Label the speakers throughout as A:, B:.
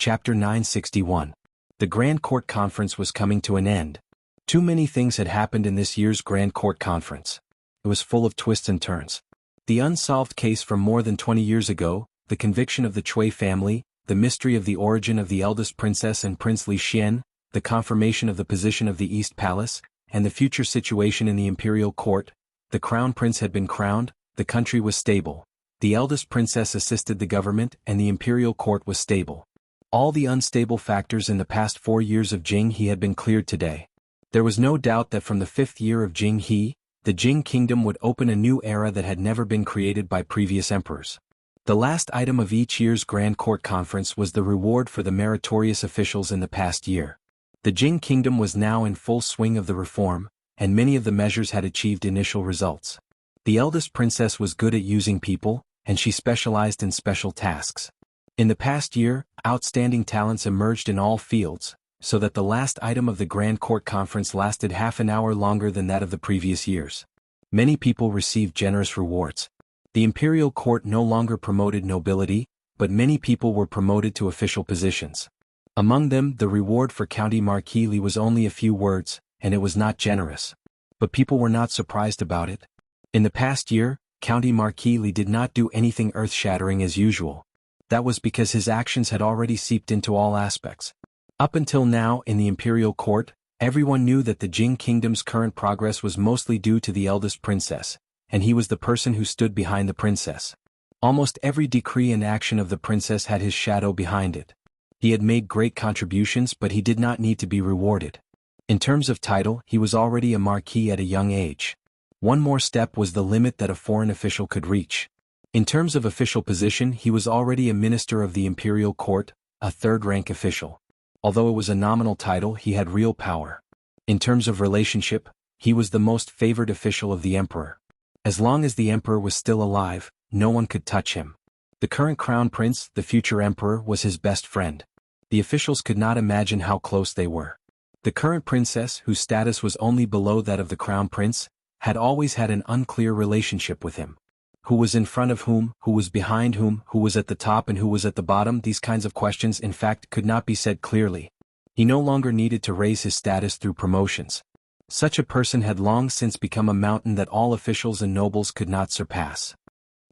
A: Chapter 961. The Grand Court Conference was coming to an end. Too many things had happened in this year's Grand Court Conference. It was full of twists and turns. The unsolved case from more than 20 years ago, the conviction of the Cui family, the mystery of the origin of the eldest princess and Prince Li Xian, the confirmation of the position of the East Palace, and the future situation in the imperial court. The crown prince had been crowned, the country was stable. The eldest princess assisted the government and the imperial court was stable. All the unstable factors in the past 4 years of Jing He had been cleared today. There was no doubt that from the 5th year of Jing He, the Jing kingdom would open a new era that had never been created by previous emperors. The last item of each year's Grand Court Conference was the reward for the meritorious officials in the past year. The Jing kingdom was now in full swing of the reform, and many of the measures had achieved initial results. The eldest princess was good at using people, and she specialized in special tasks. In the past year, outstanding talents emerged in all fields, so that the last item of the Grand Court Conference lasted half an hour longer than that of the previous years. Many people received generous rewards. The imperial court no longer promoted nobility, but many people were promoted to official positions. Among them, the reward for County Marquis Li was only a few words, and it was not generous. But people were not surprised about it. In the past year, County Marquis Li did not do anything earth-shattering as usual. That was because his actions had already seeped into all aspects. Up until now, in the imperial court, everyone knew that the Jing kingdom's current progress was mostly due to the eldest princess, and he was the person who stood behind the princess. Almost every decree and action of the princess had his shadow behind it. He had made great contributions, but he did not need to be rewarded. In terms of title, he was already a marquis at a young age. One more step was the limit that a foreign official could reach. In terms of official position, he was already a minister of the imperial court, a third-rank official. Although it was a nominal title, he had real power. In terms of relationship, he was the most favored official of the emperor. As long as the emperor was still alive, no one could touch him. The current crown prince, the future emperor, was his best friend. The officials could not imagine how close they were. The current princess, whose status was only below that of the crown prince, had always had an unclear relationship with him. Who was in front of whom, who was behind whom, who was at the top and who was at the bottom? These kinds of questions in fact could not be said clearly. He no longer needed to raise his status through promotions. Such a person had long since become a mountain that all officials and nobles could not surpass.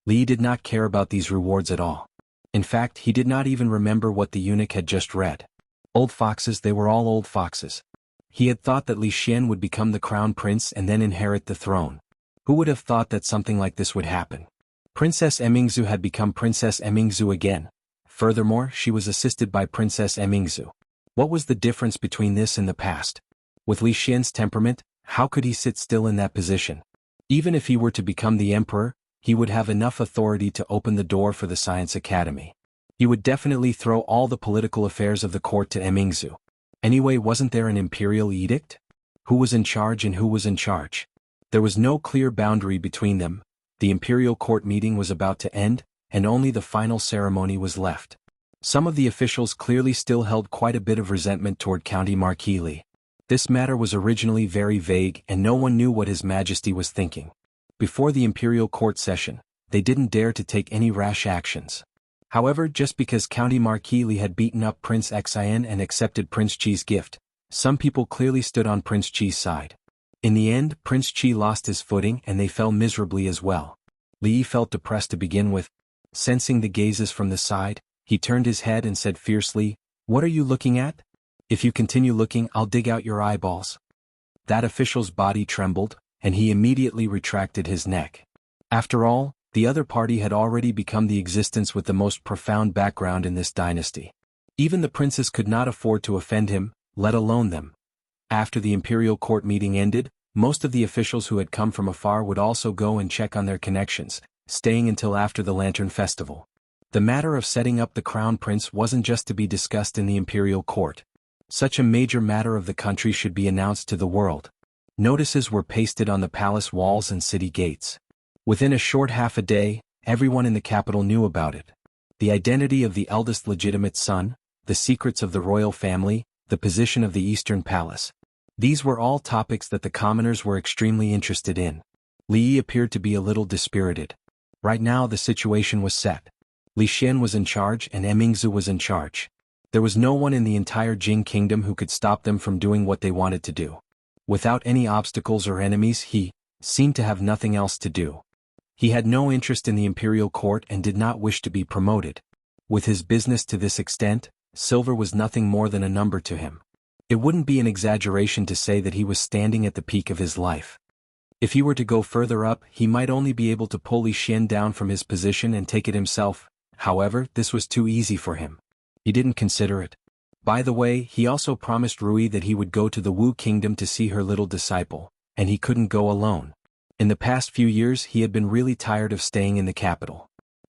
A: Li did not care about these rewards at all. In fact, he did not even remember what the eunuch had just read. Old foxes, they were all old foxes. He had thought that Li Xian would become the crown prince and then inherit the throne. Who would have thought that something like this would happen? Princess Emingzu had become Princess Emingzu again. Furthermore, she was assisted by Princess Emingzu. What was the difference between this and the past? With Li Xian's temperament, how could he sit still in that position? Even if he were to become the emperor, he would have enough authority to open the door for the Science Academy. He would definitely throw all the political affairs of the court to Emingzu. Anyway, wasn't there an imperial edict? Who was in charge and who was in charge? There was no clear boundary between them. The imperial court meeting was about to end, and only the final ceremony was left. Some of the officials clearly still held quite a bit of resentment toward County Marquis Li. This matter was originally very vague and no one knew what His Majesty was thinking. Before the imperial court session, they didn't dare to take any rash actions. However, just because County Marquis Li had beaten up Prince Xian and accepted Prince Qi's gift, some people clearly stood on Prince Qi's side. In the end, Prince Qi lost his footing and they fell miserably as well. Li felt depressed to begin with. Sensing the gazes from the side, he turned his head and said fiercely, "What are you looking at? If you continue looking, I'll dig out your eyeballs." That official's body trembled, and he immediately retracted his neck. After all, the other party had already become the existence with the most profound background in this dynasty. Even the princes could not afford to offend him, let alone them. After the imperial court meeting ended, most of the officials who had come from afar would also go and check on their connections, staying until after the Lantern Festival. The matter of setting up the crown prince wasn't just to be discussed in the imperial court. Such a major matter of the country should be announced to the world. Notices were pasted on the palace walls and city gates. Within a short half a day, everyone in the capital knew about it. The identity of the eldest legitimate son, the secrets of the royal family, the position of the Eastern Palace. These were all topics that the commoners were extremely interested in. Li appeared to be a little dispirited. Right now the situation was set. Li Xian was in charge and Emingzu was in charge. There was no one in the entire Jing kingdom who could stop them from doing what they wanted to do. Without any obstacles or enemies, he seemed to have nothing else to do. He had no interest in the imperial court and did not wish to be promoted. With his business to this extent, silver was nothing more than a number to him. It wouldn't be an exaggeration to say that he was standing at the peak of his life. If he were to go further up, he might only be able to pull Li Xian down from his position and take it himself. However, this was too easy for him. He didn't consider it. By the way, he also promised Rui that he would go to the Wu kingdom to see her little disciple, and he couldn't go alone. In the past few years he had been really tired of staying in the capital.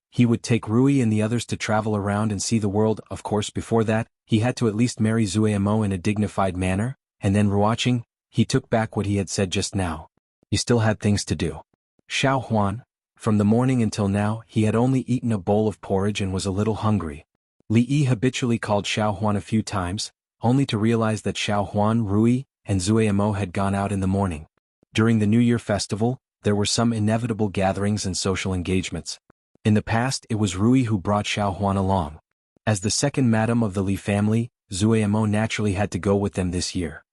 A: He would take Rui and the others to travel around and see the world. Of course, before that, he had to at least marry Zueimo in a dignified manner, and then Ruoqing, he took back what he had said just now. He still had things to do. Xiao Huan, from the morning until now, he had only eaten a bowl of porridge and was a little hungry. Li Yi habitually called Xiao Huan a few times, only to realize that Xiao Huan, Rui, and Zueimo had gone out in the morning. During the New Year festival, there were some inevitable gatherings and social engagements. In the past, it was Rui who brought Xiao Huan along. As the second madam of the Li family, Zueimo naturally had to go with them this year.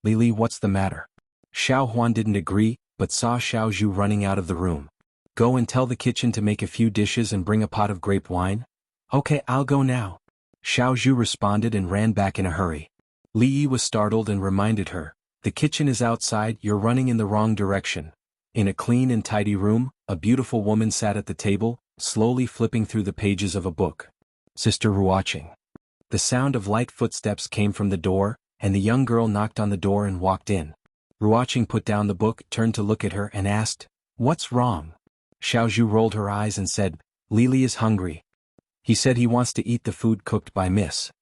A: Li, what's the matter? Xiao Huan didn't agree, but saw Xiao Zhu running out of the room. Go and tell the kitchen to make a few dishes and bring a pot of grape wine. Okay, I'll go now. Xiao Zhu responded and ran back in a hurry. Li Yi was startled and reminded her, the kitchen is outside, you're running in the wrong direction. In a clean and tidy room, a beautiful woman sat at the table, slowly flipping through the pages of a book. Sister Ruoqing. The sound of light footsteps came from the door, and the young girl knocked on the door and walked in. Ruoqing put down the book, turned to look at her and asked, "What's wrong?" Xiao Zhu rolled her eyes and said, "Lili is hungry. He said he wants to eat the food cooked by Miss."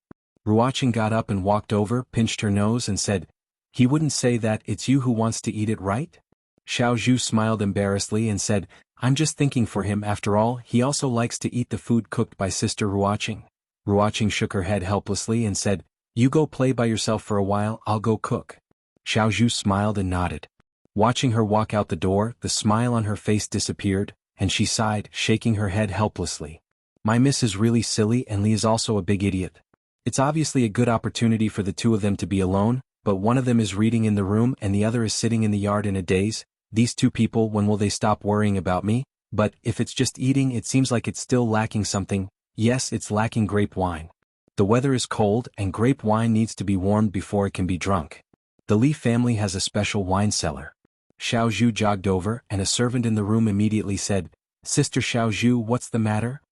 A: Ruoqing got up and walked over, pinched her nose and said, "He wouldn't say that, it's you who wants to eat it, right?" Xiao Zhu smiled embarrassedly and said, "I'm just thinking for him, after all, he also likes to eat the food cooked by Sister Ruoqing." Ruoqing shook her head helplessly and said, "You go play by yourself for a while, I'll go cook." Xiao Zhu smiled and nodded. Watching her walk out the door, the smile on her face disappeared, and she sighed, shaking her head helplessly. "My miss is really silly and Li is also a big idiot. It's obviously a good opportunity for the two of them to be alone, but one of them is reading in the room and the other is sitting in the yard in a daze. These two people, when will they stop worrying about me? But if it's just eating, it seems like it's still lacking something. Yes, it's lacking grape wine. The weather is cold and grape wine needs to be warmed before it can be drunk. The Li family has a special wine cellar." Xiao Zhu jogged over, and a servant in the room immediately said, "Sister Xiao Zhu, what's the matter?"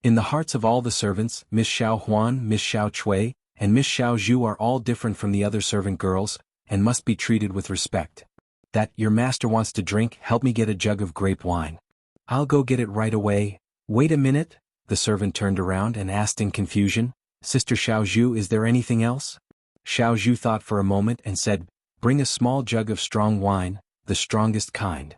A: In the hearts of all the servants, Miss Xiao Huan, Miss Xiao Chui, and Miss Xiao Zhu are all different from the other servant girls, and must be treated with respect. "That, your master wants to drink, help me get a jug of grape wine." "I'll go get it right away." "Wait a minute." The servant turned around and asked in confusion, "Sister Xiao Zhu, is there anything else?" Xiao Zhu thought for a moment and said, "Bring a small jug of strong wine, the strongest kind."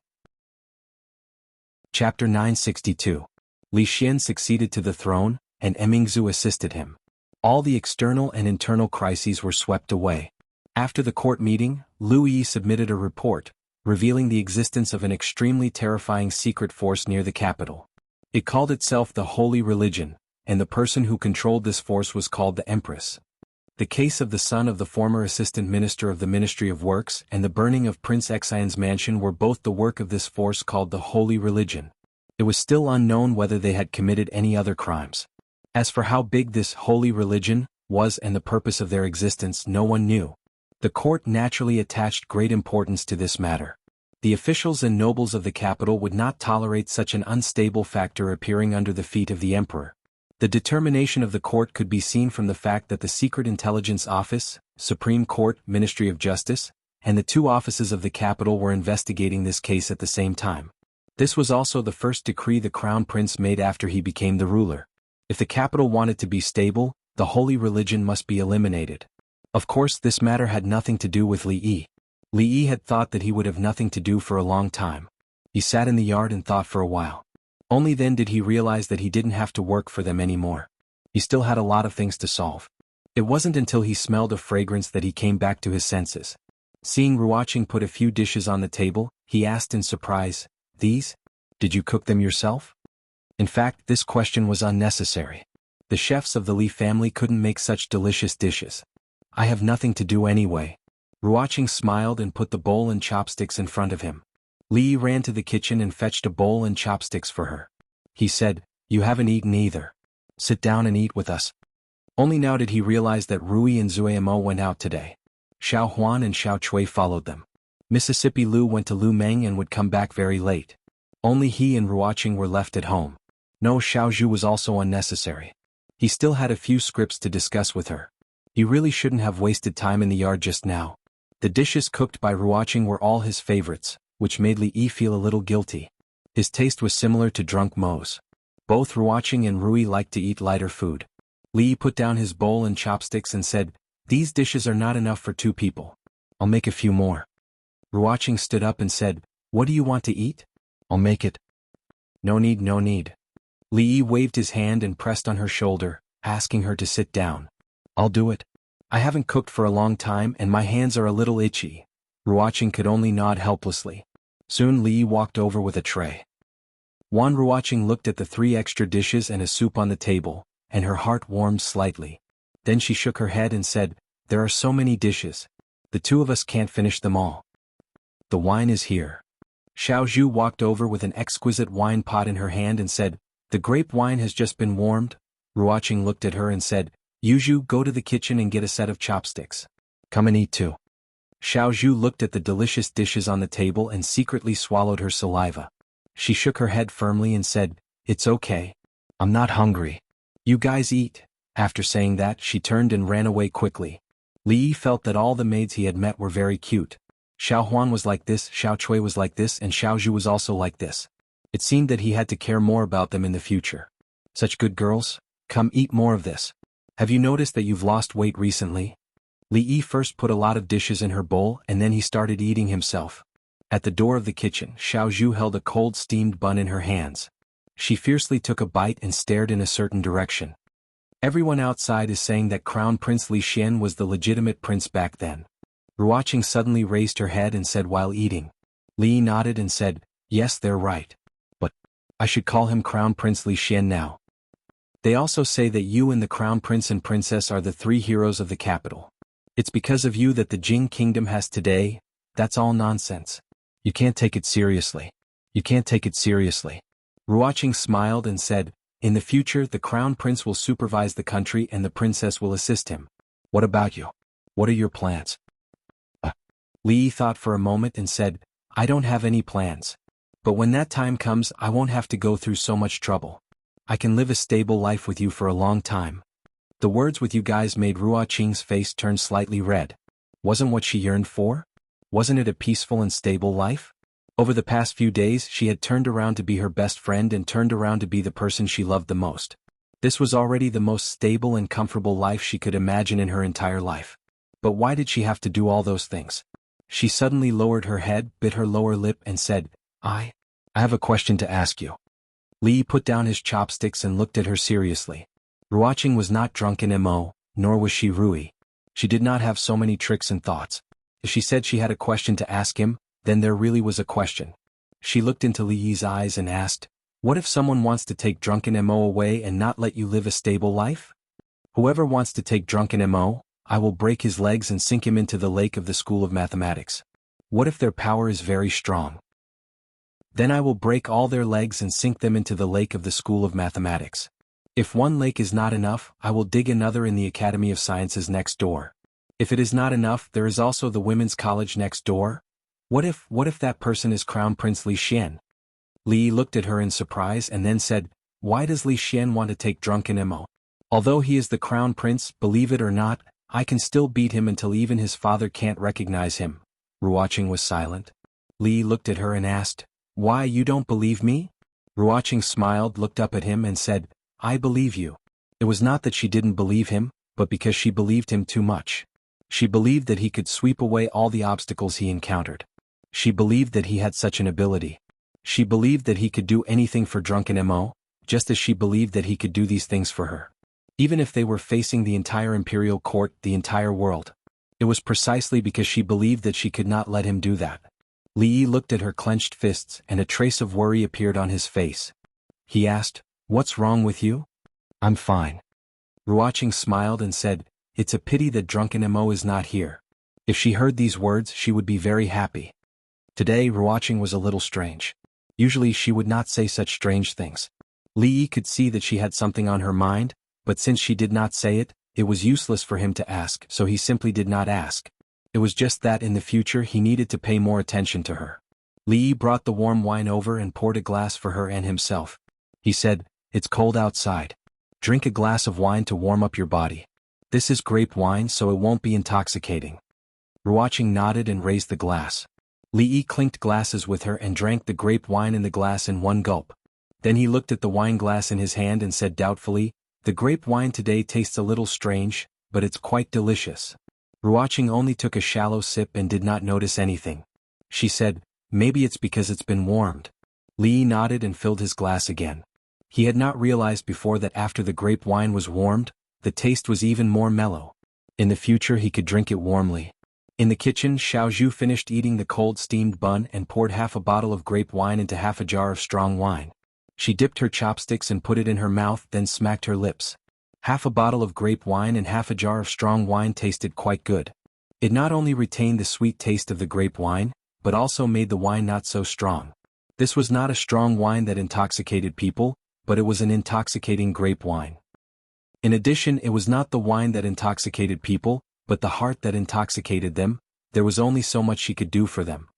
A: Chapter 962. Li Xian succeeded to the throne, and Emingzu assisted him. All the external and internal crises were swept away. After the court meeting, Lu Yi submitted a report, revealing the existence of an extremely terrifying secret force near the capital. It called itself the Holy Religion, and the person who controlled this force was called the Empress. The case of the son of the former assistant minister of the Ministry of Works and the burning of Prince Xian's mansion were both the work of this force called the Holy Religion. It was still unknown whether they had committed any other crimes. As for how big this Holy Religion was and the purpose of their existence, no one knew. The court naturally attached great importance to this matter. The officials and nobles of the capital would not tolerate such an unstable factor appearing under the feet of the emperor. The determination of the court could be seen from the fact that the Secret Intelligence Office, Supreme Court, Ministry of Justice, and the two offices of the capital were investigating this case at the same time. This was also the first decree the crown prince made after he became the ruler. If the capital wanted to be stable, the Holy Religion must be eliminated. Of course, this matter had nothing to do with Li Yi. Li Yi had thought that he would have nothing to do for a long time. He sat in the yard and thought for a while. Only then did he realize that he didn't have to work for them anymore. He still had a lot of things to solve. It wasn't until he smelled a fragrance that he came back to his senses. Seeing Ruoqing put a few dishes on the table, he asked in surprise, "These? Did you cook them yourself?" In fact, this question was unnecessary. The chefs of the Li family couldn't make such delicious dishes. I have nothing to do anyway. Ruoqing smiled and put the bowl and chopsticks in front of him. Li ran to the kitchen and fetched a bowl and chopsticks for her. He said, "You haven't eaten either. Sit down and eat with us." Only now did he realize that Rui and Zuemo went out today. Xiao Huan and Xiao Chui followed them. Mississippi Lu went to Lu Meng and would come back very late. Only he and Ruoqing were left at home. No, Xiao Zhu was also unnecessary. He still had a few scripts to discuss with her. He really shouldn't have wasted time in the yard just now. The dishes cooked by Ruoqing were all his favorites, which made Li Yi feel a little guilty. His taste was similar to drunk Mo's. Both Ruoqing and Rui liked to eat lighter food. Li Yi put down his bowl and chopsticks and said, "These dishes are not enough for 2 people. I'll make a few more." Ruoqing stood up and said, "What do you want to eat? I'll make it." "No need, no need." Li Yi waved his hand and pressed on her shoulder, asking her to sit down. "I'll do it. I haven't cooked for a long time and my hands are a little itchy." Ruoqing could only nod helplessly. Soon Li Yi walked over with a tray. Ruoqing looked at the 3 extra dishes and a soup on the table, and her heart warmed slightly. Then she shook her head and said, "There are so many dishes. The 2 of us can't finish them all." "The wine is here." Xiao Zhu walked over with an exquisite wine pot in her hand and said, "The grape wine has just been warmed." Ruoqing looked at her and said, "Yuzhu, go to the kitchen and get a set of chopsticks. Come and eat too." Xiao Zhu looked at the delicious dishes on the table and secretly swallowed her saliva. She shook her head firmly and said, "It's okay. I'm not hungry. You guys eat." After saying that, she turned and ran away quickly. Li Yi felt that all the maids he had met were very cute. Xiao Huan was like this, Xiao Chui was like this, and Xiao Zhu was also like this. It seemed that he had to care more about them in the future. Such good girls. Come eat more of this. Have you noticed that you've lost weight recently? Li Yi first put a lot of dishes in her bowl and then he started eating himself. At the door of the kitchen, Xiao Zhu held a cold steamed bun in her hands. She fiercely took a bite and stared in a certain direction. Everyone outside is saying that Crown Prince Li Xian was the legitimate prince back then. Ruoqing suddenly raised her head and said while eating. Li Yi nodded and said, "Yes, they're right. But I should call him Crown Prince Li Xian now. They also say that you and the Crown Prince and Princess are the 3 heroes of the capital. It's because of you that the Jing Kingdom has today. That's all nonsense. You can't take it seriously. You can't take it seriously." Ruoqing smiled and said, "In the future the Crown Prince will supervise the country and the Princess will assist him. What about you? What are your plans?" Li Yi thought for a moment and said, "I don't have any plans. But when that time comes I won't have to go through so much trouble. I can live a stable life with you for a long time." The words "with you guys" made Ruoqing's face turn slightly red. Wasn't what she yearned for? Wasn't it a peaceful and stable life? Over the past few days she had turned around to be her best friend and turned around to be the person she loved the most. This was already the most stable and comfortable life she could imagine in her entire life. But why did she have to do all those things? She suddenly lowered her head, bit her lower lip and said, I have a question to ask you." Li Yi put down his chopsticks and looked at her seriously. Ruoqing was not drunk in Mo, nor was she Rui. She did not have so many tricks and thoughts. If she said she had a question to ask him, then there really was a question. She looked into Li Yi's eyes and asked, "What if someone wants to take drunken Mo away and not let you live a stable life?" "Whoever wants to take drunken Mo, I will break his legs and sink him into the lake of the School of Mathematics." "What if their power is very strong?" "Then I will break all their legs and sink them into the lake of the School of Mathematics. If one lake is not enough, I will dig another in the Academy of Sciences next door. If it is not enough, there is also the Women's College next door. What if that person is Crown Prince Li Xian?" Li Yi looked at her in surprise and then said, "Why does Li Xian want to take drunken Mo? Although he is the Crown Prince, believe it or not, I can still beat him until even his father can't recognize him." Ruoqing was silent. Li Yi looked at her and asked, "Why, you don't believe me?" Ruoqing smiled, looked up at him and said, "I believe you." It was not that she didn't believe him, but because she believed him too much. She believed that he could sweep away all the obstacles he encountered. She believed that he had such an ability. She believed that he could do anything for drunken Mo, just as she believed that he could do these things for her. Even if they were facing the entire imperial court, the entire world. It was precisely because she believed that she could not let him do that. Li Yi looked at her clenched fists and a trace of worry appeared on his face. He asked, "What's wrong with you?" "I'm fine. Ruoqing smiled and said, "It's a pity that drunken Mo is not here." If she heard these words she would be very happy. Today Ruoqing was a little strange. Usually she would not say such strange things. Li Yi could see that she had something on her mind, but since she did not say it, it was useless for him to ask, so he simply did not ask. It was just that in the future he needed to pay more attention to her. Li Yi brought the warm wine over and poured a glass for her and himself. He said, "It's cold outside. Drink a glass of wine to warm up your body. This is grape wine so it won't be intoxicating." Ruoqing nodded and raised the glass. Li Yi clinked glasses with her and drank the grape wine in the glass in one gulp. Then he looked at the wine glass in his hand and said doubtfully, "The grape wine today tastes a little strange, but it's quite delicious." Ruoqing only took a shallow sip and did not notice anything. She said, "Maybe it's because it's been warmed." Li Yi nodded and filled his glass again. He had not realized before that after the grape wine was warmed, the taste was even more mellow. In the future he could drink it warmly. In the kitchen, Xiaozhu finished eating the cold steamed bun and poured half a bottle of grape wine into half a jar of strong wine. She dipped her chopsticks and put it in her mouth, then smacked her lips. Half a bottle of grape wine and half a jar of strong wine tasted quite good. It not only retained the sweet taste of the grape wine, but also made the wine not so strong. This was not a strong wine that intoxicated people, but it was an intoxicating grape wine. In addition, it was not the wine that intoxicated people, but the heart that intoxicated them. There was only so much she could do for them.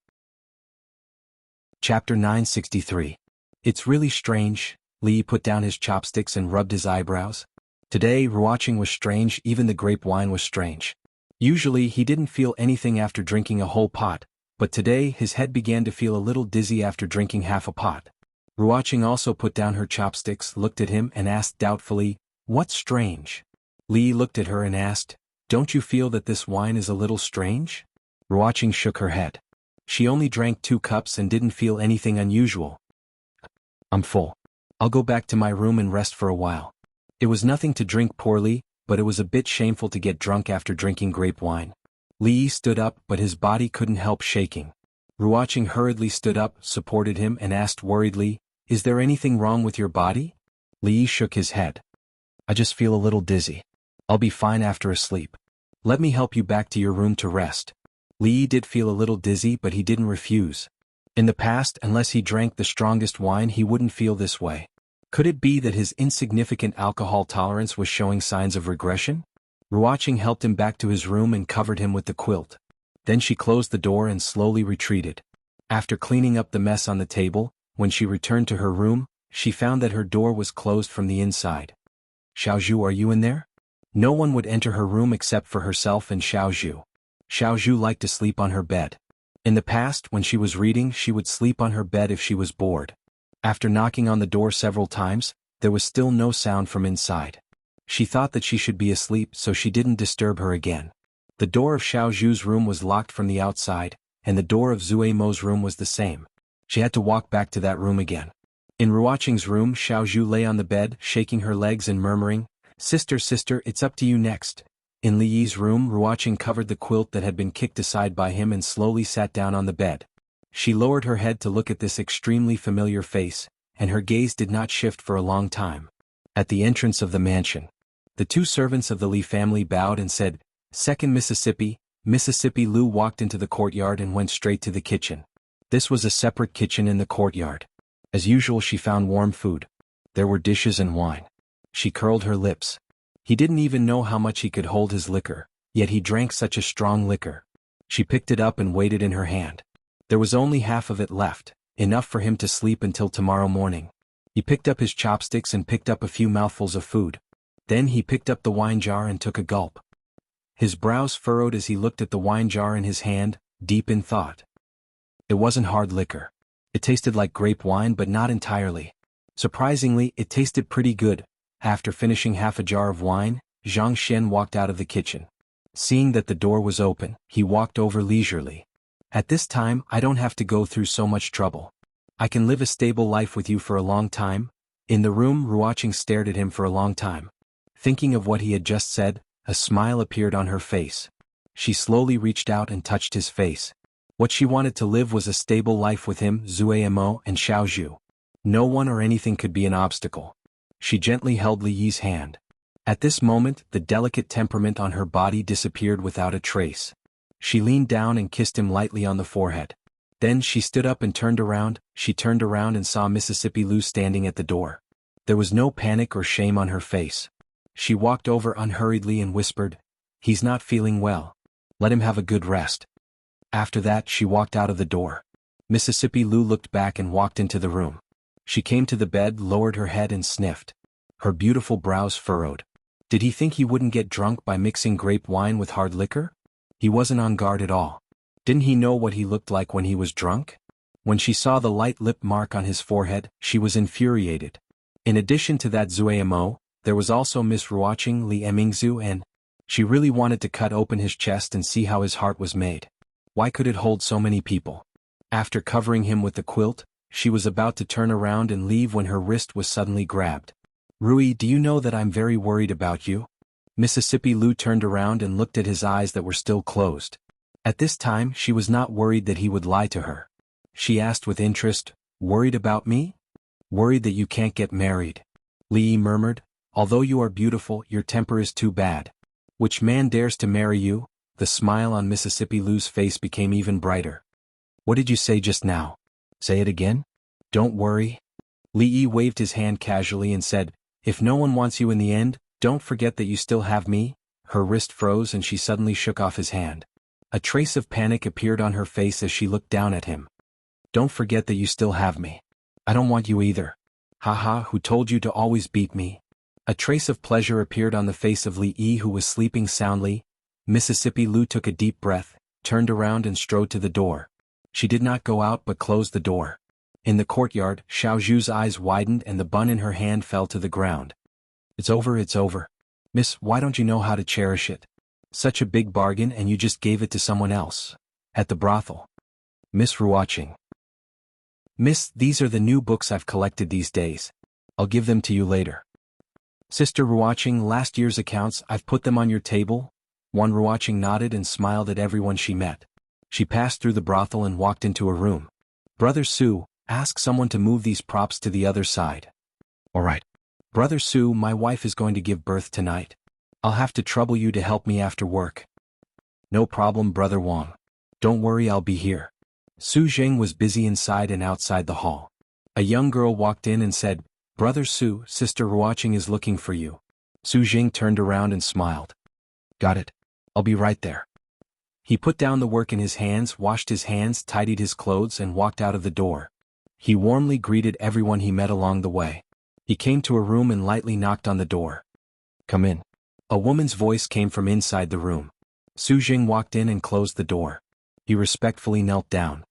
A: Chapter 963. It's really strange. Li Yi put down his chopsticks and rubbed his eyebrows. Today Ruoqing was strange, even the grape wine was strange. Usually he didn't feel anything after drinking a whole pot, but today his head began to feel a little dizzy after drinking half a pot. Ruoqing also put down her chopsticks, looked at him and asked doubtfully, "What's strange?" Li Yi looked at her and asked, "Don't you feel that this wine is a little strange?" Ruoqing shook her head. She only drank 2 cups and didn't feel anything unusual. "I'm full. I'll go back to my room and rest for a while." It was nothing to drink poorly, but it was a bit shameful to get drunk after drinking grape wine. Li Yi stood up, but his body couldn't help shaking. Ruoqing hurriedly stood up, supported him and asked worriedly, "Is there anything wrong with your body?" Li Yi shook his head. "I just feel a little dizzy. I'll be fine after a sleep. Let me help you back to your room to rest." Li Yi did feel a little dizzy, but he didn't refuse. In the past, unless he drank the strongest wine he wouldn't feel this way. Could it be that his insignificant alcohol tolerance was showing signs of regression? Ruoqing helped him back to his room and covered him with the quilt. Then she closed the door and slowly retreated. After cleaning up the mess on the table, when she returned to her room, she found that her door was closed from the inside. "Xiaozhu, are you in there?" No one would enter her room except for herself and Xiaozhu. Xiaozhu liked to sleep on her bed. In the past, when she was reading, she would sleep on her bed if she was bored. After knocking on the door several times, there was still no sound from inside. She thought that she should be asleep, so she didn't disturb her again. The door of Xiaozhu's room was locked from the outside, and the door of Zue Mo's room was the same. She had to walk back to that room again. In Ruoqing's room, Xiaozhu lay on the bed, shaking her legs and murmuring, "Sister, sister, it's up to you next." In Li Yi's room, Ruoqing covered the quilt that had been kicked aside by him and slowly sat down on the bed. She lowered her head to look at this extremely familiar face, and her gaze did not shift for a long time. At the entrance of the mansion, the 2 servants of the Li family bowed and said, "Second Mississippi." Mississippi Lu walked into the courtyard and went straight to the kitchen. This was a separate kitchen in the courtyard. As usual, she found warm food. There were dishes and wine. She curled her lips. He didn't even know how much he could hold his liquor, yet he drank such a strong liquor. She picked it up and weighed it in her hand. There was only half of it left, enough for him to sleep until tomorrow morning. He picked up his chopsticks and picked up a few mouthfuls of food. Then he picked up the wine jar and took a gulp. His brows furrowed as he looked at the wine jar in his hand, deep in thought. It wasn't hard liquor. It tasted like grape wine, but not entirely. Surprisingly, it tasted pretty good. After finishing half a jar of wine, Zhang Xian walked out of the kitchen. Seeing that the door was open, he walked over leisurely. "At this time, I don't have to go through so much trouble. I can live a stable life with you for a long time." In the room, Ruoqing stared at him for a long time. Thinking of what he had just said, a smile appeared on her face. She slowly reached out and touched his face. What she wanted to live was a stable life with him, Zue Mo and Xiaozhu. No one or anything could be an obstacle. She gently held Li Yi's hand. At this moment, the delicate temperament on her body disappeared without a trace. She leaned down and kissed him lightly on the forehead. Then she stood up and turned around. She turned around and saw Mississippi Lou standing at the door. There was no panic or shame on her face. She walked over unhurriedly and whispered, "He's not feeling well. Let him have a good rest." After that, she walked out of the door. Mississippi Lou looked back and walked into the room. She came to the bed, lowered her head and sniffed. Her beautiful brows furrowed. Did he think he wouldn't get drunk by mixing grape wine with hard liquor? He wasn't on guard at all. Didn't he know what he looked like when he was drunk? When she saw the light lip mark on his forehead, she was infuriated. In addition to that Zuamo, there was also Miss Ruoqing Li Emingzu, and she really wanted to cut open his chest and see how his heart was made. Why could it hold so many people? After covering him with the quilt, she was about to turn around and leave when her wrist was suddenly grabbed. "Rui, do you know that I'm very worried about you?" Mississippi Lou turned around and looked at his eyes that were still closed. At this time, she was not worried that he would lie to her. She asked with interest, "Worried about me?" "Worried that you can't get married." Li murmured, "Although you are beautiful, your temper is too bad. Which man dares to marry you?" The smile on Mississippi Lou's face became even brighter. "What did you say just now? Say it again?" "Don't worry." Li waved his hand casually and said, "If no one wants you in the end, don't forget that you still have me." Her wrist froze and she suddenly shook off his hand. A trace of panic appeared on her face as she looked down at him. "Don't forget that you still have me. I don't want you either." "Haha, who told you to always beat me?" A trace of pleasure appeared on the face of Li, who was sleeping soundly. Mississippi Lou took a deep breath, turned around and strode to the door. She did not go out but closed the door. In the courtyard, Xiao Zhu's eyes widened and the bun in her hand fell to the ground. It's over. Miss, why don't you know how to cherish it? Such a big bargain and you just gave it to someone else. At the brothel. Miss Ruoqing. Miss, these are the new books I've collected these days. I'll give them to you later. Sister Ruoqing, last year's accounts, I've put them on your table. One Ruoqing nodded and smiled at everyone she met. She passed through the brothel and walked into a room. Brother Su, ask someone to move these props to the other side. All right. Brother Su, my wife is going to give birth tonight. I'll have to trouble you to help me after work. No problem, Brother Wang. Don't worry, I'll be here. Su Jing was busy inside and outside the hall. A young girl walked in and said, Brother Su, Sister Ruoqing is looking for you. Su Jing turned around and smiled. Got it. I'll be right there. He put down the work in his hands, washed his hands, tidied his clothes and walked out of the door. He warmly greeted everyone he met along the way. He came to a room and lightly knocked on the door. Come in. A woman's voice came from inside the room. Su Jing walked in and closed the door. He respectfully knelt down.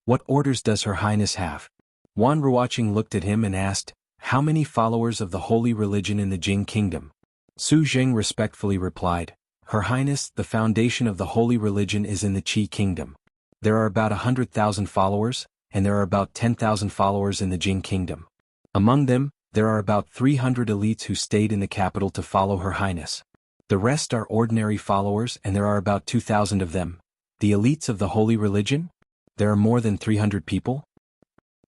A: What orders does Her Highness have? Wan Ruoqing looked at him and asked, How many followers of the holy religion in the Jing kingdom? Su Jing respectfully replied, Her Highness, the foundation of the holy religion is in the Qi kingdom. There are about 100,000 followers, and there are about 10,000 followers in the Jing kingdom. Among them, there are about 300 elites who stayed in the capital to follow Her Highness. The rest are ordinary followers and there are about 2,000 of them. The elites of the holy religion? There are more than 300 people?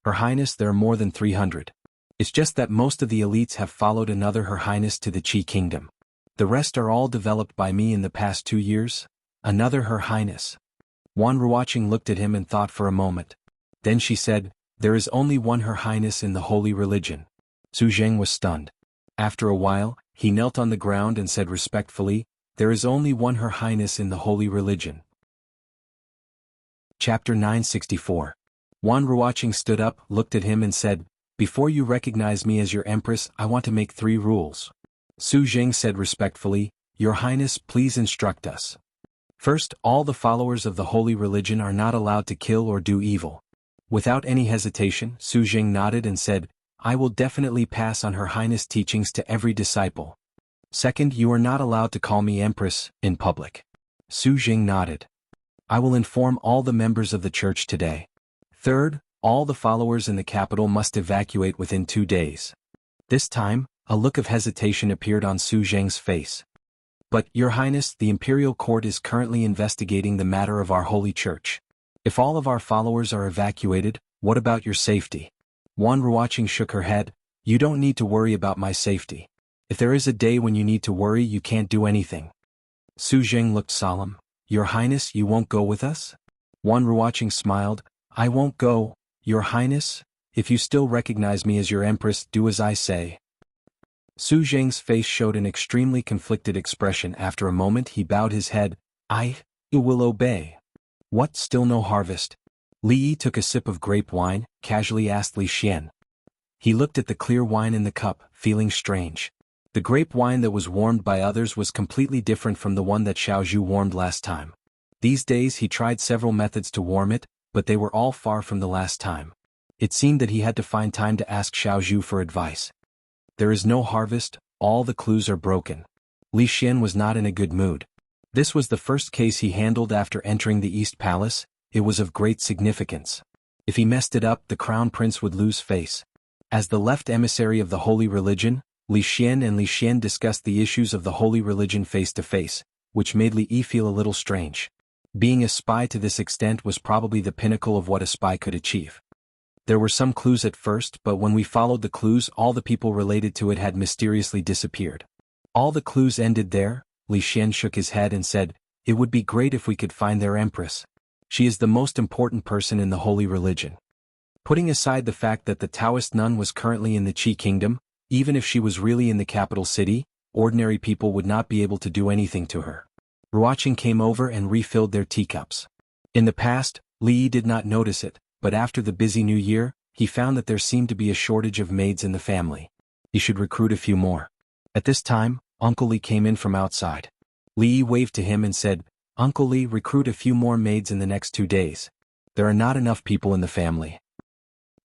A: Her Highness, there are more than 300. It's just that most of the elites have followed another Her Highness to the Qi kingdom. The rest are all developed by me in the past 2 years. Another Her Highness. Wan Ruoqing looked at him and thought for a moment. Then she said, There is only one Her Highness in the holy religion. Su Jing was stunned. After a while, he knelt on the ground and said respectfully, There is only one Her Highness in the holy religion. Chapter 964. Wan Ruoqing stood up, looked at him and said, Before you recognize me as your empress, I want to make 3 rules. Su Jing said respectfully, Your Highness, please instruct us. First, all the followers of the holy religion are not allowed to kill or do evil. Without any hesitation, Su Jing nodded and said, I will definitely pass on Her Highness' teachings to every disciple. Second, you are not allowed to call me empress in public. Su Jing nodded. I will inform all the members of the church today. Third, all the followers in the capital must evacuate within 2 days. This time, a look of hesitation appeared on Su Jing's face. But, Your Highness, the imperial court is currently investigating the matter of our holy church. If all of our followers are evacuated, what about your safety? Wan Ruoqing shook her head, You don't need to worry about my safety. If there is a day when you need to worry, you can't do anything. Su Zheng looked solemn. Your Highness, you won't go with us? Wan Ruoqing smiled. I won't go, Your Highness. If you still recognize me as your empress, do as I say. Su Zheng's face showed an extremely conflicted expression. After a moment he bowed his head. I will obey. What, still no harvest? Li Yi took a sip of grape wine, casually asked Li Xian. He looked at the clear wine in the cup, feeling strange. The grape wine that was warmed by others was completely different from the one that Xiao Zhu warmed last time. These days he tried several methods to warm it, but they were all far from the last time. It seemed that he had to find time to ask Xiao Zhu for advice. There is no harvest, all the clues are broken. Li Xian was not in a good mood. This was the first case he handled after entering the East Palace. It was of great significance. If he messed it up, the crown prince would lose face. As the left emissary of the holy religion, Li Xian and Li Xian discussed the issues of the holy religion face to face, which made Li Yi feel a little strange. Being a spy to this extent was probably the pinnacle of what a spy could achieve. There were some clues at first, but when we followed the clues, all the people related to it had mysteriously disappeared. All the clues ended there. Li Xian shook his head and said, it would be great if we could find their empress. She is the most important person in the holy religion. Putting aside the fact that the Taoist nun was currently in the Qi kingdom, even if she was really in the capital city, ordinary people would not be able to do anything to her. Ruoqing came over and refilled their teacups. In the past, Li Yi did not notice it, but after the busy new year, he found that there seemed to be a shortage of maids in the family. He should recruit a few more. At this time, Uncle Li came in from outside. Li Yi waved to him and said, Uncle Li, recruit a few more maids in the next 2 days. There are not enough people in the family.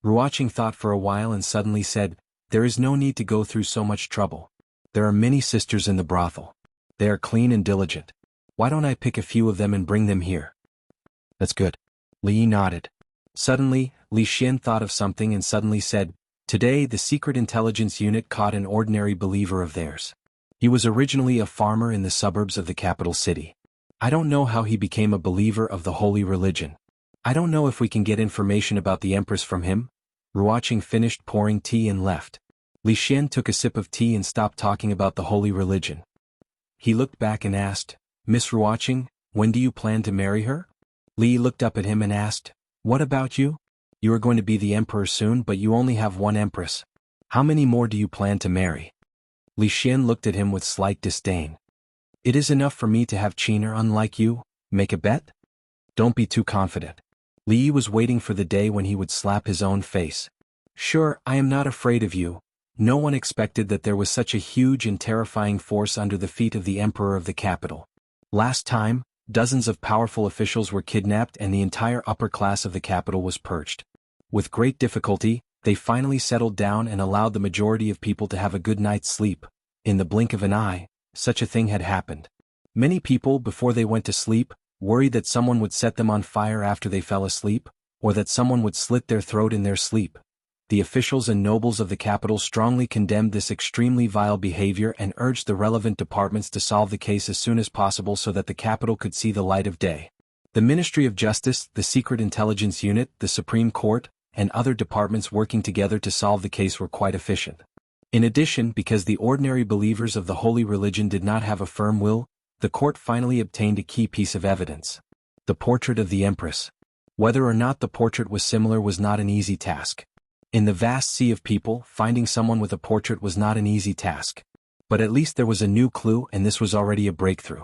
A: Ruoqing thought for a while and suddenly said, there is no need to go through so much trouble. There are many sisters in the brothel. They are clean and diligent. Why don't I pick a few of them and bring them here? That's good. Li Yi nodded. Suddenly, Li Xian thought of something and suddenly said, today the secret intelligence unit caught an ordinary believer of theirs. He was originally a farmer in the suburbs of the capital city. I don't know how he became a believer of the holy religion. I don't know if we can get information about the empress from him. Ruoqing finished pouring tea and left. Li Xian took a sip of tea and stopped talking about the holy religion. He looked back and asked, Miss Ruoqing, when do you plan to marry her? Li looked up at him and asked, what about you? You are going to be the emperor soon, but you only have one empress. How many more do you plan to marry? Li Xian looked at him with slight disdain. It is enough for me to have Qiner unlike you. Make a bet? Don't be too confident. Li Yi was waiting for the day when he would slap his own face. Sure, I am not afraid of you. No one expected that there was such a huge and terrifying force under the feet of the emperor of the capital. Last time, dozens of powerful officials were kidnapped and the entire upper class of the capital was purged. With great difficulty, they finally settled down and allowed the majority of people to have a good night's sleep. In the blink of an eye, such a thing had happened. Many people, before they went to sleep, worried that someone would set them on fire after they fell asleep, or that someone would slit their throat in their sleep. The officials and nobles of the capital strongly condemned this extremely vile behavior and urged the relevant departments to solve the case as soon as possible so that the capital could see the light of day. The Ministry of Justice, the Secret Intelligence Unit, the Supreme Court, and other departments working together to solve the case were quite efficient. In addition, because the ordinary believers of the holy religion did not have a firm will, the court finally obtained a key piece of evidence. The portrait of the empress. Whether or not the portrait was similar was not an easy task. In the vast sea of people, finding someone with a portrait was not an easy task. But at least there was a new clue, and this was already a breakthrough.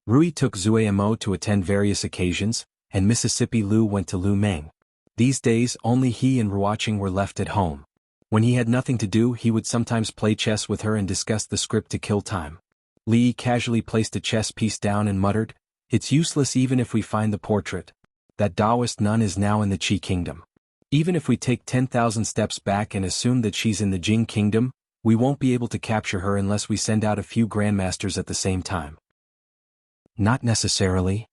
A: Rui took Zuemo to attend various occasions, and Mississippi Lu went to Lu Meng. These days only he and Ruoqing were left at home. When he had nothing to do, he would sometimes play chess with her and discuss the script to kill time. Li casually placed a chess piece down and muttered, it's useless even if we find the portrait. That Taoist nun is now in the Qi kingdom. Even if we take 10,000 steps back and assume that she's in the Jing kingdom, we won't be able to capture her unless we send out a few grandmasters at the same time. Not necessarily.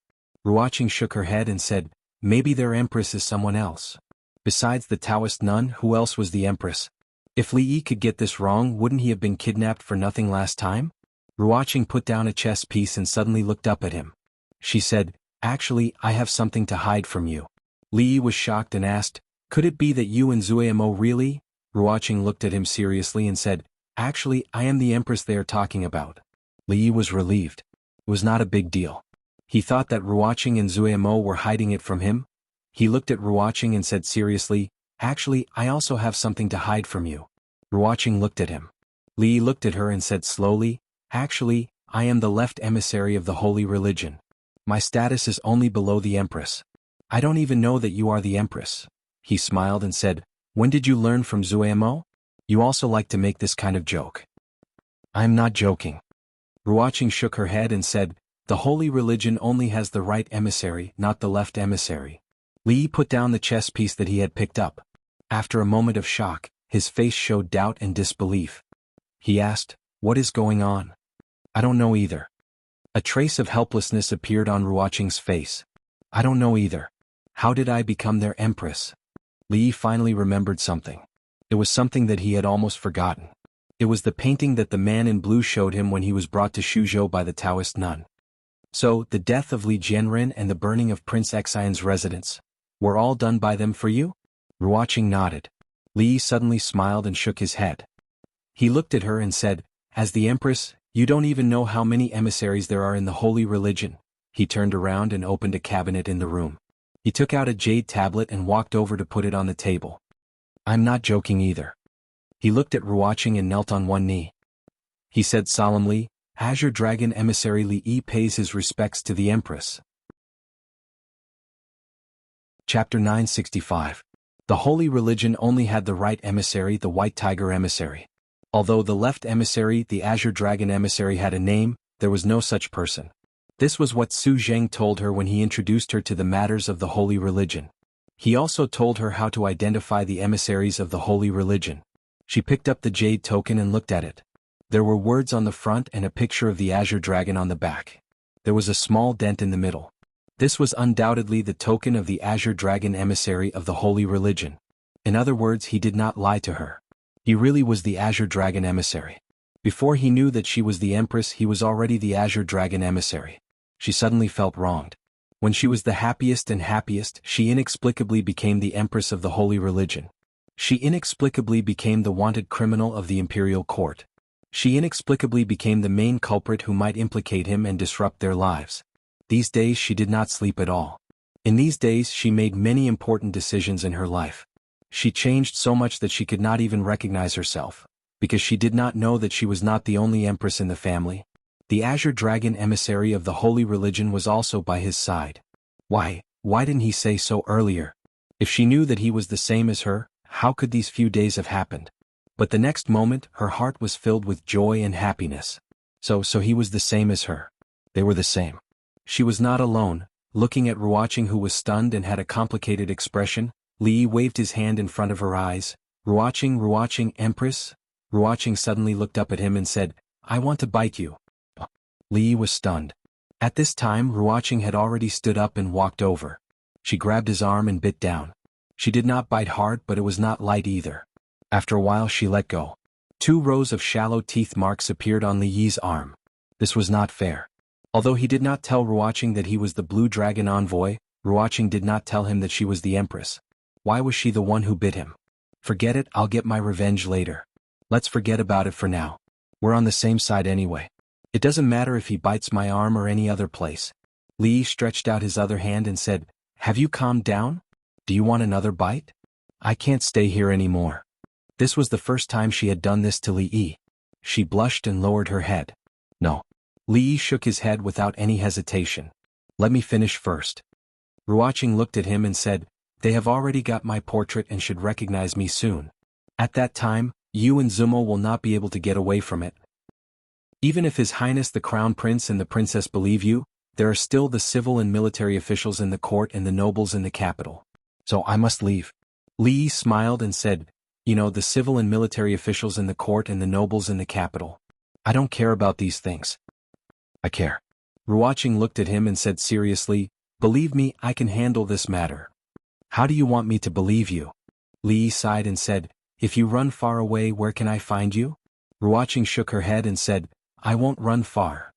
A: Ruoqing shook her head and said, maybe their empress is someone else. Besides the Taoist nun, who else was the empress? If Li Yi could get this wrong, wouldn't he have been kidnapped for nothing last time? Ruoqing put down a chess piece and suddenly looked up at him. She said, actually, I have something to hide from you. Li Yi was shocked and asked, could it be that you and Zuemo really? Ruoqing looked at him seriously and said, Actually, I am the empress they are talking about. Li Yi was relieved. It was not a big deal. He thought that Ruoqing and Zuemo were hiding it from him. He looked at Ruoqing and said seriously, "Actually, I also have something to hide from you." Ruoqing looked at him. Li Yi looked at her and said slowly, "Actually, I am the left emissary of the holy religion. My status is only below the empress. I don't even know that you are the empress." He smiled and said, "When did you learn from Zuemo? You also like to make this kind of joke." "I'm not joking." Ruoqing shook her head and said, "The holy religion only has the right emissary, not the left emissary." Li Yi put down the chess piece that he had picked up. After a moment of shock, his face showed doubt and disbelief. He asked, "What is going on?" "I don't know either." A trace of helplessness appeared on Ruoqing's face. "I don't know either. How did I become their empress?" Li Yi finally remembered something. It was something that he had almost forgotten. It was the painting that the man in blue showed him when he was brought to Shuzhou by the Taoist nun. "So, the death of Li Jianren and the burning of Prince Xian's residence were all done by them for you?" Ruoqing nodded. Li Yi suddenly smiled and shook his head. He looked at her and said, "As the empress, you don't even know how many emissaries there are in the holy religion." He turned around and opened a cabinet in the room. He took out a jade tablet and walked over to put it on the table. "I'm not joking either." He looked at Ruoqing and knelt on one knee. He said solemnly, "Azure Dragon emissary Li Yi pays his respects to the empress." Chapter 965. The holy religion only had the right emissary, the White Tiger emissary. Although the left emissary, the Azure Dragon emissary, had a name, there was no such person. This was what Su Zheng told her when he introduced her to the matters of the holy religion. He also told her how to identify the emissaries of the holy religion. She picked up the jade token and looked at it. There were words on the front and a picture of the Azure Dragon on the back. There was a small dent in the middle. This was undoubtedly the token of the Azure Dragon emissary of the holy religion. In other words, he did not lie to her. He really was the Azure Dragon emissary. Before he knew that she was the empress, he was already the Azure Dragon emissary. She suddenly felt wronged. When she was the happiest and happiest, she inexplicably became the empress of the holy religion. She inexplicably became the wanted criminal of the imperial court. She inexplicably became the main culprit who might implicate him and disrupt their lives. These days she did not sleep at all. In these days she made many important decisions in her life. She changed so much that she could not even recognize herself, because she did not know that she was not the only empress in the family. The Azure Dragon emissary of the holy religion was also by his side. Why didn't he say so earlier? If she knew that he was the same as her, how could these few days have happened? But the next moment, her heart was filled with joy and happiness. So he was the same as her. They were the same. She was not alone. Looking at Ruoqing, who was stunned and had a complicated expression, Li Yi waved his hand in front of her eyes. Ruoqing, empress?" Ruoqing suddenly looked up at him and said, "I want to bite you." Li Yi was stunned. At this time Ruoqing had already stood up and walked over. She grabbed his arm and bit down. She did not bite hard, but it was not light either. After a while she let go. 2 rows of shallow teeth marks appeared on Li Yi's arm. This was not fair. Although he did not tell Ruoqing that he was the Blue Dragon envoy, Ruoqing did not tell him that she was the empress. Why was she the one who bit him? "Forget it, I'll get my revenge later. Let's forget about it for now. We're on the same side anyway. It doesn't matter if he bites my arm or any other place." Li Yi stretched out his other hand and said, "Have you calmed down? Do you want another bite? I can't stay here anymore." This was the first time she had done this to Li Yi. She blushed and lowered her head. "No." Li Yi shook his head without any hesitation. "Let me finish first." Ruoqing looked at him and said, "They have already got my portrait and should recognize me soon. At that time, you and Zumo will not be able to get away from it. Even if His Highness the Crown Prince and the Princess believe you, there are still the civil and military officials in the court and the nobles in the capital. So I must leave." Li Yi smiled and said, "You know, the civil and military officials in the court and the nobles in the capital. I don't care about these things." "I care." Ruoqing looked at him and said seriously, "Believe me, I can handle this matter." "How do you want me to believe you?" Li Yi sighed and said, "If you run far away, where can I find you?" Ruoqing shook her head and said, "I won't run far."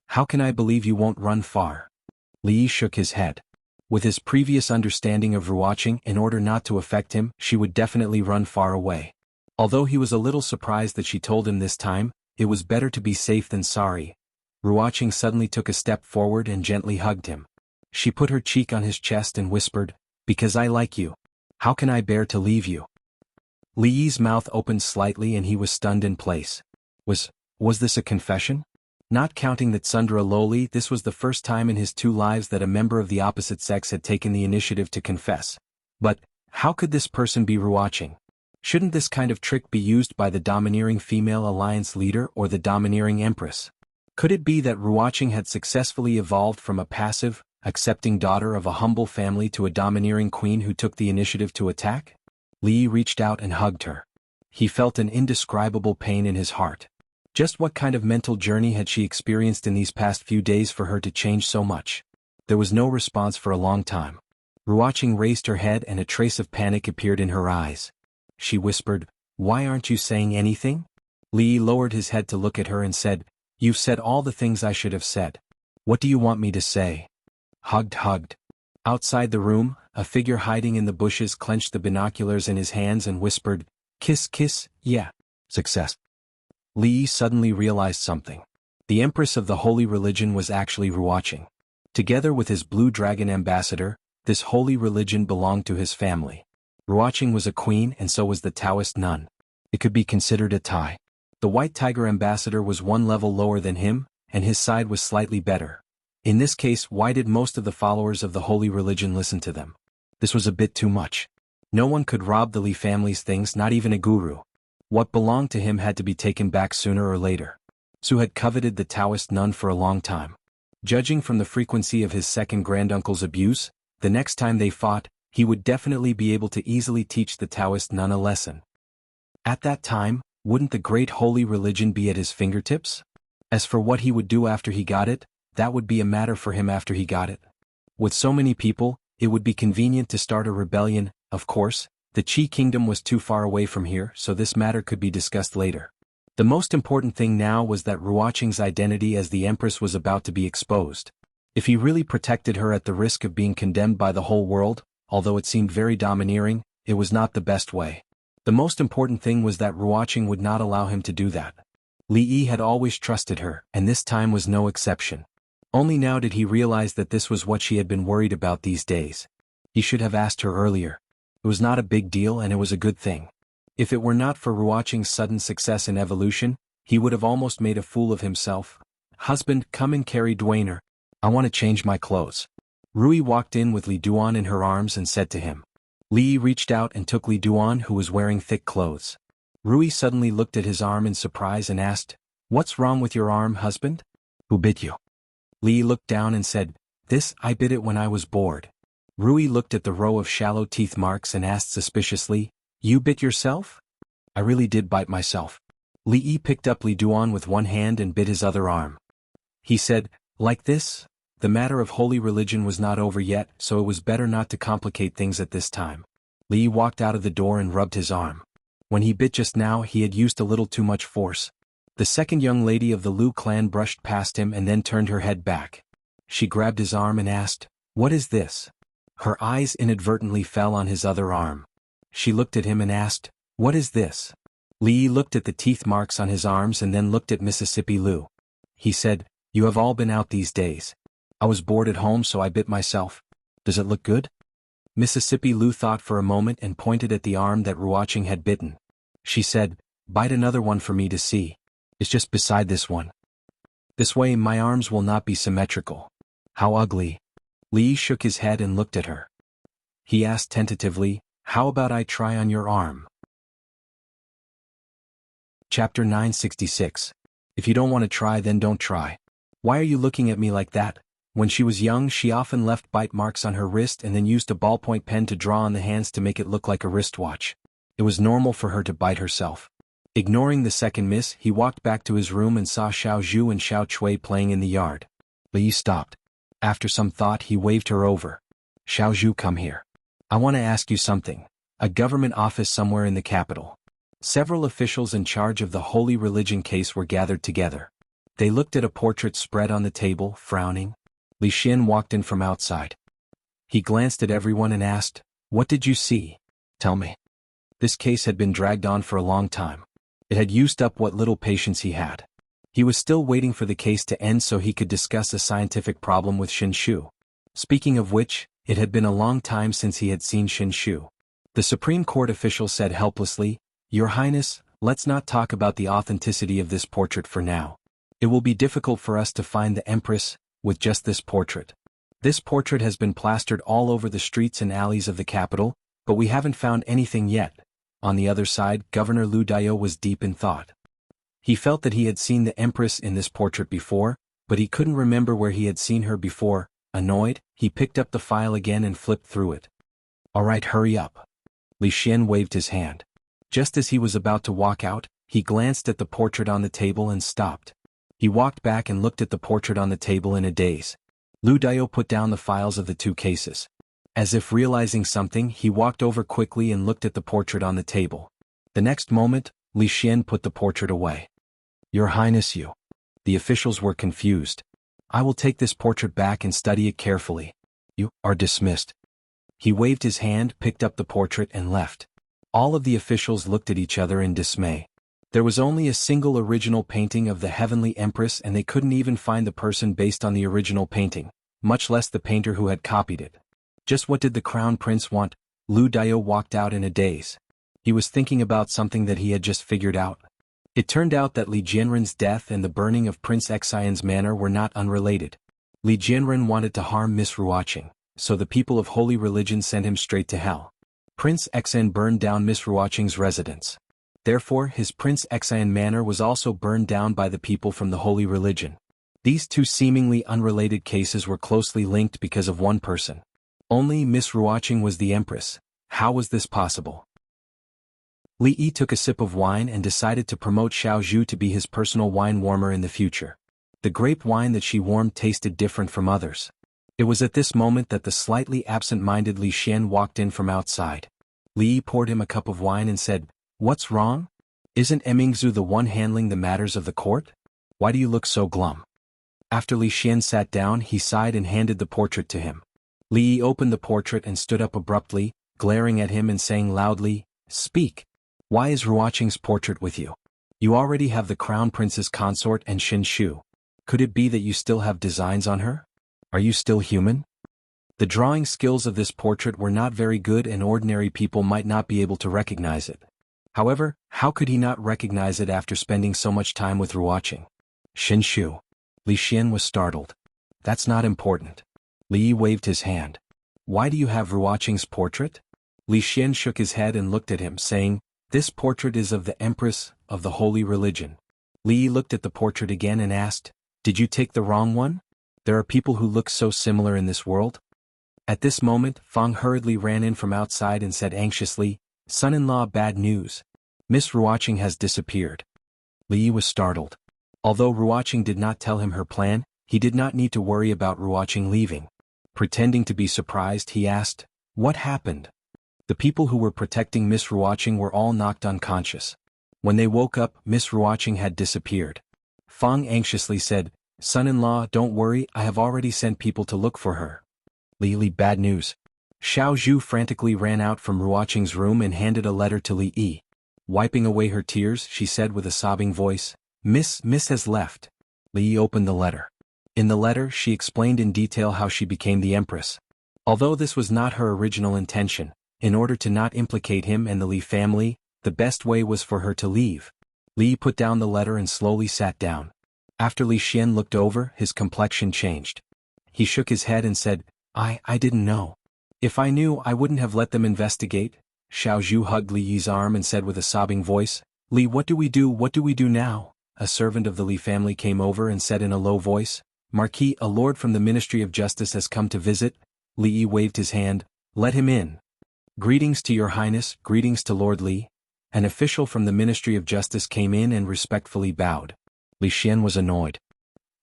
A: "How can I believe you won't run far?" Li Yi shook his head. With his previous understanding of Ruoqing, in order not to affect him, she would definitely run far away. Although he was a little surprised that she told him this time, it was better to be safe than sorry. Ruoqing suddenly took a step forward and gently hugged him. She put her cheek on his chest and whispered, "Because I like you. How can I bear to leave you?" Li Yi's mouth opened slightly and he was stunned in place. Was this a confession? Not counting that Sundara Loli, this was the first time in his 2 lives that a member of the opposite sex had taken the initiative to confess. But, how could this person be Ruoqing? Shouldn't this kind of trick be used by the domineering female alliance leader or the domineering empress? Could it be that Ruoqing had successfully evolved from a passive, accepting daughter of a humble family to a domineering queen who took the initiative to attack? Li Yi reached out and hugged her. He felt an indescribable pain in his heart. Just what kind of mental journey had she experienced in these past few days for her to change so much? There was no response for a long time. Ruoqing raised her head and a trace of panic appeared in her eyes. She whispered, "Why aren't you saying anything?" Li Yi lowered his head to look at her and said, "You've said all the things I should have said. What do you want me to say?" Hugged. Outside the room, a figure hiding in the bushes clenched the binoculars in his hands and whispered, Kiss, yeah. Success." Li Yi suddenly realized something. The empress of the holy religion was actually Ruoqing. Together with his blue dragon ambassador, this holy religion belonged to his family. Ruoqing was a queen and so was the Taoist nun. It could be considered a tie. The white tiger ambassador was 1 level lower than him, and his side was slightly better. In this case, why did most of the followers of the holy religion listen to them? This was a bit too much. No one could rob the Li family's things, not even a guru. What belonged to him had to be taken back sooner or later. Su had coveted the Taoist nun for a long time. Judging from the frequency of his second granduncle's abuse, the next time they fought, he would definitely be able to easily teach the Taoist nun a lesson. At that time, wouldn't the great holy religion be at his fingertips? As for what he would do after he got it, that would be a matter for him after he got it. With so many people, it would be convenient to start a rebellion. Of course, the Qi kingdom was too far away from here, so this matter could be discussed later. The most important thing now was that Ruoqing's identity as the empress was about to be exposed. If he really protected her at the risk of being condemned by the whole world, although it seemed very domineering, it was not the best way. The most important thing was that Ruoqing would not allow him to do that. Li Yi had always trusted her, and this time was no exception. Only now did he realize that this was what she had been worried about these days. He should have asked her earlier. It was not a big deal and it was a good thing. If it were not for Ruoqing's sudden success in evolution, he would have almost made a fool of himself. "Husband, come and carry Dwainer. I want to change my clothes." Rui walked in with Li Duan in her arms and said to him. Li Yi reached out and took Li Duan, who was wearing thick clothes. Rui suddenly looked at his arm in surprise and asked, "What's wrong with your arm, husband? Who bit you?" Li Yi looked down and said, "This, I bit it when I was bored." Rui looked at the row of shallow teeth marks and asked suspiciously, "You bit yourself?" "I really did bite myself." Li Yi picked up Li Duan with one hand and bit his other arm. He said, "Like this?" The matter of holy religion was not over yet, so it was better not to complicate things at this time. Li Yi walked out of the door and rubbed his arm. When he bit just now, he had used a little too much force. The second young lady of the Lu clan brushed past him and then turned her head back. She grabbed his arm and asked, "What is this?" Her eyes inadvertently fell on his other arm. She looked at him and asked, "What is this?" Li Yi looked at the teeth marks on his arms and then looked at Mississippi Lu. He said, "You have all been out these days. I was bored at home so I bit myself. Does it look good?" Mississippi Lu thought for a moment and pointed at the arm that Ruoqing had bitten. She said, "Bite another one for me to see. It's just beside this one. This way my arms will not be symmetrical." "How ugly." Li Yi shook his head and looked at her. He asked tentatively, "How about I try on your arm?" Chapter 966. If you don't want to try, then don't try. Why are you looking at me like that? When she was young, she often left bite marks on her wrist and then used a ballpoint pen to draw on the hands to make it look like a wristwatch. It was normal for her to bite herself. Ignoring the second miss, he walked back to his room and saw Xiao Zhu and Xiao Chui playing in the yard. Li Yi stopped. After some thought, he waved her over. "Xiao Zhu, come here. I want to ask you something." A government office somewhere in the capital. Several officials in charge of the holy religion case were gathered together. They looked at a portrait spread on the table, frowning. Li Xin walked in from outside. He glanced at everyone and asked, "What did you see? Tell me." This case had been dragged on for a long time. It had used up what little patience he had. He was still waiting for the case to end so he could discuss a scientific problem with Xin Shu. Speaking of which, it had been a long time since he had seen Xin Shu. The Supreme Court official said helplessly, "Your Highness, let's not talk about the authenticity of this portrait for now. It will be difficult for us to find the Empress with just this portrait. This portrait has been plastered all over the streets and alleys of the capital, but we haven't found anything yet." On the other side, Governor Lu Dao was deep in thought. He felt that he had seen the Empress in this portrait before, but he couldn't remember where he had seen her before. Annoyed, he picked up the file again and flipped through it. "All right, hurry up." Li Xian waved his hand. Just as he was about to walk out, he glanced at the portrait on the table and stopped. He walked back and looked at the portrait on the table in a daze. Lu Dao put down the files of the two cases. As if realizing something, he walked over quickly and looked at the portrait on the table. The next moment, Li Xian put the portrait away. "Your Highness, you." The officials were confused. "I will take this portrait back and study it carefully. You are dismissed." He waved his hand, picked up the portrait and left. All of the officials looked at each other in dismay. There was only a single original painting of the Heavenly Empress and they couldn't even find the person based on the original painting, much less the painter who had copied it. Just what did the Crown Prince want? Lu Dao walked out in a daze. He was thinking about something that he had just figured out. It turned out that Li Jianren's death and the burning of Prince Xian's manor were not unrelated. Li Jianren wanted to harm Miss Ruoqing, so the people of Holy Religion sent him straight to hell. Prince Xian burned down Miss Ruoqing's residence. Therefore, his Prince Xian manor was also burned down by the people from the Holy Religion. These two seemingly unrelated cases were closely linked because of one person. Only Miss Ruoqing was the Empress. How was this possible? Li Yi took a sip of wine and decided to promote Xiao Zhu to be his personal wine warmer in the future. The grape wine that she warmed tasted different from others. It was at this moment that the slightly absent-minded Li Xian walked in from outside. Li Yi poured him a cup of wine and said, "What's wrong? Isn't Emingzu the one handling the matters of the court? Why do you look so glum?" After Li Xian sat down, he sighed and handed the portrait to him. Li Yi opened the portrait and stood up abruptly, glaring at him and saying loudly, "Speak. Why is Ruoqing's portrait with you? You already have the Crown Prince's consort and Xin Shu. Could it be that you still have designs on her? Are you still human?" The drawing skills of this portrait were not very good and ordinary people might not be able to recognize it. However, how could he not recognize it after spending so much time with Ruoqing? "Xin Shu." Li Xian was startled. "That's not important." Li Yi waved his hand. "Why do you have Ruoqing's portrait?" Li Xian shook his head and looked at him, saying, "This portrait is of the Empress of the Holy Religion." Li Yi looked at the portrait again and asked, "Did you take the wrong one? There are people who look so similar in this world?" At this moment, Fang hurriedly ran in from outside and said anxiously, "Son-in-law, bad news. Miss Ruoqing has disappeared." Li Yi was startled. Although Ruoqing did not tell him her plan, he did not need to worry about Ruoqing leaving. Pretending to be surprised, he asked, "What happened?" The people who were protecting Miss Ruoqing were all knocked unconscious. When they woke up, Miss Ruoqing had disappeared. Fang anxiously said, "Son-in-law, don't worry, I have already sent people to look for her." Li, bad news. Xiao Zhu frantically ran out from Ruoqing's room and handed a letter to Li Yi. Wiping away her tears, she said with a sobbing voice, Miss has left." Li Yi opened the letter. In the letter, she explained in detail how she became the Empress. Although this was not her original intention, in order to not implicate him and the Li family, the best way was for her to leave. Li put down the letter and slowly sat down. After Li Xian looked over, his complexion changed. He shook his head and said, I didn't know. If I knew, I wouldn't have let them investigate." Xiao Zhu hugged Li Yi's arm and said with a sobbing voice, "Li, what do we do now?" A servant of the Li family came over and said in a low voice, "Marquis, a lord from the Ministry of Justice has come to visit." Li Yi waved his hand, "Let him in." "Greetings to your highness, greetings to Lord Li." An official from the Ministry of Justice came in and respectfully bowed. Li Xian was annoyed.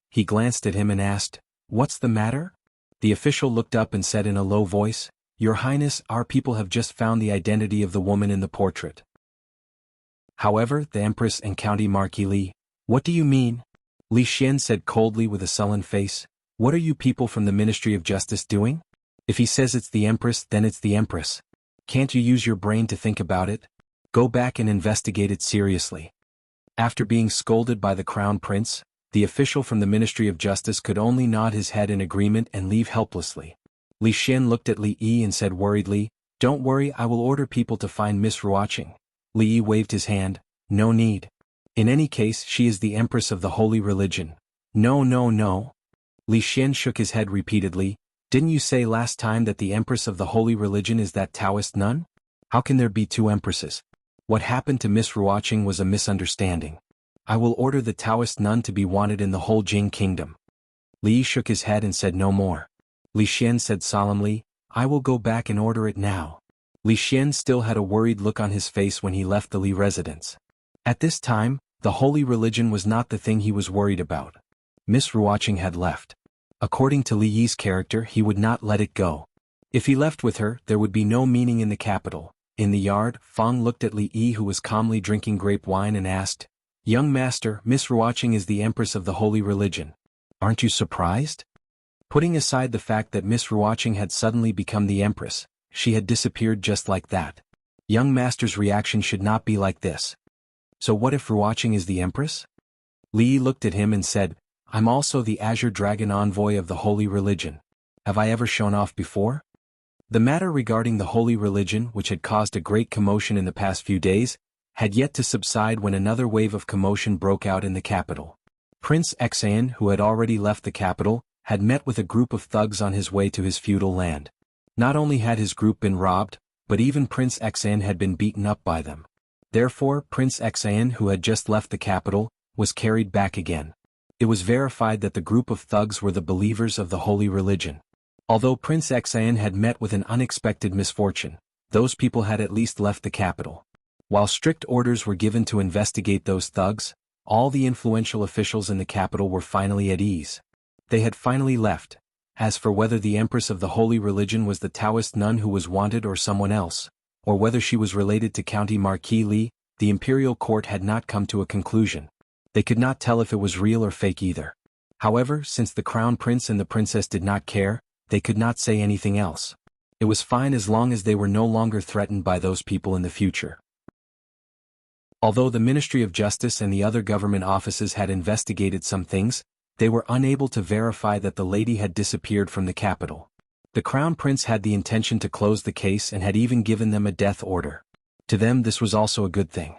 A: He glanced at him and asked, "What's the matter?" The official looked up and said in a low voice, "Your highness, our people have just found the identity of the woman in the portrait." However, the Empress and County Marquis Li. "What do you mean?" Li Xian said coldly with a sullen face, "What are you people from the Ministry of Justice doing? If he says it's the Empress, then it's the Empress. Can't you use your brain to think about it? Go back and investigate it seriously. After being scolded by the crown prince, the official from the Ministry of Justice could only nod his head in agreement and leave helplessly. Li Xian looked at Li Yi and said worriedly, "Don't worry, I will order people to find Miss Ruoqing." Li Yi waved his hand, "No need. In any case, she is the empress of the holy religion." "No, no, no." Li Xian shook his head repeatedly. "Didn't you say last time that the empress of the holy religion is that Taoist nun? How can there be two empresses? What happened to Miss Ruoqing was a misunderstanding. I will order the Taoist nun to be wanted in the whole Jing kingdom." Li Yi shook his head and said no more. Li Xian said solemnly, "I will go back and order it now." Li Xian still had a worried look on his face when he left the Li residence. At this time, the holy religion was not the thing he was worried about. Miss Ruoqing had left. According to Li Yi's character, he would not let it go. If he left with her, there would be no meaning in the capital. In the yard, Fang looked at Li Yi, who was calmly drinking grape wine, and asked, "Young master, Miss Ruoqing is the empress of the holy religion. Aren't you surprised?" Putting aside the fact that Miss Ruoqing had suddenly become the empress, she had disappeared just like that. Young master's reaction should not be like this. So what if Ruoqing is the empress? Li Yi looked at him and said, "I'm also the Azure Dragon envoy of the holy religion. Have I ever shown off before?" The matter regarding the holy religion, which had caused a great commotion in the past few days, had yet to subside when another wave of commotion broke out in the capital. Prince Xan, who had already left the capital, had met with a group of thugs on his way to his feudal land. Not only had his group been robbed, but even Prince Xan had been beaten up by them. Therefore, Prince Xan, who had just left the capital, was carried back again. It was verified that the group of thugs were the believers of the holy religion. Although Prince Xan had met with an unexpected misfortune, those people had at least left the capital. While strict orders were given to investigate those thugs, all the influential officials in the capital were finally at ease. They had finally left. As for whether the empress of the holy religion was the Taoist nun who was wanted or someone else, or whether she was related to County Marquis Li, the imperial court had not come to a conclusion. They could not tell if it was real or fake either. However, since the crown prince and the princess did not care, they could not say anything else. It was fine as long as they were no longer threatened by those people in the future. Although the Ministry of Justice and the other government offices had investigated some things, they were unable to verify that the lady had disappeared from the capital. The crown prince had the intention to close the case and had even given them a death order. To them this was also a good thing.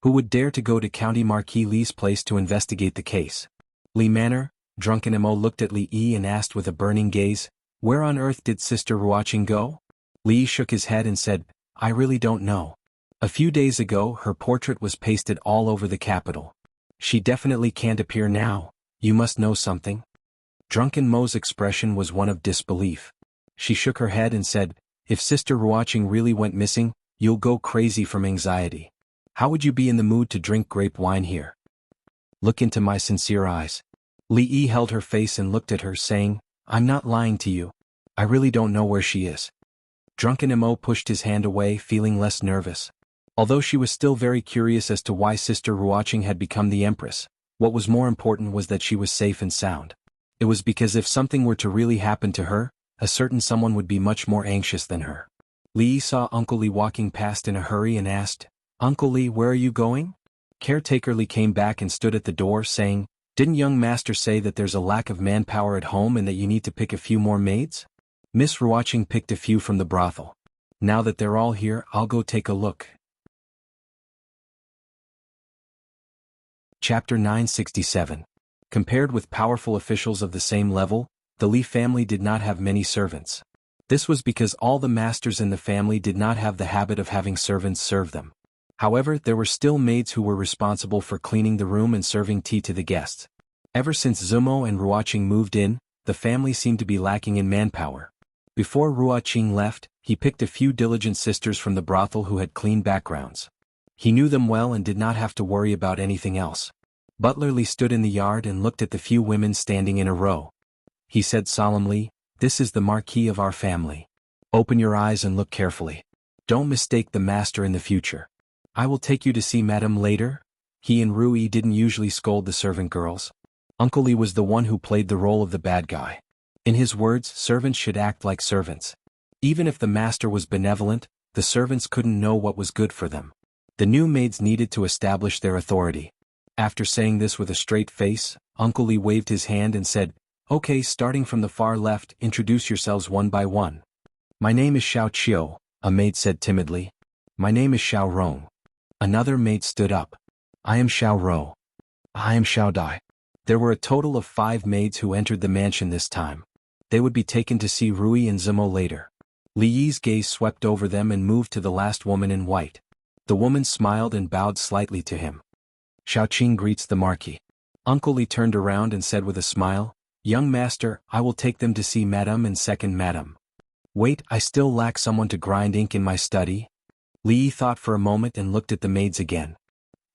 A: Who would dare to go to County Marquis Li's place to investigate the case? Li Manor, Drunken Mo looked at Li Yi and asked with a burning gaze, "Where on earth did Sister Ruoqing go?" Li Yi shook his head and said, "I really don't know. A few days ago her portrait was pasted all over the capital. She definitely can't appear now. You must know something." Drunken Mo's expression was one of disbelief. She shook her head and said, "If Sister Ruoqing really went missing, you'll go crazy from anxiety. How would you be in the mood to drink grape wine here? Look into my sincere eyes." Li Yi held her face and looked at her, saying, "I'm not lying to you. I really don't know where she is." Drunken Mo pushed his hand away, feeling less nervous. Although she was still very curious as to why Sister Ruoqing had become the empress, what was more important was that she was safe and sound. It was because if something were to really happen to her, a certain someone would be much more anxious than her. Li Yi saw Uncle Li walking past in a hurry and asked, "Uncle Li, where are you going?" Caretaker Li came back and stood at the door, saying, "Didn't young master say that there's a lack of manpower at home and that you need to pick a few more maids?" Miss Ruoqing picked a few from the brothel. "Now that they're all here, I'll go take a look." Chapter 967. Compared with powerful officials of the same level, the Li family did not have many servants. This was because all the masters in the family did not have the habit of having servants serve them. However, there were still maids who were responsible for cleaning the room and serving tea to the guests. Ever since Zumo and Ruoqing moved in, the family seemed to be lacking in manpower. Before Ruoqing left, he picked a few diligent sisters from the brothel who had clean backgrounds. He knew them well and did not have to worry about anything else. Butler Li stood in the yard and looked at the few women standing in a row. He said solemnly, "This is the marquis of our family. Open your eyes and look carefully. Don't mistake the master in the future. I will take you to see Madame later." He and Rui didn't usually scold the servant girls. Uncle Li was the one who played the role of the bad guy. In his words, servants should act like servants. Even if the master was benevolent, the servants couldn't know what was good for them. The new maids needed to establish their authority. After saying this with a straight face, Uncle Li waved his hand and said, "Okay, starting from the far left, introduce yourselves one by one." "My name is Xiao Qiu," a maid said timidly. "My name is Xiao Rong." Another maid stood up. "I am Xiao Rou." "I am Xiao Dai." There were a total of 5 maids who entered the mansion this time. They would be taken to see Rui and Zimo later. Li Yi's gaze swept over them and moved to the last woman in white. The woman smiled and bowed slightly to him. "Xiao Qing greets the Marquis." Uncle Li turned around and said with a smile, "Young master, I will take them to see Madame and second Madame." "Wait, I still lack someone to grind ink in my study." Li Yi thought for a moment and looked at the maids again.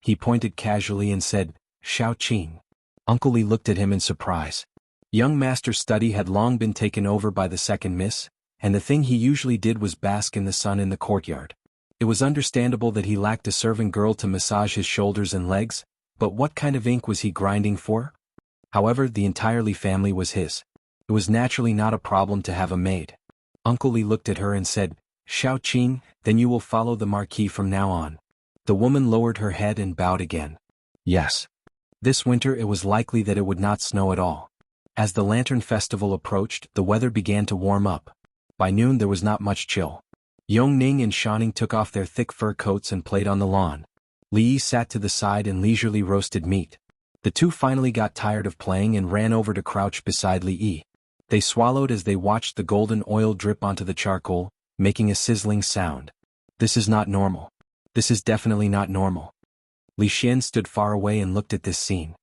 A: He pointed casually and said, "Xiao Qing." Uncle Li looked at him in surprise. Young master's study had long been taken over by the second miss, and the thing he usually did was bask in the sun in the courtyard. It was understandable that he lacked a servant girl to massage his shoulders and legs, but what kind of ink was he grinding for? However, the entire Li family was his. It was naturally not a problem to have a maid. Uncle Li looked at her and said, "Xiao Qing, then you will follow the Marquis from now on." The woman lowered her head and bowed again. "Yes." This winter it was likely that it would not snow at all. As the Lantern Festival approached, the weather began to warm up. By noon there was not much chill. Yongning and Shanning took off their thick fur coats and played on the lawn. Li Yi sat to the side and leisurely roasted meat. The two finally got tired of playing and ran over to crouch beside Li Yi. They swallowed as they watched the golden oil drip onto the charcoal, making a sizzling sound. "This is not normal. This is definitely not normal." Li Xian stood far away and looked at this scene.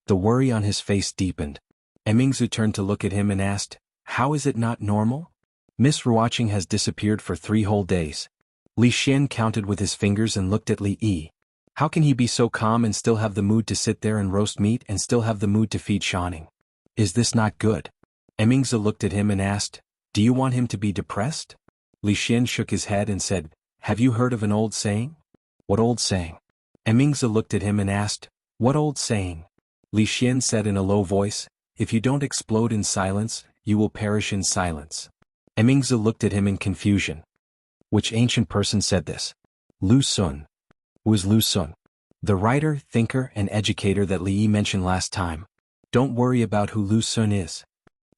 A: The worry on his face deepened. Emingzu turned to look at him and asked, "How is it not normal? Miss Ruoqing has disappeared for 3 whole days." Li Xian counted with his fingers and looked at Li Yi. How can he be so calm and still have the mood to sit there and roast meat and still have the mood to feed Shanning? Is this not good? Emingzu looked at him and asked, "Do you want him to be depressed?" Li Xian shook his head and said, "Have you heard of an old saying?" "What old saying?" Emingzu looked at him and asked, "What old saying?" Li Xian said in a low voice, "If you don't explode in silence, you will perish in silence." Emingzu looked at him in confusion. Which ancient person said this? Lu Sun. Who is Lu Sun? The writer, thinker, and educator that Li Yi mentioned last time. Don't worry about who Lu Sun is.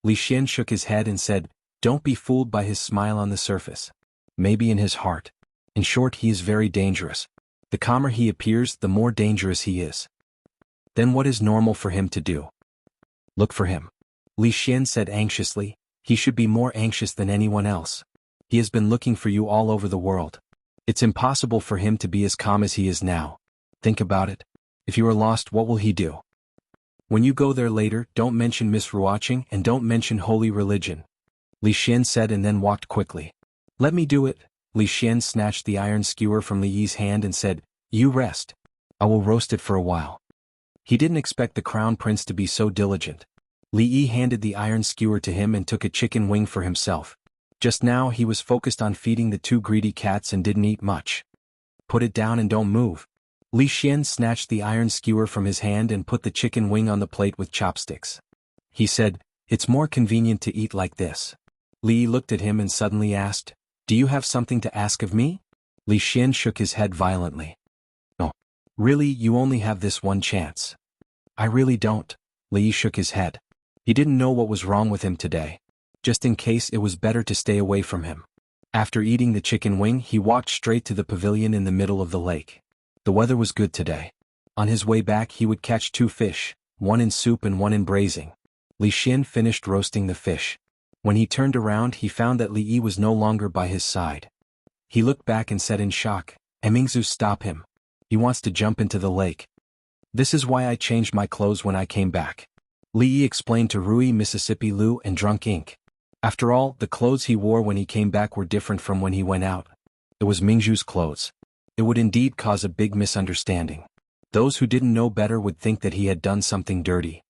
A: Li Xian shook his head and said, "Don't be fooled by his smile on the surface. Maybe in his heart. In short, he is very dangerous. The calmer he appears, the more dangerous he is." "Then what is normal for him to do?" "Look for him." Li Xian said anxiously. "He should be more anxious than anyone else. He has been looking for you all over the world. It's impossible for him to be as calm as he is now. Think about it. If you are lost, what will he do? When you go there later, don't mention Miss Ruoqing and don't mention holy religion." Li Xian said and then walked quickly. "Let me do it." Li Xian snatched the iron skewer from Li Yi's hand and said, "You rest. I will roast it for a while." He didn't expect the crown prince to be so diligent. Li Yi handed the iron skewer to him and took a chicken wing for himself. Just now he was focused on feeding the 2 greedy cats and didn't eat much. "Put it down and don't move." Li Xian snatched the iron skewer from his hand and put the chicken wing on the plate with chopsticks. He said, "It's more convenient to eat like this." Li Yi looked at him and suddenly asked, "Do you have something to ask of me?" Li Xian shook his head violently. "No. Really, you only have this one chance." "I really don't." Li Yi shook his head. He didn't know what was wrong with him today. Just in case, it was better to stay away from him. After eating the chicken wing, he walked straight to the pavilion in the middle of the lake. The weather was good today. On his way back he would catch 2 fish, one in soup and one in braising. Li Xian finished roasting the fish. When he turned around he found that Li Yi was no longer by his side. He looked back and said in shock, "Emingzu, stop him. He wants to jump into the lake." "This is why I changed my clothes when I came back." Li Yi explained to Rui, Mississippi Lu, and Drunk Ink. After all, the clothes he wore when he came back were different from when he went out. It was Mingzhu's clothes. It would indeed cause a big misunderstanding. Those who didn't know better would think that he had done something dirty.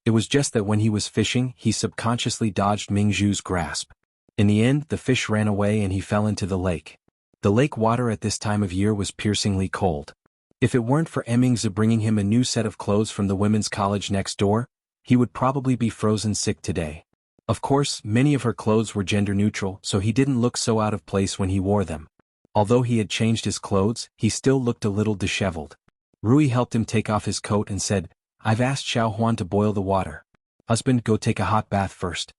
A: It was just that when he was fishing, he subconsciously dodged Mingzhu's grasp. In the end, the fish ran away and he fell into the lake. The lake water at this time of year was piercingly cold. If it weren't for Emingzu bringing him a new set of clothes from the women's college next door, he would probably be frozen sick today. Of course, many of her clothes were gender neutral, so he didn't look so out of place when he wore them. Although he had changed his clothes, he still looked a little disheveled. Rui helped him take off his coat and said, "I've asked Xiao Huan to boil the water. Husband, go take a hot bath first."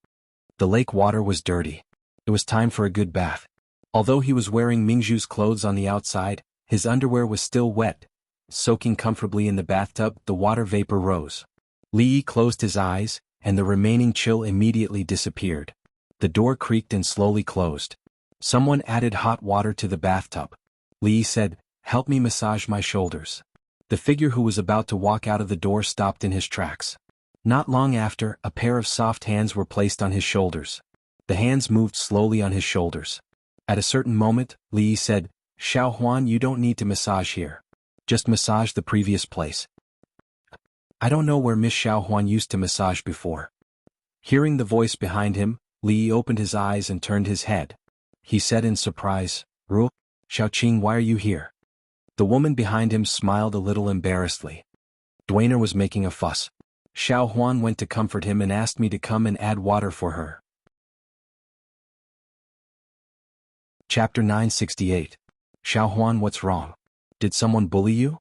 A: The lake water was dirty. It was time for a good bath. Although he was wearing Mingzhu's clothes on the outside, his underwear was still wet. Soaking comfortably in the bathtub, the water vapor rose. Li Yi closed his eyes, and the remaining chill immediately disappeared. The door creaked and slowly closed. Someone added hot water to the bathtub. Li Yi said, "Help me massage my shoulders." The figure who was about to walk out of the door stopped in his tracks. Not long after, a pair of soft hands were placed on his shoulders. The hands moved slowly on his shoulders. At a certain moment, Li Yi said, "Xiao Huan, you don't need to massage here. Just massage the previous place. I don't know where Miss Xiao Huan used to massage before." Hearing the voice behind him, Li Yi opened his eyes and turned his head. He said in surprise, "Ru, Xiaoqing, why are you here?" The woman behind him smiled a little embarrassedly. Duaner was making a fuss. Xiao Huan went to comfort him and asked me to come and add water for her. Chapter 968. Xiao Huan, what's wrong? Did someone bully you?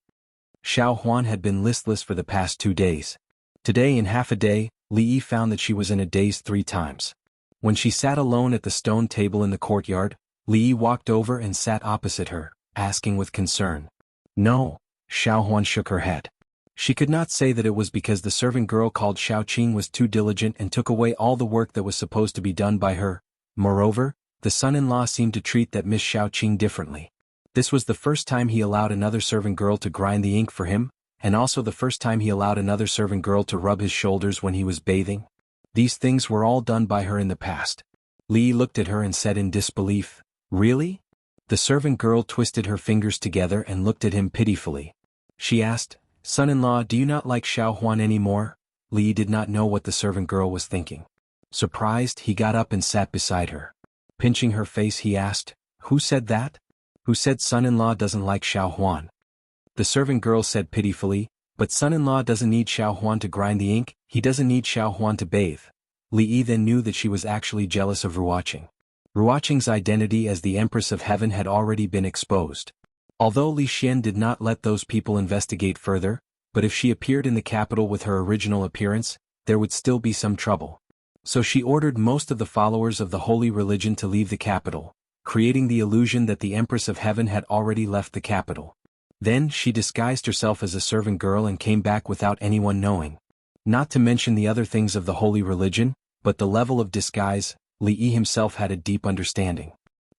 A: Xiao Huan had been listless for the past 2 days. Today, in half a day, Li Yi found that she was in a daze 3 times. When she sat alone at the stone table in the courtyard, Li Yi walked over and sat opposite her, asking with concern. "No." Xiao Huan shook her head. She could not say that it was because the servant girl called Xiaoqing was too diligent and took away all the work that was supposed to be done by her. Moreover, the son-in-law seemed to treat that Miss Xiaoqing differently. This was the first time he allowed another servant girl to grind the ink for him, and also the first time he allowed another servant girl to rub his shoulders when he was bathing. These things were all done by her in the past. Li Yi looked at her and said in disbelief, "Really?" The servant girl twisted her fingers together and looked at him pitifully. She asked, "Son-in-law, do you not like Xiao Huan anymore?" Li Yi did not know what the servant girl was thinking. Surprised, he got up and sat beside her. Pinching her face, he asked, "Who said that? Who said son-in-law doesn't like Xiao Huan?" The servant girl said pitifully, "But son-in-law doesn't need Xiao Huan to grind the ink, he doesn't need Xiao Huan to bathe." Li Yi then knew that she was actually jealous of Ruoqing. Ruoqing's identity as the Empress of Heaven had already been exposed. Although Li Xian did not let those people investigate further, but if she appeared in the capital with her original appearance, there would still be some trouble. So she ordered most of the followers of the holy religion to leave the capital, creating the illusion that the Empress of Heaven had already left the capital. Then she disguised herself as a servant girl and came back without anyone knowing. Not to mention the other things of the holy religion, but the level of disguise, Li Yi himself had a deep understanding.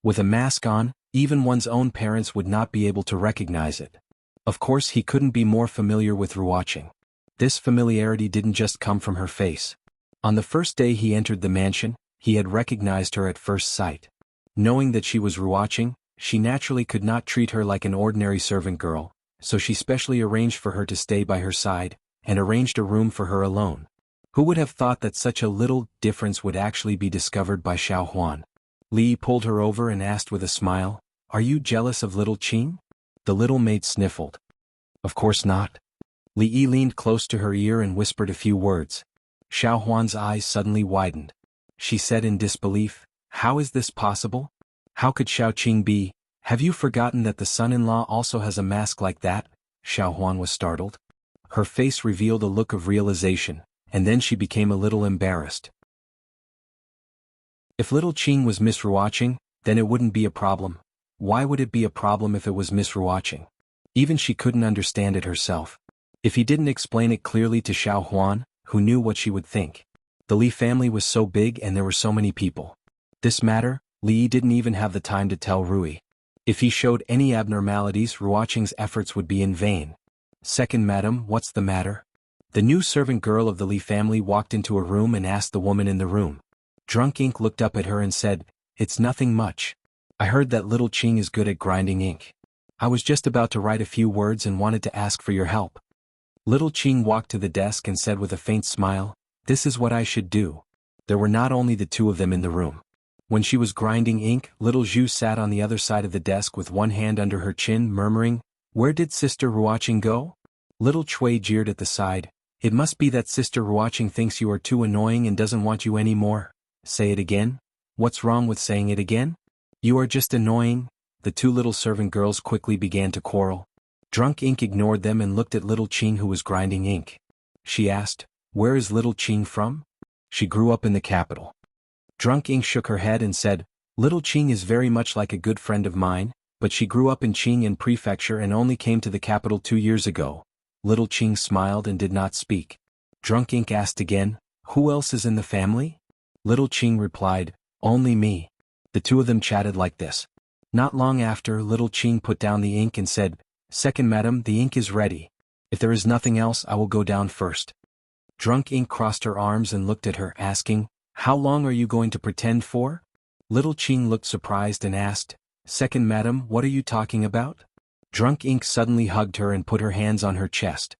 A: With a mask on, even one's own parents would not be able to recognize it. Of course, he couldn't be more familiar with Ruoqing. This familiarity didn't just come from her face. On the first day he entered the mansion, he had recognized her at first sight. Knowing that she was Ruoqing, she naturally could not treat her like an ordinary servant girl, so she specially arranged for her to stay by her side, and arranged a room for her alone. Who would have thought that such a little difference would actually be discovered by Xiao Huan? Li Yi pulled her over and asked with a smile, "Are you jealous of little Qing?" The little maid sniffled. "Of course not." Li Yi leaned close to her ear and whispered a few words. Xiao Huan's eyes suddenly widened. She said in disbelief, "How is this possible? How could Xiaoqing be? Have you forgotten that the son-in-law also has a mask like that?" Xiao Huan was startled. Her face revealed a look of realization, and then she became a little embarrassed. If little Qing was Miss Ruoqing, then it wouldn't be a problem. Why would it be a problem if it was Miss Ruoqing? Even she couldn't understand it herself. If he didn't explain it clearly to Xiao Huan, who knew what she would think? The Li family was so big and there were so many people. This matter, Li Yi didn't even have the time to tell Rui. If he showed any abnormalities, Ruoqing's efforts would be in vain. "Second madam, what's the matter?" The new servant girl of the Li family walked into a room and asked the woman in the room. Drunk Ink looked up at her and said, "It's nothing much. I heard that little Qing is good at grinding ink. I was just about to write a few words and wanted to ask for your help." Little Qing walked to the desk and said with a faint smile, "This is what I should do." There were not only the two of them in the room. When she was grinding ink, little Zhu sat on the other side of the desk with one hand under her chin, murmuring, "Where did Sister Ruoqing go?" Little Chui jeered at the side, "It must be that Sister Ruoqing thinks you are too annoying and doesn't want you anymore." "Say it again? What's wrong with saying it again?" "You are just annoying. the two little servant girls quickly began to quarrel. Drunk Ink ignored them and looked at little Ching, who was grinding ink. She asked, "Where is little Ching from?" "She grew up in the capital." Drunk Ink shook her head and said, "Little Ching is very much like a good friend of mine, but she grew up in Qing'an Prefecture and only came to the capital 2 years ago." Little Ching smiled and did not speak. Drunk Ink asked again, "Who else is in the family?" Little Ching replied, "Only me." The two of them chatted like this. Not long after, little Ching put down the ink and said, "Second madam, the ink is ready. If there is nothing else, I will go down first." Drunk Ink crossed her arms and looked at her, asking, "How long are you going to pretend for?" Little Ching looked surprised and asked, "Second madam, what are you talking about?" Drunk Ink suddenly hugged her and put her hands on her chest.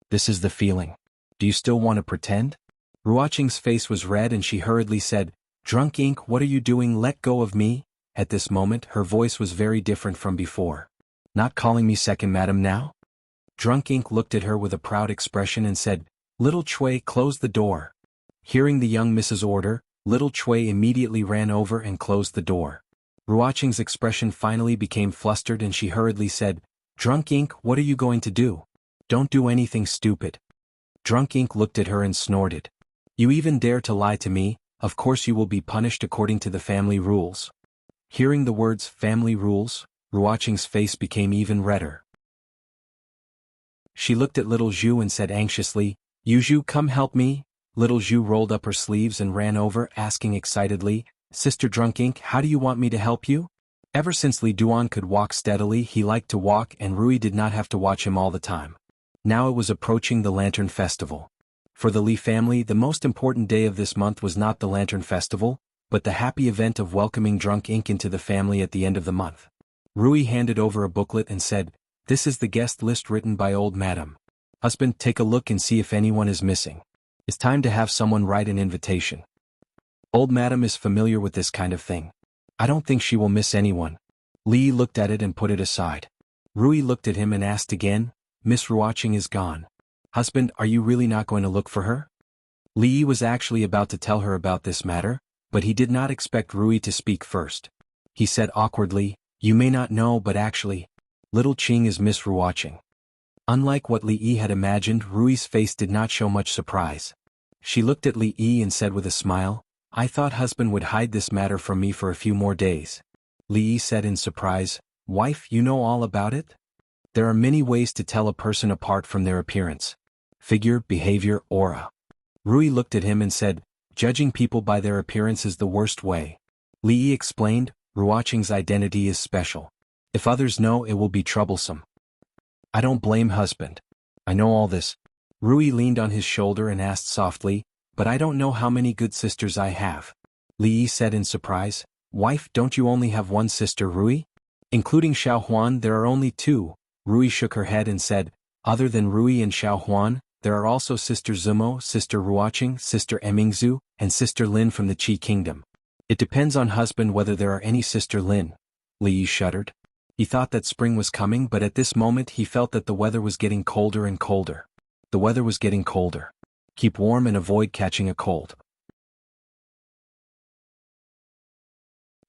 A: "This is the feeling. Do you still want to pretend?" Ruoqing's face was red and she hurriedly said, "Drunk Ink, what are you doing? Let go of me." At this moment, her voice was very different from before. "Not calling me second madam now?" Drunk Ink looked at her with a proud expression and said, "Little Chui, close the door." Hearing the young Mrs. order, little Chui immediately ran over and closed the door. Ruoqing's expression finally became flustered and she hurriedly said, "Drunk Ink, what are you going to do? Don't do anything stupid." Drunk Ink looked at her and snorted. "You even dare to lie to me? Of course you will be punished according to the family rules." Hearing the words family rules, Ruoqing's face became even redder. She looked at little Zhu and said anxiously, "Zhu, come help me." Little Zhu rolled up her sleeves and ran over, asking excitedly, "Sister Drunk Ink, how do you want me to help you?" Ever since Li Duan could walk steadily, he liked to walk and Rui did not have to watch him all the time. Now it was approaching the Lantern Festival. For the Li family, the most important day of this month was not the Lantern Festival, but the happy event of welcoming Drunk Ink into the family at the end of the month. Rui handed over a booklet and said, "This is the guest list written by old madam. Husband, take a look and see if anyone is missing. It's time to have someone write an invitation. Old madam is familiar with this kind of thing. I don't think she will miss anyone." Li looked at it and put it aside. Rui looked at him and asked again, "Miss Ruoqing is gone. Husband, are you really not going to look for her?" Li was actually about to tell her about this matter, but he did not expect Rui to speak first. He said awkwardly, "You may not know, but actually, little Ching is Miss Ruoqing." Unlike what Li Yi had imagined, Rui's face did not show much surprise. She looked at Li Yi and said with a smile, "I thought husband would hide this matter from me for a few more days." Li Yi said in surprise, "Wife, you know all about it?" There are many ways to tell a person apart from their appearance. Figure, behavior, aura. Rui looked at him and said, "Judging people by their appearance is the worst way." Li Yi explained, "Ruoqing's identity is special. If others know, it will be troublesome." "I don't blame husband. I know all this." Rui leaned on his shoulder and asked softly, "But I don't know how many good sisters I have." Li Yi said in surprise, "Wife, don't you only have one sister, Rui?" "Including Xiao Huan, there are only 2. Rui shook her head and said, "Other than Rui and Xiao Huan, there are also Sister Zumo, Sister Ruoqing, Sister Emingzu, and Sister Lin from the Qi Kingdom. It depends on husband whether there are any Sister Lin." Li Yi shuddered. He thought that spring was coming, but at this moment he felt that the weather was getting colder and colder. The weather was getting colder. Keep warm and avoid catching a cold.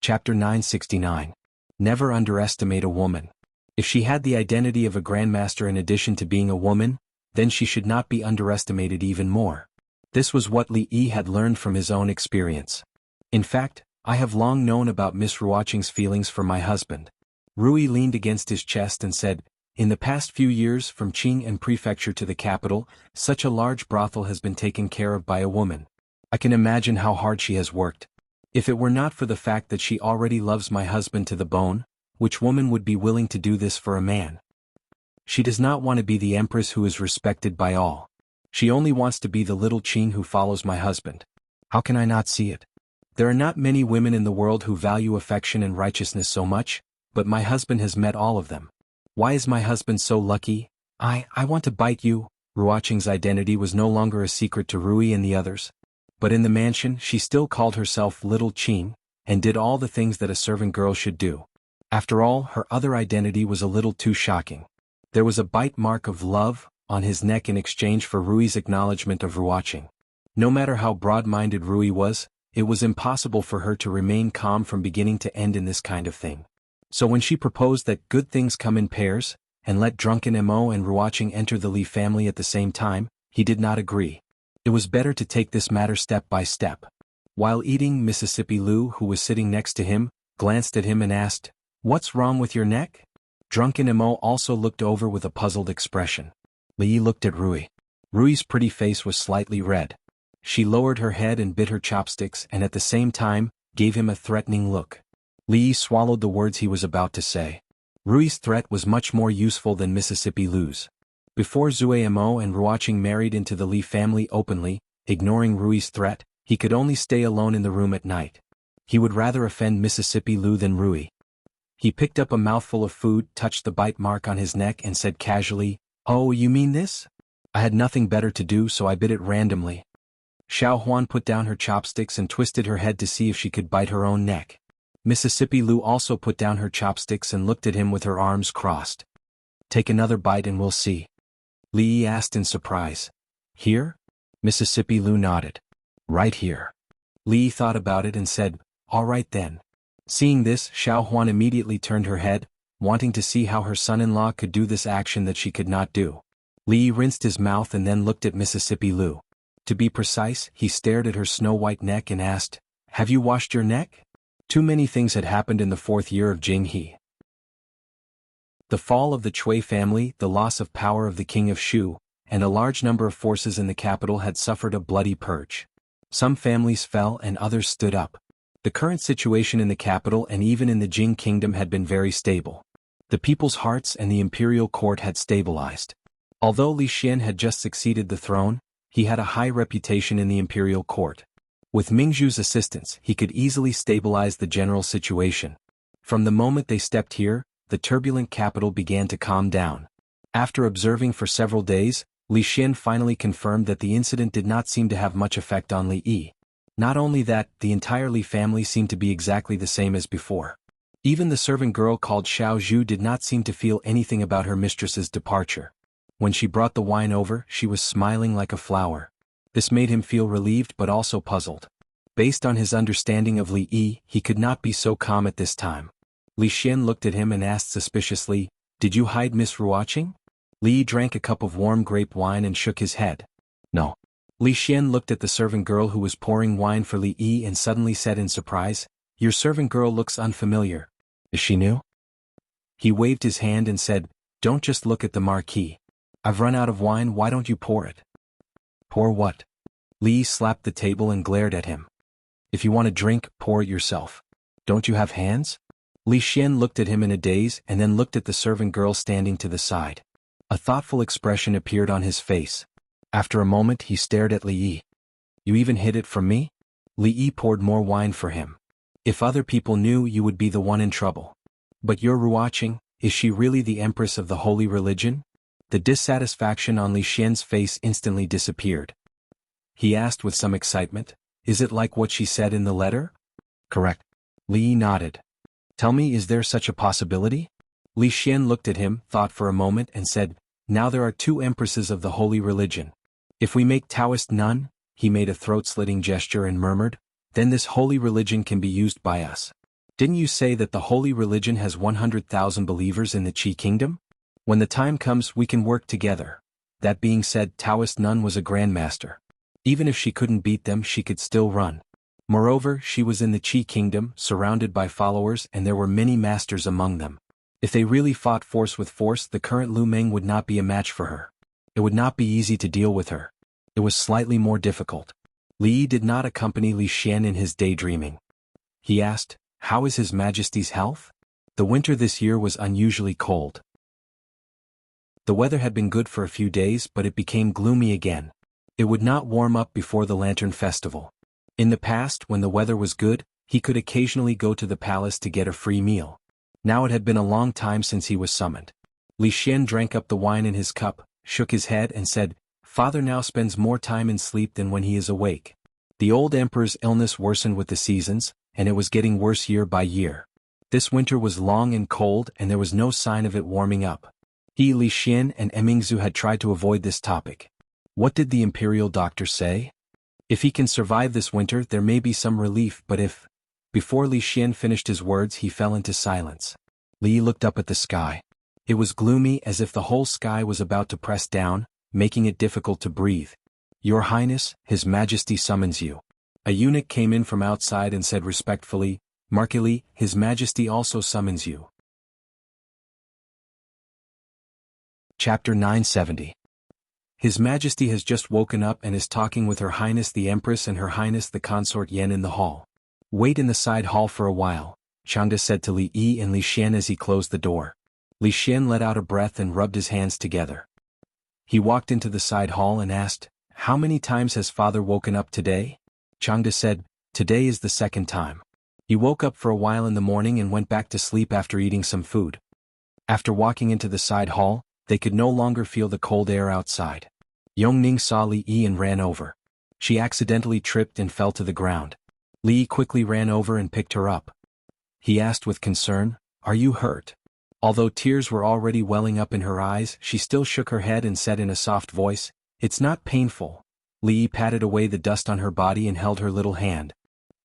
A: Chapter 969. Never underestimate a woman. If she had the identity of a grandmaster in addition to being a woman, then she should not be underestimated even more. This was what Li Yi had learned from his own experience. "In fact, I have long known about Miss Ruoqing's feelings for my husband." Rui leaned against his chest and said, "In the past few years, from Qing'an Prefecture to the capital, such a large brothel has been taken care of by a woman. I can imagine how hard she has worked. If it were not for the fact that she already loves my husband to the bone, which woman would be willing to do this for a man? She does not want to be the empress who is respected by all. She only wants to be the little Qing who follows my husband. How can I not see it? There are not many women in the world who value affection and righteousness so much, but my husband has met all of them. Why is my husband so lucky? I want to bite you." Ruoqing's identity was no longer a secret to Rui and the others. But in the mansion, she still called herself Little Qing, and did all the things that a servant girl should do. After all, her other identity was a little too shocking. There was a bite mark of love on his neck in exchange for Rui's acknowledgement of Ruoqing. No matter how broad-minded Rui was, it was impossible for her to remain calm from beginning to end in this kind of thing. So when she proposed that good things come in pairs, and let drunken Mo and Ruoqing enter the Li family at the same time, he did not agree. It was better to take this matter step by step. While eating, Mississippi Lu, who was sitting next to him, glanced at him and asked, "What's wrong with your neck?" Drunken Mo also looked over with a puzzled expression. Li looked at Rui. Rui's pretty face was slightly red. She lowered her head and bit her chopsticks and at the same time, gave him a threatening look. Li swallowed the words he was about to say. Rui's threat was much more useful than Mississippi Lu's. Before Zue Mo and Ruoqing married into the Li family openly, ignoring Rui's threat, he could only stay alone in the room at night. He would rather offend Mississippi Lu than Rui. He picked up a mouthful of food, touched the bite mark on his neck and said casually, "Oh, you mean this?" I had nothing better to do so I bit it randomly. Xiao Huan put down her chopsticks and twisted her head to see if she could bite her own neck. Mississippi Lu also put down her chopsticks and looked at him with her arms crossed. "Take another bite and we'll see." Li asked in surprise. "Here?" Mississippi Lu nodded. "Right here." Li thought about it and said, "All right then." Seeing this, Xiao Huan immediately turned her head, wanting to see how her son-in-law could do this action that she could not do. Li rinsed his mouth and then looked at Mississippi Lu. To be precise, he stared at her snow-white neck and asked, "Have you washed your neck?" Too many things had happened in the 4th year of Jing He. The fall of the Cui family, the loss of power of the king of Shu, and a large number of forces in the capital had suffered a bloody purge. Some families fell and others stood up. The current situation in the capital and even in the Jing kingdom had been very stable. The people's hearts and the imperial court had stabilized. Although Li Xian had just succeeded the throne, he had a high reputation in the imperial court. With Mingzhu's assistance, he could easily stabilize the general situation. From the moment they stepped here, the turbulent capital began to calm down. After observing for several days, Li Xian finally confirmed that the incident did not seem to have much effect on Li Yi. Not only that, the entire Li family seemed to be exactly the same as before. Even the servant girl called Xiao Zhu did not seem to feel anything about her mistress's departure. When she brought the wine over, she was smiling like a flower. This made him feel relieved but also puzzled. Based on his understanding of Li Yi, he could not be so calm at this time. Li Xian looked at him and asked suspiciously, "Did you hide Miss Ruoqing?" Li Yi drank a cup of warm grape wine and shook his head. "No." Li Xian looked at the servant girl who was pouring wine for Li Yi and suddenly said in surprise, "Your servant girl looks unfamiliar. Is she new?" He waved his hand and said, "Don't just look at the marquee. I've run out of wine, why don't you pour it?" "Pour what?" Li slapped the table and glared at him. "If you want a drink, pour it yourself. Don't you have hands?" Li Xian looked at him in a daze and then looked at the servant girl standing to the side. A thoughtful expression appeared on his face. After a moment he stared at Li Yi. "You even hid it from me?" Li Yi poured more wine for him. "If other people knew, you would be the one in trouble. But you're Ruoqing, is she really the empress of the holy religion?" The dissatisfaction on Li Xian's face instantly disappeared. He asked with some excitement, "Is it like what she said in the letter?" "Correct." Li Yi nodded. "Tell me, is there such a possibility?" Li Xian looked at him, thought for a moment and said, "Now there are 2 empresses of the holy religion. If we make Taoist none," he made a throat-slitting gesture and murmured, "then this holy religion can be used by us. Didn't you say that the holy religion has 100,000 believers in the Qi kingdom? When the time comes we can work together." That being said, Taoist Nun was a grandmaster. Even if she couldn't beat them, she could still run. Moreover, she was in the Qi kingdom, surrounded by followers, and there were many masters among them. If they really fought force with force, the current Lu Meng would not be a match for her. It would not be easy to deal with her. It was slightly more difficult. Li Yi did not accompany Li Xian in his daydreaming. He asked, "How is His Majesty's health?" The winter this year was unusually cold. The weather had been good for a few days, but it became gloomy again. It would not warm up before the Lantern Festival. In the past, when the weather was good, he could occasionally go to the palace to get a free meal. Now it had been a long time since he was summoned. Li Xian drank up the wine in his cup, shook his head and said, "Father now spends more time in sleep than when he is awake." The old emperor's illness worsened with the seasons, and it was getting worse year by year. This winter was long and cold and there was no sign of it warming up. He, Li Xian and Mingzhu had tried to avoid this topic. What did the imperial doctor say? If he can survive this winter there may be some relief, but if... Before Li Xian finished his words he fell into silence. Li looked up at the sky. It was gloomy, as if the whole sky was about to press down, making it difficult to breathe. "Your Highness, His Majesty summons you." A eunuch came in from outside and said respectfully, "Markili, His Majesty also summons you." Chapter 970. His Majesty has just woken up and is talking with Her Highness the Empress and Her Highness the Consort Yen in the hall. "Wait in the side hall for a while," Changde said to Li Yi and Li Xian as he closed the door. Li Xian let out a breath and rubbed his hands together. He walked into the side hall and asked, "How many times has father woken up today?" Changde said, "Today is the second time." He woke up for a while in the morning and went back to sleep after eating some food. After walking into the side hall, they could no longer feel the cold air outside. Yongning saw Li Yi and ran over. She accidentally tripped and fell to the ground. Li Yi quickly ran over and picked her up. He asked with concern, "Are you hurt?" Although tears were already welling up in her eyes, she still shook her head and said in a soft voice, "It's not painful." Li Yi patted away the dust on her body and held her little hand.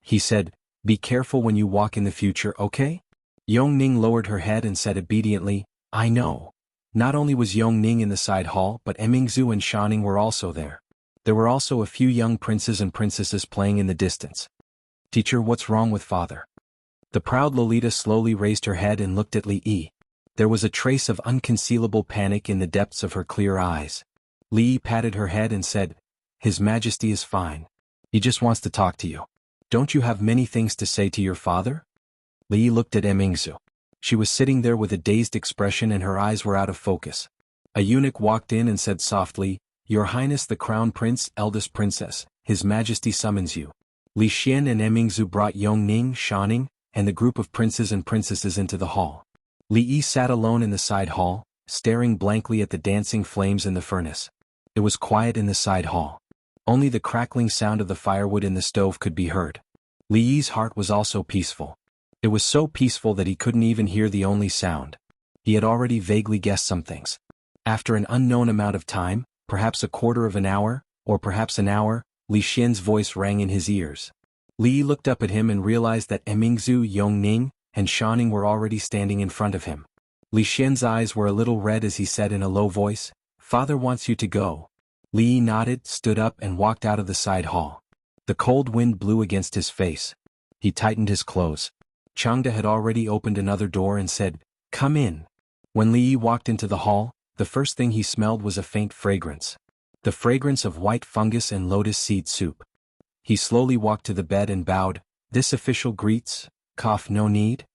A: He said, "Be careful when you walk in the future, okay?" Yongning lowered her head and said obediently, "I know." Not only was Yongning in the side hall, but Emingzu and Shanning were also there. There were also a few young princes and princesses playing in the distance. "Teacher, what's wrong with father?" The proud Lolita slowly raised her head and looked at Li Yi. There was a trace of unconcealable panic in the depths of her clear eyes. Li Yi patted her head and said, "His Majesty is fine. He just wants to talk to you. Don't you have many things to say to your father?" Li Yi looked at Emingzu. She was sitting there with a dazed expression and her eyes were out of focus. A eunuch walked in and said softly, "Your Highness the Crown Prince, eldest princess, His Majesty summons you." Li Xian and Emingzu brought Yongning, Shanning, and the group of princes and princesses into the hall. Li Yi sat alone in the side hall, staring blankly at the dancing flames in the furnace. It was quiet in the side hall. Only the crackling sound of the firewood in the stove could be heard. Li Yi's heart was also peaceful. It was so peaceful that he couldn't even hear the only sound. He had already vaguely guessed some things. After an unknown amount of time, perhaps a quarter of an hour, or perhaps an hour, Li Xian's voice rang in his ears. Li Yi looked up at him and realized that Emingzu, Yongning, and Shanning were already standing in front of him. Li Xian's eyes were a little red as he said in a low voice, "Father wants you to go." Li Yi nodded, stood up and walked out of the side hall. The cold wind blew against his face. He tightened his clothes. Changde had already opened another door and said, "Come in." When Li Yi walked into the hall, the first thing he smelled was a faint fragrance. The fragrance of white fungus and lotus seed soup. He slowly walked to the bed and bowed, "This official greets, cough no need?"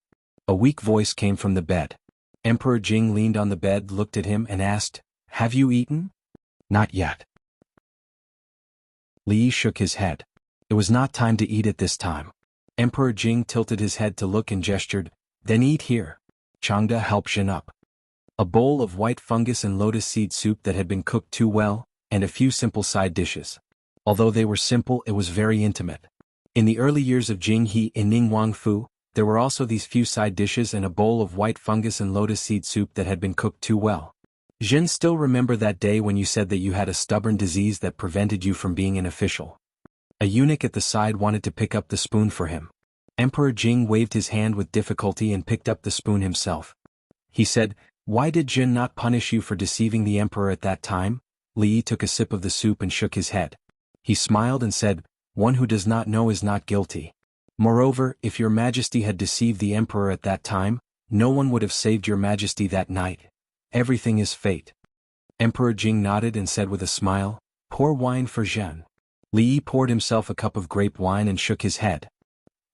A: A weak voice came from the bed. Emperor Jing leaned on the bed, looked at him and asked, "Have you eaten?" "Not yet." Li Yi shook his head. It was not time to eat at this time. Emperor Jing tilted his head to look and gestured, "Then eat here." Changde helped Jin up. A bowl of white fungus and lotus seed soup that had been cooked too well, and a few simple side dishes. Although they were simple, it was very intimate. In the early years of Jing He in Ningguang Fu, there were also these few side dishes and a bowl of white fungus and lotus seed soup that had been cooked too well. Jin still remember that day when you said that you had a stubborn disease that prevented you from being an official. A eunuch at the side wanted to pick up the spoon for him. Emperor Jing waved his hand with difficulty and picked up the spoon himself. He said, "Why did Jin not punish you for deceiving the emperor at that time?" Li Yi took a sip of the soup and shook his head. He smiled and said, "One who does not know is not guilty. Moreover, if your majesty had deceived the emperor at that time, no one would have saved your majesty that night. Everything is fate." Emperor Jing nodded and said with a smile, "Pour wine for Zhen." Li Yi poured himself a cup of grape wine and shook his head.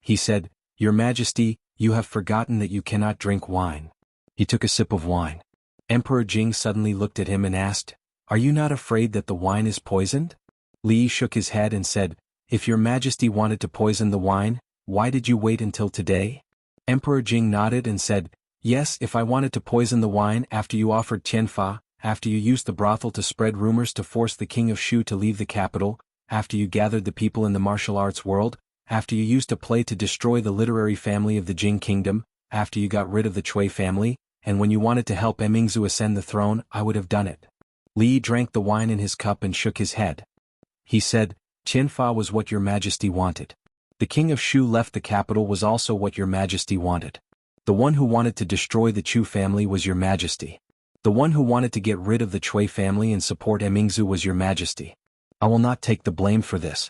A: He said, "Your Majesty, you have forgotten that you cannot drink wine." He took a sip of wine. Emperor Jing suddenly looked at him and asked, "Are you not afraid that the wine is poisoned?" Li Yi shook his head and said, "If your Majesty wanted to poison the wine, why did you wait until today?" Emperor Jing nodded and said, "Yes, if I wanted to poison the wine after you offered Tianfa, after you used the brothel to spread rumors to force the king of Shu to leave the capital, after you gathered the people in the martial arts world, after you used a play to destroy the literary family of the Jing kingdom, after you got rid of the Cui family, and when you wanted to help Emingzu ascend the throne, I would have done it." Li Yi drank the wine in his cup and shook his head. He said, "Tianfa was what your majesty wanted. The king of Shu left the capital was also what your majesty wanted. The one who wanted to destroy the Chu family was your majesty. The one who wanted to get rid of the Cui family and support Emingzu was your majesty. I will not take the blame for this.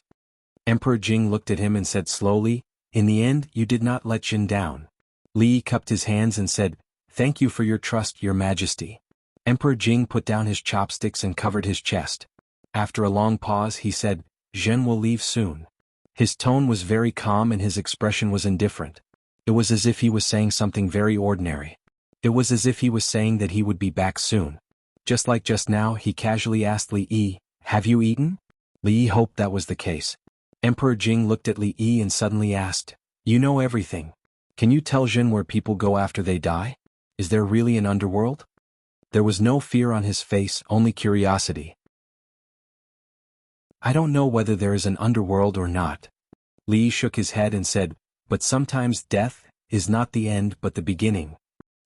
A: Emperor Jing looked at him and said slowly, in the end you did not let Jin down. Li Yi cupped his hands and said, thank you for your trust, your majesty. Emperor Jing put down his chopsticks and covered his chest. After a long pause he said, Zhen will leave soon. His tone was very calm and his expression was indifferent. It was as if he was saying something very ordinary. It was as if he was saying that he would be back soon. Just like just now, he casually asked Li Yi, have you eaten? Li Yi hoped that was the case. Emperor Jing looked at Li Yi and suddenly asked, you know everything. Can you tell Zhen where people go after they die? Is there really an underworld? There was no fear on his face, only curiosity. I don't know whether there is an underworld or not. Li Yi shook his head and said, but sometimes death is not the end but the beginning.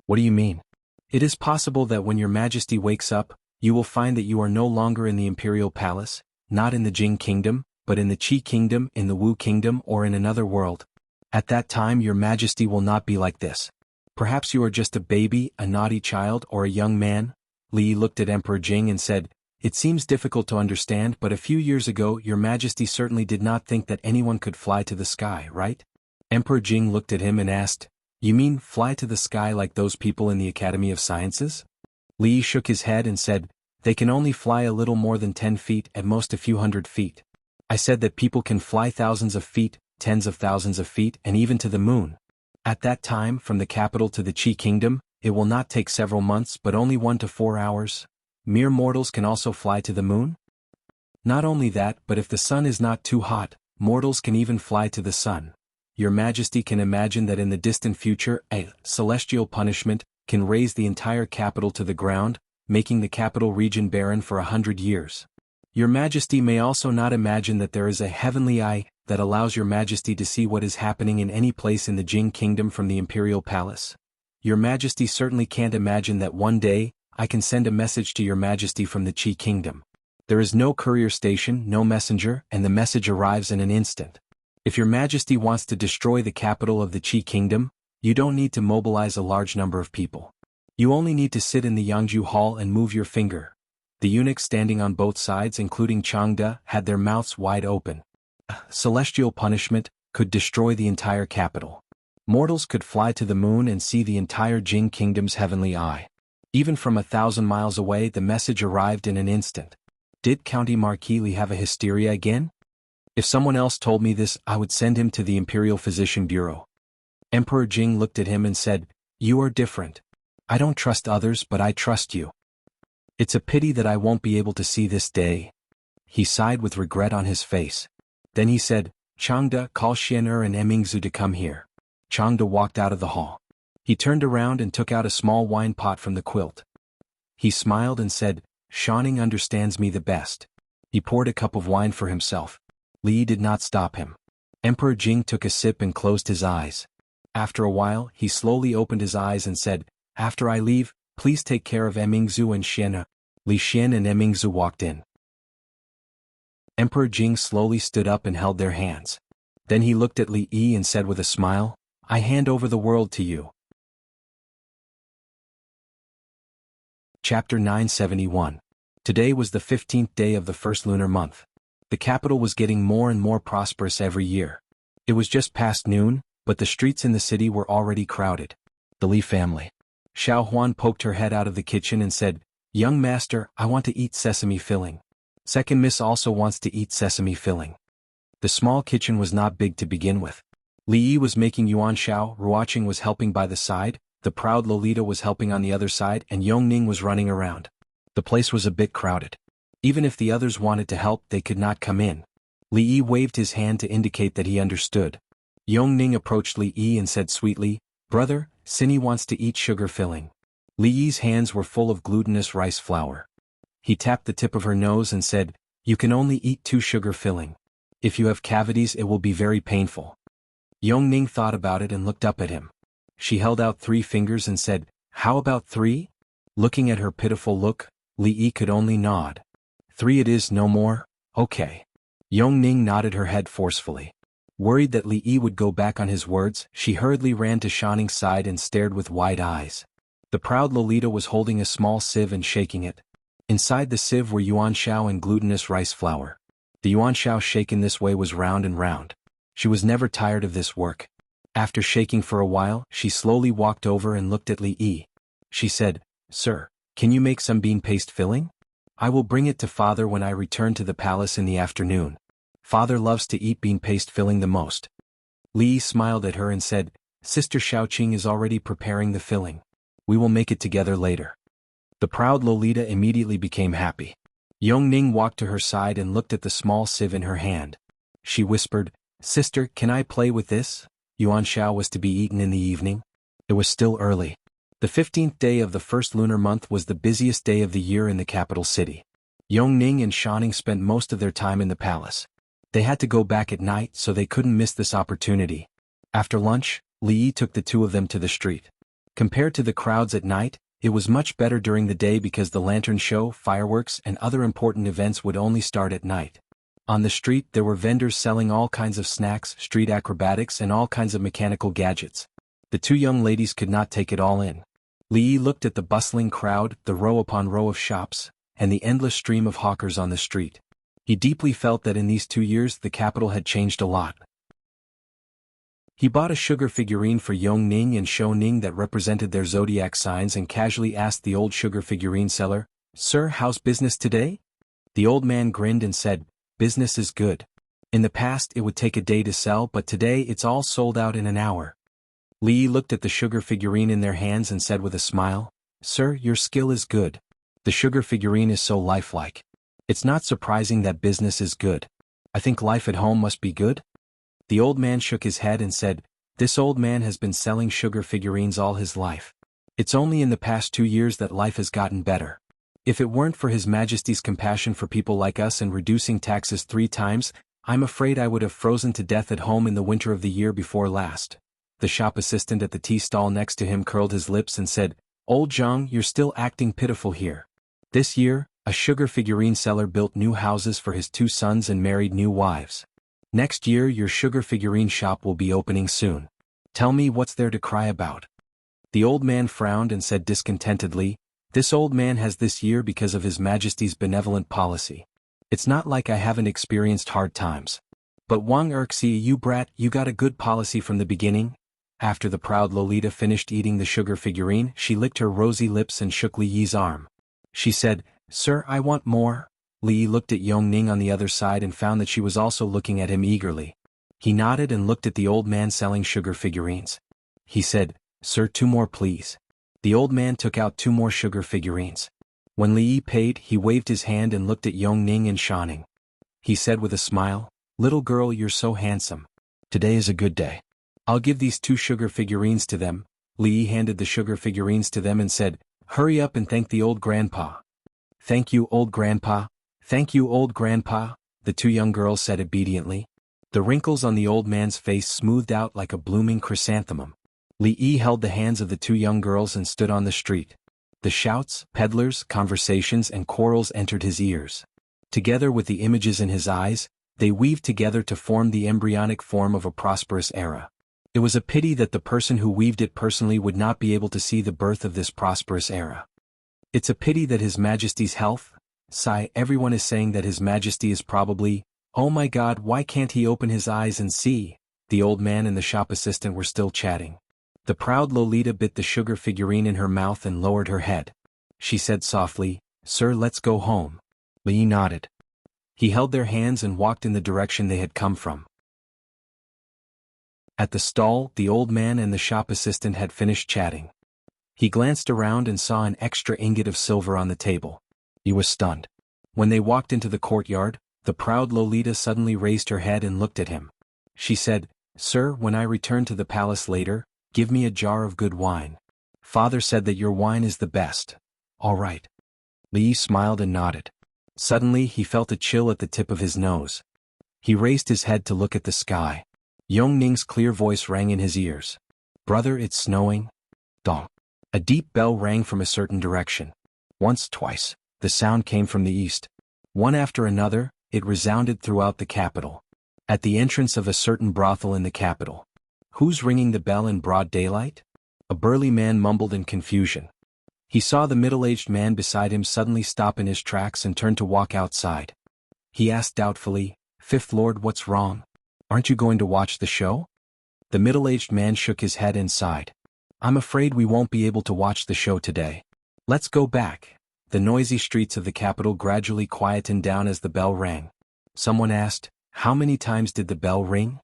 A: What do you mean? It is possible that when your majesty wakes up, you will find that you are no longer in the imperial palace, not in the Jing kingdom, but in the Qi kingdom, in the Wu kingdom, or in another world. At that time your majesty will not be like this. Perhaps you are just a baby, a naughty child, or a young man. Li Yi looked at Emperor Jing and said, it seems difficult to understand, but a few years ago your majesty certainly did not think that anyone could fly to the sky, right? Emperor Jing looked at him and asked, you mean fly to the sky like those people in the Academy of Sciences? Li Yi shook his head and said, they can only fly a little more than 10 feet, at most a few hundred feet. I said that people can fly thousands of feet, tens of thousands of feet, and even to the moon. At that time, from the capital to the Qi kingdom, it will not take several months but only 1 to 4 hours. Mere mortals can also fly to the moon? Not only that, but if the sun is not too hot, mortals can even fly to the sun. Your majesty can imagine that in the distant future, a celestial punishment can raise the entire capital to the ground, making the capital region barren for 100 years. Your majesty may also not imagine that there is a heavenly eye that allows your majesty to see what is happening in any place in the Jing kingdom from the imperial palace. Your majesty certainly can't imagine that one day, I can send a message to your majesty from the Qi kingdom. There is no courier station, no messenger, and the message arrives in an instant. If your majesty wants to destroy the capital of the Qi kingdom, you don't need to mobilize a large number of people. You only need to sit in the Yangju hall and move your finger. The eunuchs standing on both sides, including Changde, had their mouths wide open. Celestial punishment could destroy the entire capital. Mortals could fly to the moon and see the entire Jing kingdom's heavenly eye. Even from 1,000 miles away the message arrived in an instant. Did County Marquis Li have a hysteria again? If someone else told me this, I would send him to the Imperial Physician Bureau. Emperor Jing looked at him and said, you are different. I don't trust others, but I trust you. It's a pity that I won't be able to see this day. He sighed with regret on his face. Then he said, Changde, call Xian'er and Emingzu to come here. Changde walked out of the hall. He turned around and took out a small wine pot from the quilt. He smiled and said, Shanning understands me the best. He poured a cup of wine for himself. Li Yi did not stop him. Emperor Jing took a sip and closed his eyes. After a while, he slowly opened his eyes and said, after I leave, please take care of Emingzu and Xian'er. Li Xian and Emingzu walked in. Emperor Jing slowly stood up and held their hands. Then he looked at Li Yi and said with a smile, I hand over the world to you. Chapter 971. Today was the 15th day of the first lunar month. The capital was getting more and more prosperous every year. It was just past noon, but the streets in the city were already crowded. The Li family. Xiao Huan poked her head out of the kitchen and said, Young master, I want to eat sesame filling. Second miss also wants to eat sesame filling. The small kitchen was not big to begin with. Li Yi was making yuan xiao, Ruoqing was helping by the side, the proud Lolita was helping on the other side, and Yongning was running around. The place was a bit crowded. Even if the others wanted to help, they could not come in. Li Yi waved his hand to indicate that he understood. Yongning approached Li Yi and said sweetly, Brother, Cindy wants to eat sugar filling. Li Yi's hands were full of glutinous rice flour. He tapped the tip of her nose and said, You can only eat 2 sugar filling. If you have cavities it will be very painful. Yongning thought about it and looked up at him. She held out 3 fingers and said, How about 3? Looking at her pitiful look, Li Yi could only nod. 3 it is, no more? Okay. Yongning nodded her head forcefully. Worried that Li Yi would go back on his words, she hurriedly ran to Shanning's side and stared with wide eyes. The proud Lolita was holding a small sieve and shaking it. Inside the sieve were yuan shao and glutinous rice flour. The yuan shao shaken this way was round and round. She was never tired of this work. After shaking for a while, she slowly walked over and looked at Li Yi. She said, "Sir, can you make some bean paste filling? I will bring it to father when I return to the palace in the afternoon. Father loves to eat bean paste filling the most." Li Yi smiled at her and said, "Sister Shaoqing is already preparing the filling. We will make it together later." The proud Lolita immediately became happy. Yongning walked to her side and looked at the small sieve in her hand. She whispered, "Sister, can I play with this?" Yuan Shao was to be eaten in the evening. It was still early. The 15th day of the first lunar month was the busiest day of the year in the capital city. Yongning and Shanning spent most of their time in the palace. They had to go back at night, so they couldn't miss this opportunity. After lunch, Li Yi took the two of them to the street. Compared to the crowds at night, it was much better during the day because the lantern show, fireworks, and other important events would only start at night. On the street there were vendors selling all kinds of snacks, street acrobatics, and all kinds of mechanical gadgets. The two young ladies could not take it all in. Li Yi looked at the bustling crowd, the row upon row of shops, and the endless stream of hawkers on the street. He deeply felt that in these 2 years the capital had changed a lot. He bought a sugar figurine for Yongning and Shouning that represented their zodiac signs and casually asked the old sugar figurine seller, "Sir, how's business today?" The old man grinned and said, "Business is good. In the past it would take a day to sell, but today it's all sold out in an hour." Li Yi looked at the sugar figurine in their hands and said with a smile, "Sir, your skill is good. The sugar figurine is so lifelike. It's not surprising that business is good. I think life at home must be good." The old man shook his head and said, "This old man has been selling sugar figurines all his life. It's only in the past 2 years that life has gotten better. If it weren't for His Majesty's compassion for people like us and reducing taxes 3 times, I'm afraid I would have frozen to death at home in the winter of the year before last." The shop assistant at the tea stall next to him curled his lips and said, "Old Zhang, you're still acting pitiful here. This year, a sugar figurine seller built new houses for his 2 sons and married new wives. Next year your sugar figurine shop will be opening soon. Tell me what's there to cry about?" The old man frowned and said discontentedly, "This old man has this year because of His Majesty's benevolent policy. It's not like I haven't experienced hard times. But Wang Erxi, you brat, you got a good policy from the beginning." After the proud Lolita finished eating the sugar figurine, she licked her rosy lips and shook Li Yi's arm. She said, "Sir, I want more." Li Yi looked at Yongning on the other side and found that she was also looking at him eagerly. He nodded and looked at the old man selling sugar figurines. He said, "Sir, 2 more please." The old man took out 2 more sugar figurines. When Li Yi paid, he waved his hand and looked at Yongning and Shanning. He said with a smile, "Little girl, you're so handsome. Today is a good day. I'll give these 2 sugar figurines to them." Li Yi handed the sugar figurines to them and said, "Hurry up and thank the old grandpa." "Thank you, old grandpa. Thank you, old grandpa," the 2 young girls said obediently. The wrinkles on the old man's face smoothed out like a blooming chrysanthemum. Li Yi held the hands of the 2 young girls and stood on the street. The shouts, peddlers, conversations and quarrels entered his ears. Together with the images in his eyes, they weaved together to form the embryonic form of a prosperous era. It was a pity that the person who weaved it personally would not be able to see the birth of this prosperous era. It's a pity that His Majesty's health. Sigh, everyone is saying that His Majesty is probably, oh my God, why can't he open his eyes and see? The old man and the shop assistant were still chatting. The proud Lolita bit the sugar figurine in her mouth and lowered her head. She said softly, "Sir, let's go home." Li Yi nodded. He held their hands and walked in the direction they had come from. At the stall, the old man and the shop assistant had finished chatting. He glanced around and saw an extra ingot of silver on the table. He was stunned. When they walked into the courtyard, the proud Lolita suddenly raised her head and looked at him. She said, "Sir, when I return to the palace later, give me a jar of good wine. Father said that your wine is the best." "All right." Li Yi smiled and nodded. Suddenly he felt a chill at the tip of his nose. He raised his head to look at the sky. Yongning's clear voice rang in his ears. "Brother, it's snowing." Dong. A deep bell rang from a certain direction. Once, twice, the sound came from the east. One after another, it resounded throughout the capital. At the entrance of a certain brothel in the capital. Who's ringing the bell in broad daylight? A burly man mumbled in confusion. He saw the middle-aged man beside him suddenly stop in his tracks and turn to walk outside. He asked doubtfully, "Fifth Lord, what's wrong? Aren't you going to watch the show?" The middle-aged man shook his head and sighed. "I'm afraid we won't be able to watch the show today. Let's go back." The noisy streets of the capital gradually quietened down as the bell rang. Someone asked, "How many times did the bell ring?"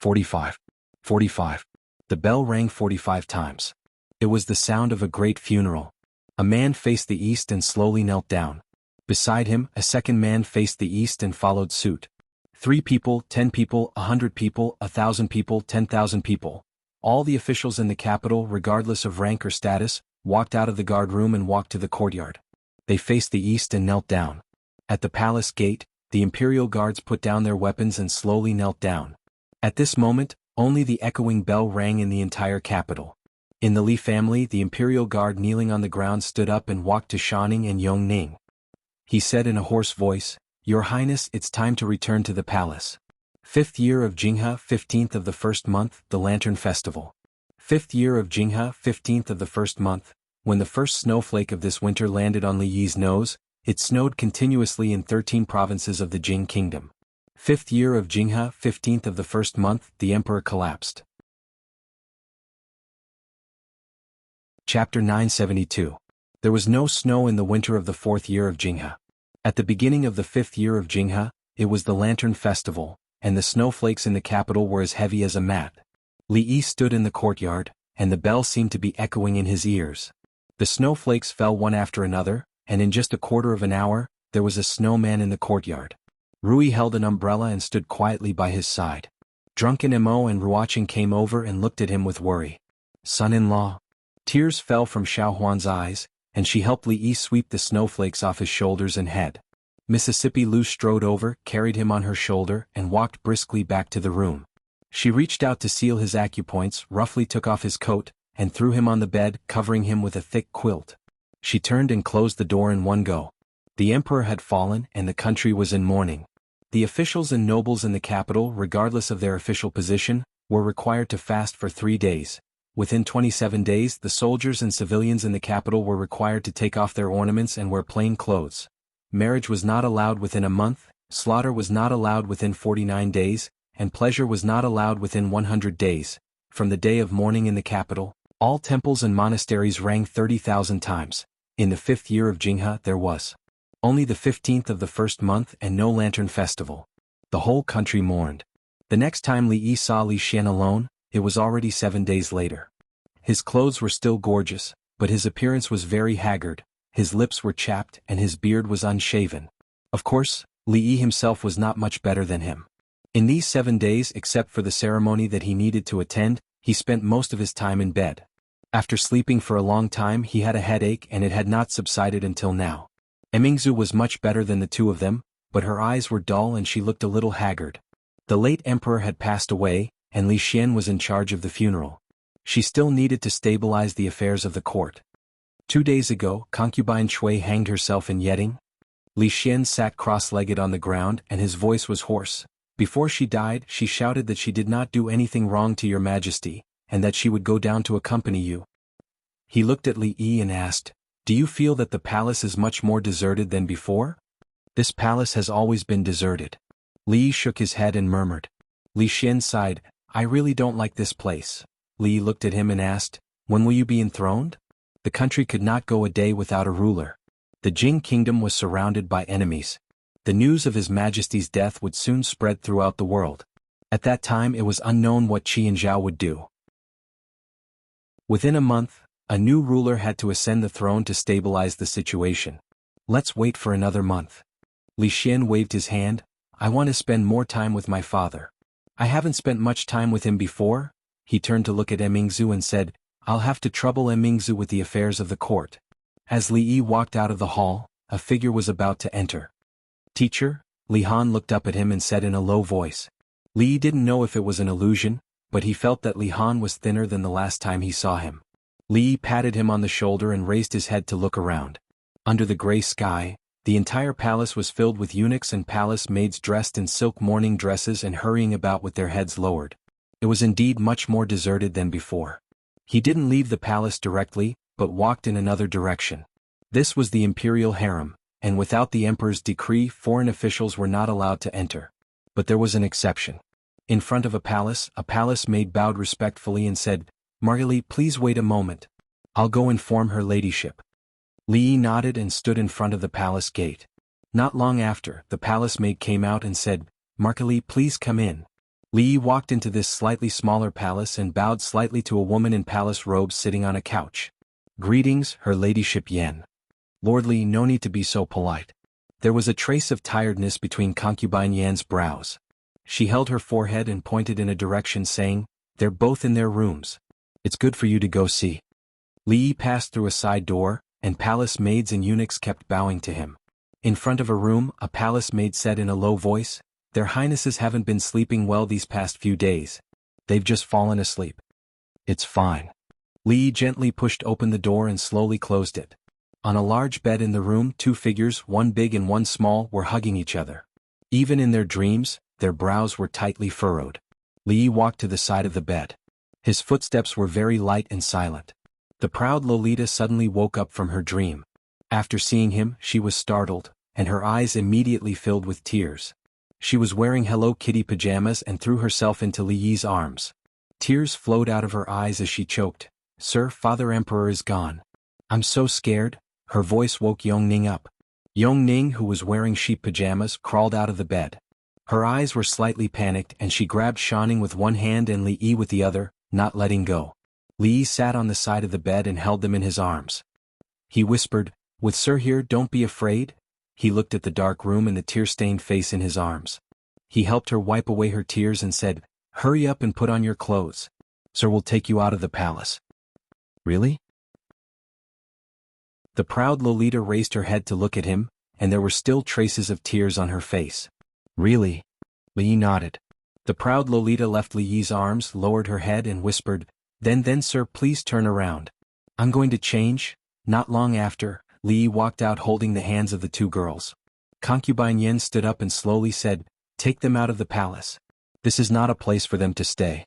A: 45. 45. The bell rang 45 times. It was the sound of a great funeral. A man faced the east and slowly knelt down. Beside him, a second man faced the east and followed suit. 3 people, 10 people, 100 people, 1,000 people, 10,000 people. All the officials in the capital, regardless of rank or status, walked out of the guard room and walked to the courtyard. They faced the east and knelt down. At the palace gate, the imperial guards put down their weapons and slowly knelt down. At this moment, only the echoing bell rang in the entire capital. In the Li family, the imperial guard kneeling on the ground stood up and walked to Shaning and Yongning. He said in a hoarse voice, "Your Highness, it's time to return to the palace. 5th year of Jinghe, 15th of the first month, the Lantern Festival. 5th year of Jinghe, 15th of the first month, when the first snowflake of this winter landed on Li Yi's nose, it snowed continuously in 13 provinces of the Jing Kingdom. 5th year of Jinghe, 15th of the first month, the emperor collapsed." Chapter 972. There was no snow in the winter of the 4th year of Jinghe. At the beginning of the 5th year of Jinghe, it was the Lantern Festival, and the snowflakes in the capital were as heavy as a mat. Li Yi stood in the courtyard, and the bell seemed to be echoing in his ears. The snowflakes fell one after another, and in just a quarter of an hour, there was a snowman in the courtyard. Rui held an umbrella and stood quietly by his side. Drunken Mo and Ruocheng came over and looked at him with worry. "Son-in-law." Tears fell from Xiaohuan's eyes, and she helped Li Yi sweep the snowflakes off his shoulders and head. Mississippi Lu strode over, carried him on her shoulder, and walked briskly back to the room. She reached out to seal his acupoints, roughly took off his coat, and threw him on the bed, covering him with a thick quilt. She turned and closed the door in one go. The emperor had fallen, and the country was in mourning. The officials and nobles in the capital, regardless of their official position, were required to fast for 3 days. Within 27 days, the soldiers and civilians in the capital were required to take off their ornaments and wear plain clothes. Marriage was not allowed within a month, slaughter was not allowed within 49 days, and pleasure was not allowed within 100 days. From the day of mourning in the capital, all temples and monasteries rang 30,000 times. In the 5th year of Jinghe there was only the 15th of the first month and no lantern festival. The whole country mourned. The next time Li Yi saw Li Xian alone, it was already 7 days later. His clothes were still gorgeous, but his appearance was very haggard. His lips were chapped and his beard was unshaven. Of course, Li Yi himself was not much better than him. In these 7 days, except for the ceremony that he needed to attend, he spent most of his time in bed. After sleeping for a long time, he had a headache and it had not subsided until now. Emingzu was much better than the two of them, but her eyes were dull and she looked a little haggard. The late emperor had passed away, and Li Xian was in charge of the funeral. She still needed to stabilize the affairs of the court. 2 days ago, concubine Shui hanged herself in Yeding. Li Xian sat cross-legged on the ground and his voice was hoarse. Before she died, she shouted that she did not do anything wrong to your majesty, and that she would go down to accompany you. He looked at Li Yi and asked, "Do you feel that the palace is much more deserted than before?" "This palace has always been deserted." Li Yi shook his head and murmured. Li Xian sighed, "I really don't like this place." Li Yi looked at him and asked, "When will you be enthroned?" The country could not go a day without a ruler. The Jing kingdom was surrounded by enemies. The news of His Majesty's death would soon spread throughout the world. At that time it was unknown what Qi and Zhao would do. Within a month, a new ruler had to ascend the throne to stabilize the situation. "Let's wait for another month." Li Xian waved his hand, "I want to spend more time with my father. I haven't spent much time with him before." He turned to look at Emingzu and said, "I'll have to trouble Emingzu with the affairs of the court." As Li Yi walked out of the hall, a figure was about to enter. "Teacher?" Li Han looked up at him and said in a low voice. Li Yi didn't know if it was an illusion, but he felt that Li Han was thinner than the last time he saw him. Li Yi patted him on the shoulder and raised his head to look around. Under the gray sky, The entire palace was filled with eunuchs and palace maids dressed in silk mourning dresses and hurrying about with their heads lowered. It was indeed much more deserted than before. He didn't leave the palace directly, but walked in another direction. This was the imperial harem, and without the emperor's decree foreign officials were not allowed to enter. But there was an exception. In front of a palace maid bowed respectfully and said, "Marguerite, please wait a moment. I'll go inform her ladyship." Li nodded and stood in front of the palace gate. Not long after, the palace maid came out and said, "Marguerite, please come in." Li walked into this slightly smaller palace and bowed slightly to a woman in palace robes sitting on a couch. "Greetings, her ladyship Yen." "Lord Li, no need to be so polite." There was a trace of tiredness between concubine Yan's brows. She held her forehead and pointed in a direction saying, "They're both in their rooms. It's good for you to go see." Li passed through a side door, and palace maids and eunuchs kept bowing to him. In front of a room, a palace maid said in a low voice, "Their highnesses haven't been sleeping well these past few days. They've just fallen asleep." "It's fine." Li gently pushed open the door and slowly closed it. On a large bed in the room, two figures, one big and one small, were hugging each other. Even in their dreams, their brows were tightly furrowed. Li walked to the side of the bed. His footsteps were very light and silent. The proud Lolita suddenly woke up from her dream. After seeing him, she was startled, and her eyes immediately filled with tears. She was wearing Hello Kitty pajamas and threw herself into Li Yi's arms. Tears flowed out of her eyes as she choked. "Sir, Father Emperor is gone. I'm so scared." Her voice woke Yongning up. Yongning, who was wearing sheep pajamas, crawled out of the bed. Her eyes were slightly panicked and she grabbed Shanning with one hand and Li Yi with the other, not letting go. Li Yi sat on the side of the bed and held them in his arms. He whispered, "With Sir here, don't be afraid." He looked at the dark room and the tear-stained face in his arms. He helped her wipe away her tears and said, "Hurry up and put on your clothes. Sir will take you out of the palace." "Really?" The proud Lolita raised her head to look at him, and there were still traces of tears on her face. "Really?" Li Yi nodded. The proud Lolita left Li Yi's arms, lowered her head and whispered, Then sir, please turn around. I'm going to change." Not long after, Li Yi walked out holding the hands of the two girls. Concubine Yen stood up and slowly said, "Take them out of the palace. This is not a place for them to stay."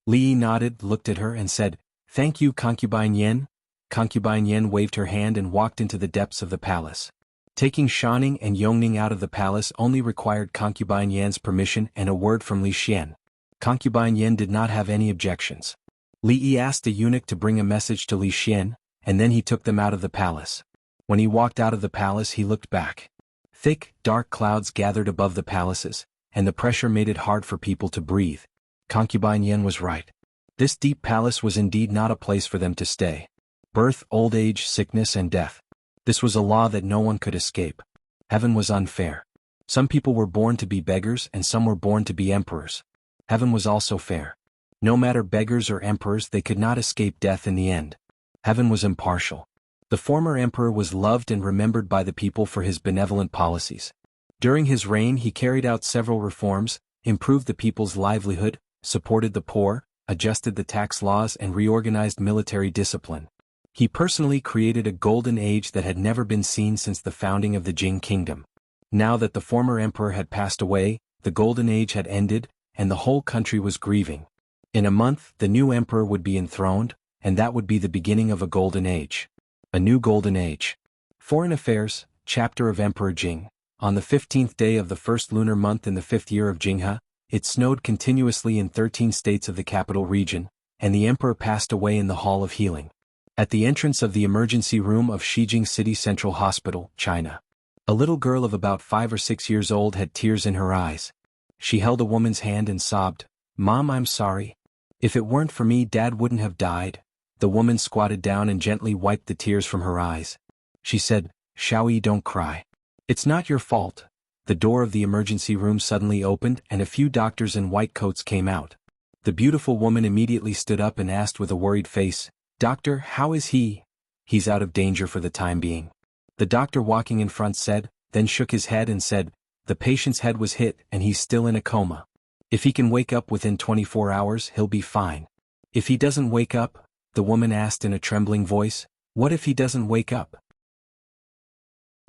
A: Li Yi nodded, looked at her and said, "Thank you, Concubine Yen." Concubine Yen waved her hand and walked into the depths of the palace. Taking Shanning and Yongning out of the palace only required Concubine Yan's permission and a word from Li Xian. Concubine Yen did not have any objections. Li Yi asked a eunuch to bring a message to Li Xian, and then he took them out of the palace. When he walked out of the palace he looked back. Thick, dark clouds gathered above the palaces, and the pressure made it hard for people to breathe. Concubine Yen was right. This deep palace was indeed not a place for them to stay. Birth, old age, sickness and death. This was a law that no one could escape. Heaven was unfair. Some people were born to be beggars and some were born to be emperors. Heaven was also fair. No matter beggars or emperors, they could not escape death in the end. Heaven was impartial. The former emperor was loved and remembered by the people for his benevolent policies. During his reign he carried out several reforms, improved the people's livelihood, supported the poor, adjusted the tax laws and reorganized military discipline. He personally created a golden age that had never been seen since the founding of the Jing kingdom. Now that the former emperor had passed away, the golden age had ended, and the whole country was grieving. In a month, the new emperor would be enthroned, and that would be the beginning of a golden age. A new golden age. Foreign Affairs, Chapter of Emperor Jing. On the 15th day of the first lunar month in the 5th year of Jinghe, it snowed continuously in 13 states of the capital region, and the emperor passed away in the Hall of Healing. At the entrance of the emergency room of Shijing City Central Hospital, China. A little girl of about 5 or 6 years old had tears in her eyes. She held a woman's hand and sobbed, "Mom, I'm sorry. If it weren't for me, Dad wouldn't have died." The woman squatted down and gently wiped the tears from her eyes. She said, "Xiaoyi, don't cry. It's not your fault." The door of the emergency room suddenly opened and a few doctors in white coats came out. The beautiful woman immediately stood up and asked with a worried face, "Doctor, how is he?" "He's out of danger for the time being." The doctor walking in front said, then shook his head and said, "The patient's head was hit and he's still in a coma. If he can wake up within 24 hours, he'll be fine." "If he doesn't wake up?" the woman asked in a trembling voice. "What if he doesn't wake up?"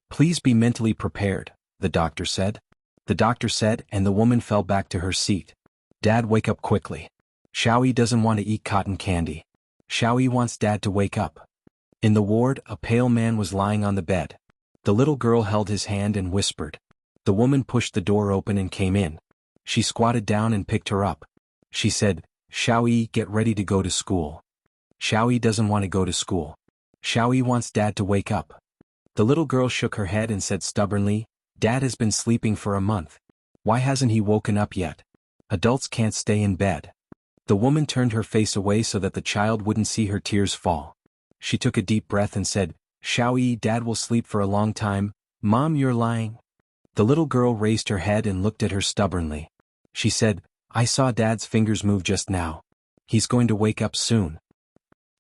A: Please be mentally prepared, the doctor said. The doctor said, and the woman fell back to her seat. Dad, wake up quickly. Xiaoyi doesn't want to eat cotton candy. Xiaoyi wants Dad to wake up. In the ward, a pale man was lying on the bed. The little girl held his hand and whispered. The woman pushed the door open and came in. She squatted down and picked her up. She said, Xiaoyi, get ready to go to school. Xiaoyi doesn't want to go to school. Xiaoyi wants Dad to wake up. The little girl shook her head and said stubbornly, Dad has been sleeping for a month. Why hasn't he woken up yet? Adults can't stay in bed. The woman turned her face away so that the child wouldn't see her tears fall. She took a deep breath and said, Xiaoyi, Dad will sleep for a long time. Mom, you're lying. The little girl raised her head and looked at her stubbornly. She said, I saw Dad's fingers move just now. He's going to wake up soon.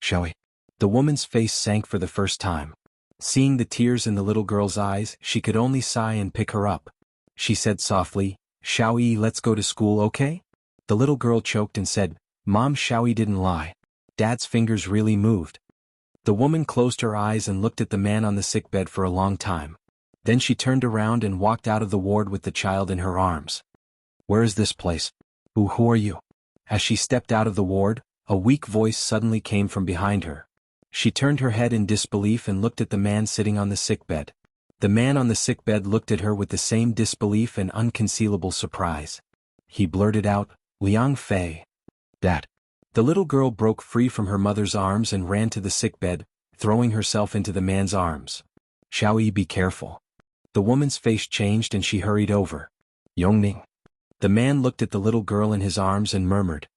A: Xiaoyi. The woman's face sank for the first time. Seeing the tears in the little girl's eyes, she could only sigh and pick her up. She said softly, Xiaoyi, let's go to school, okay? The little girl choked and said, Mom, Xiaoyi didn't lie. Dad's fingers really moved. The woman closed her eyes and looked at the man on the sickbed for a long time. Then she turned around and walked out of the ward with the child in her arms. Where is this place? Who are you? As she stepped out of the ward, a weak voice suddenly came from behind her. She turned her head in disbelief and looked at the man sitting on the sickbed. The man on the sickbed looked at her with the same disbelief and unconcealable surprise. He blurted out, Liang Fei. Dad. The little girl broke free from her mother's arms and ran to the sickbed, throwing herself into the man's arms. Xiaoyi, be careful. The woman's face changed and she hurried over. Yongning. The man looked at the little girl in his arms and murmured.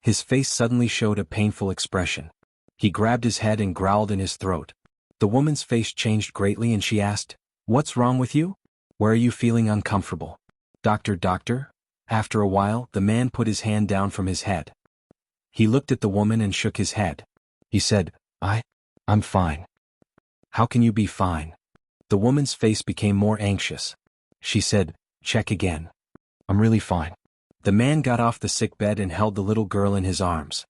A: His face suddenly showed a painful expression. He grabbed his head and growled in his throat. The woman's face changed greatly and she asked, What's wrong with you? Where are you feeling uncomfortable? Doctor. After a while, the man put his hand down from his head. He looked at the woman and shook his head. He said, I'm fine. How can you be fine? The woman's face became more anxious. She said, Check again. I'm really fine. The man got off the sickbed and held the little girl in his arms.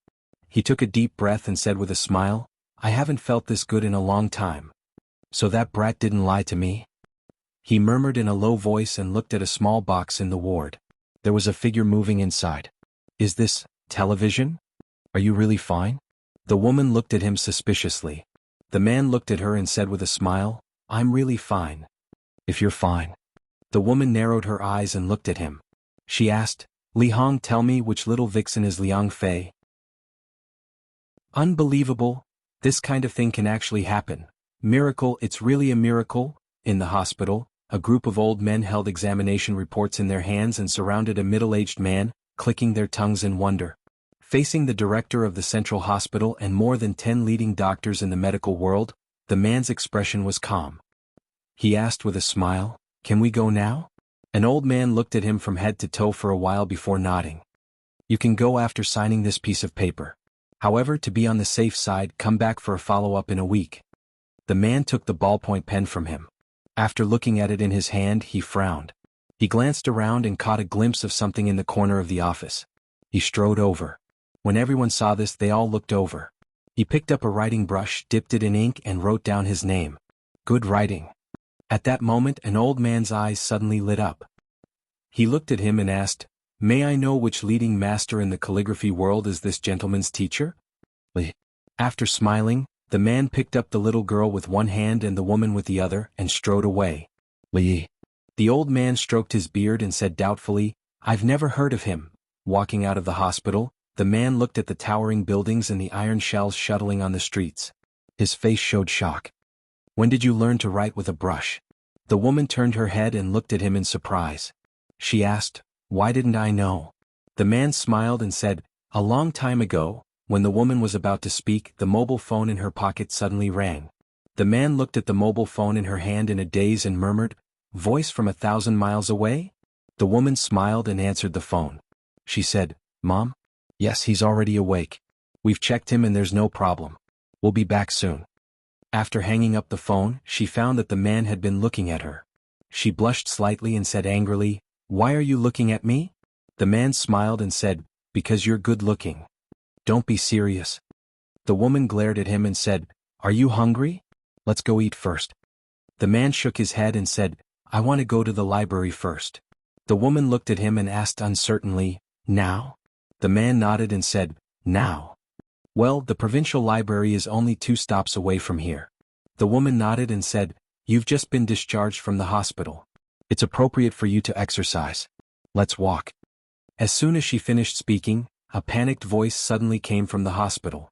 A: He took a deep breath and said with a smile, I haven't felt this good in a long time. So that brat didn't lie to me? He murmured in a low voice and looked at a small box in the ward. There was a figure moving inside. Is this television? Are you really fine? The woman looked at him suspiciously. The man looked at her and said with a smile, I'm really fine. If you're fine. The woman narrowed her eyes and looked at him. She asked, Li Hong, tell me which little vixen is Liang Fei. Unbelievable. This kind of thing can actually happen. Miracle, it's really a miracle. In the hospital, a group of old men held examination reports in their hands and surrounded a middle-aged man, clicking their tongues in wonder. Facing the director of the central hospital and more than 10 leading doctors in the medical world, the man's expression was calm. He asked with a smile, Can we go now? An old man looked at him from head to toe for a while before nodding. You can go after signing this piece of paper. However, to be on the safe side, come back for a follow-up in a week. The man took the ballpoint pen from him. After looking at it in his hand, he frowned. He glanced around and caught a glimpse of something in the corner of the office. He strode over. When everyone saw this, they all looked over. He picked up a writing brush, dipped it in ink, and wrote down his name. Good writing. At that moment, an old man's eyes suddenly lit up. He looked at him and asked, May I know which leading master in the calligraphy world is this gentleman's teacher? After smiling, the man picked up the little girl with one hand and the woman with the other and strode away. Li. The old man stroked his beard and said doubtfully, I've never heard of him. Walking out of the hospital, the man looked at the towering buildings and the iron shells shuttling on the streets. His face showed shock. When did you learn to write with a brush? The woman turned her head and looked at him in surprise. She asked, Why didn't I know? The man smiled and said, A long time ago. When the woman was about to speak, the mobile phone in her pocket suddenly rang. The man looked at the mobile phone in her hand in a daze and murmured, Voice from 1,000 miles away? The woman smiled and answered the phone. She said, Mom? Yes, he's already awake. We've checked him and there's no problem. We'll be back soon. After hanging up the phone, she found that the man had been looking at her. She blushed slightly and said angrily, Why are you looking at me? The man smiled and said, Because you're good looking. Don't be serious. The woman glared at him and said, Are you hungry? Let's go eat first. The man shook his head and said, I want to go to the library first. The woman looked at him and asked uncertainly, now? The man nodded and said, now. Well, the provincial library is only 2 stops away from here. The woman nodded and said, you've just been discharged from the hospital. It's appropriate for you to exercise. Let's walk. As soon as she finished speaking, a panicked voice suddenly came from the hospital.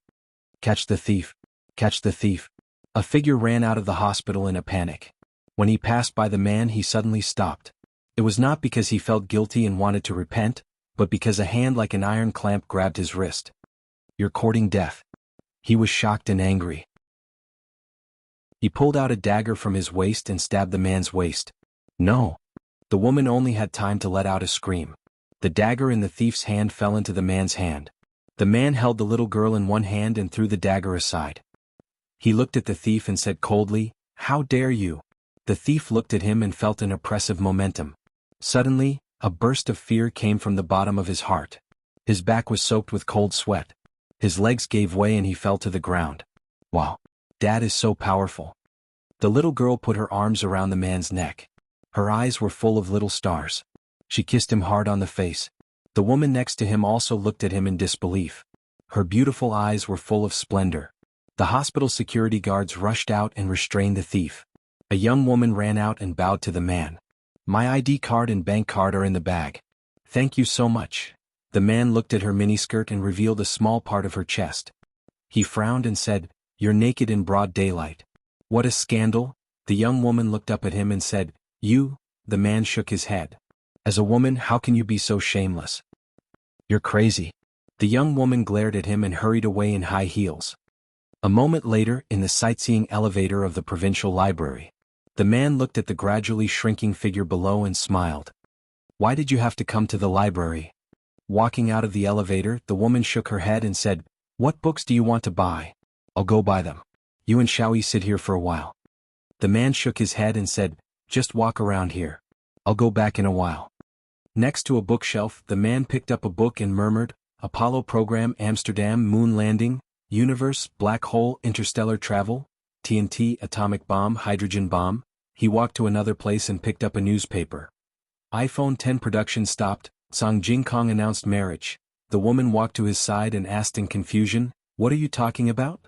A: Catch the thief. Catch the thief. A figure ran out of the hospital in a panic. When he passed by the man, he suddenly stopped. It was not because he felt guilty and wanted to repent, but because a hand like an iron clamp grabbed his wrist. You're courting death. He was shocked and angry. He pulled out a dagger from his waist and stabbed the man's waist. No. The woman only had time to let out a scream. The dagger in the thief's hand fell into the man's hand. The man held the little girl in one hand and threw the dagger aside. He looked at the thief and said coldly, how dare you? The thief looked at him and felt an oppressive momentum. Suddenly, a burst of fear came from the bottom of his heart. His back was soaked with cold sweat. His legs gave way and he fell to the ground. Wow. Dad is so powerful. The little girl put her arms around the man's neck. Her eyes were full of little stars. She kissed him hard on the face. The woman next to him also looked at him in disbelief. Her beautiful eyes were full of splendor. The hospital security guards rushed out and restrained the thief. A young woman ran out and bowed to the man. My ID card and bank card are in the bag. Thank you so much. The man looked at her miniskirt and revealed a small part of her chest. He frowned and said, you're naked in broad daylight. What a scandal. The young woman looked up at him and said, you. The man shook his head. As a woman, how can you be so shameless? You're crazy. The young woman glared at him and hurried away in high heels. A moment later, in the sightseeing elevator of the provincial library, the man looked at the gradually shrinking figure below and smiled. Why did you have to come to the library? Walking out of the elevator, the woman shook her head and said, what books do you want to buy? I'll go buy them. You and Xiaoyi sit here for a while. The man shook his head and said, just walk around here. I'll go back in a while. Next to a bookshelf, the man picked up a book and murmured, Apollo Program, Amsterdam, Moon Landing, Universe, Black Hole, Interstellar Travel, TNT, Atomic Bomb, Hydrogen Bomb. He walked to another place and picked up a newspaper. iPhone 10 production stopped, Song Jingkong announced marriage. The woman walked to his side and asked in confusion, what are you talking about?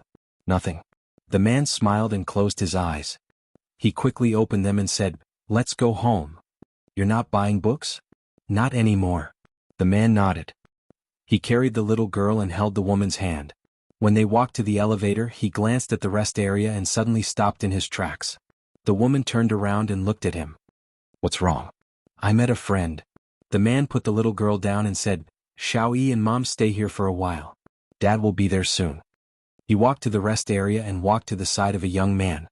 A: Nothing. The man smiled and closed his eyes. He quickly opened them and said, let's go home. You're not buying books? Not anymore. The man nodded. He carried the little girl and held the woman's hand. When they walked to the elevator, he glanced at the rest area and suddenly stopped in his tracks. The woman turned around and looked at him. What's wrong? I met a friend. The man put the little girl down and said, Xiaoyi and Mom stay here for a while. Dad will be there soon. He walked to the rest area and walked to the side of a young man.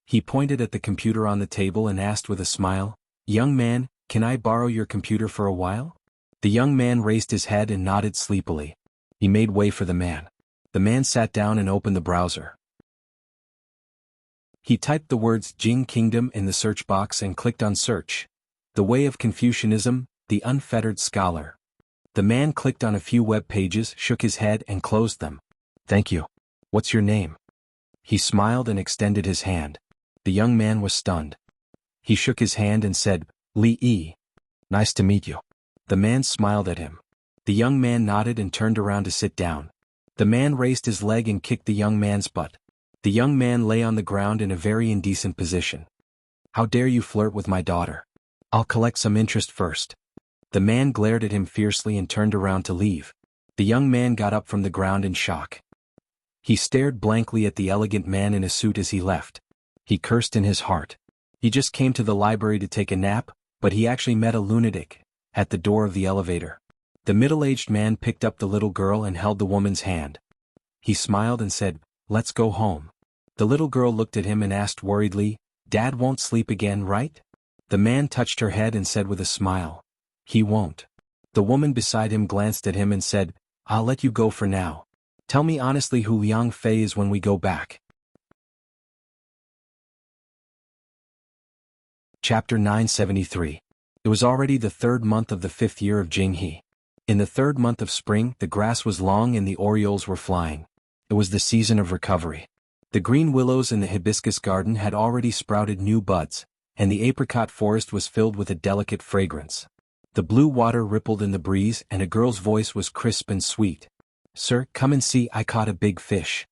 A: He pointed at the computer on the table and asked with a smile, young man, can I borrow your computer for a while? The young man raised his head and nodded sleepily. He made way for the man. The man sat down and opened the browser. He typed the words Jing Kingdom in the search box and clicked on search. The Way of Confucianism, the Unfettered Scholar. The man clicked on a few web pages, shook his head and closed them. Thank you. What's your name? He smiled and extended his hand. The young man was stunned. He shook his hand and said, Li Yi. Nice to meet you. The man smiled at him. The young man nodded and turned around to sit down. The man raised his leg and kicked the young man's butt. The young man lay on the ground in a very indecent position. How dare you flirt with my daughter? I'll collect some interest first. The man glared at him fiercely and turned around to leave. The young man got up from the ground in shock. He stared blankly at the elegant man in a suit as he left. He cursed in his heart. He just came to the library to take a nap, but he actually met a lunatic at the door of the elevator. The middle-aged man picked up the little girl and held the woman's hand. He smiled and said, Let's go home. The little girl looked at him and asked worriedly, Dad won't sleep again, right? The man touched her head and said with a smile, He won't. The woman beside him glanced at him and said, I'll let you go for now. Tell me honestly who Liang Fei is when we go back. Chapter 973. It was already the 3rd month of the 5th year of Jinghe. In the 3rd month of spring, the grass was long and the orioles were flying. It was the season of recovery. The green willows in the hibiscus garden had already sprouted new buds, and the apricot forest was filled with a delicate fragrance. The blue water rippled in the breeze and a girl's voice was crisp and sweet. "Sir, come and see, I caught a big fish."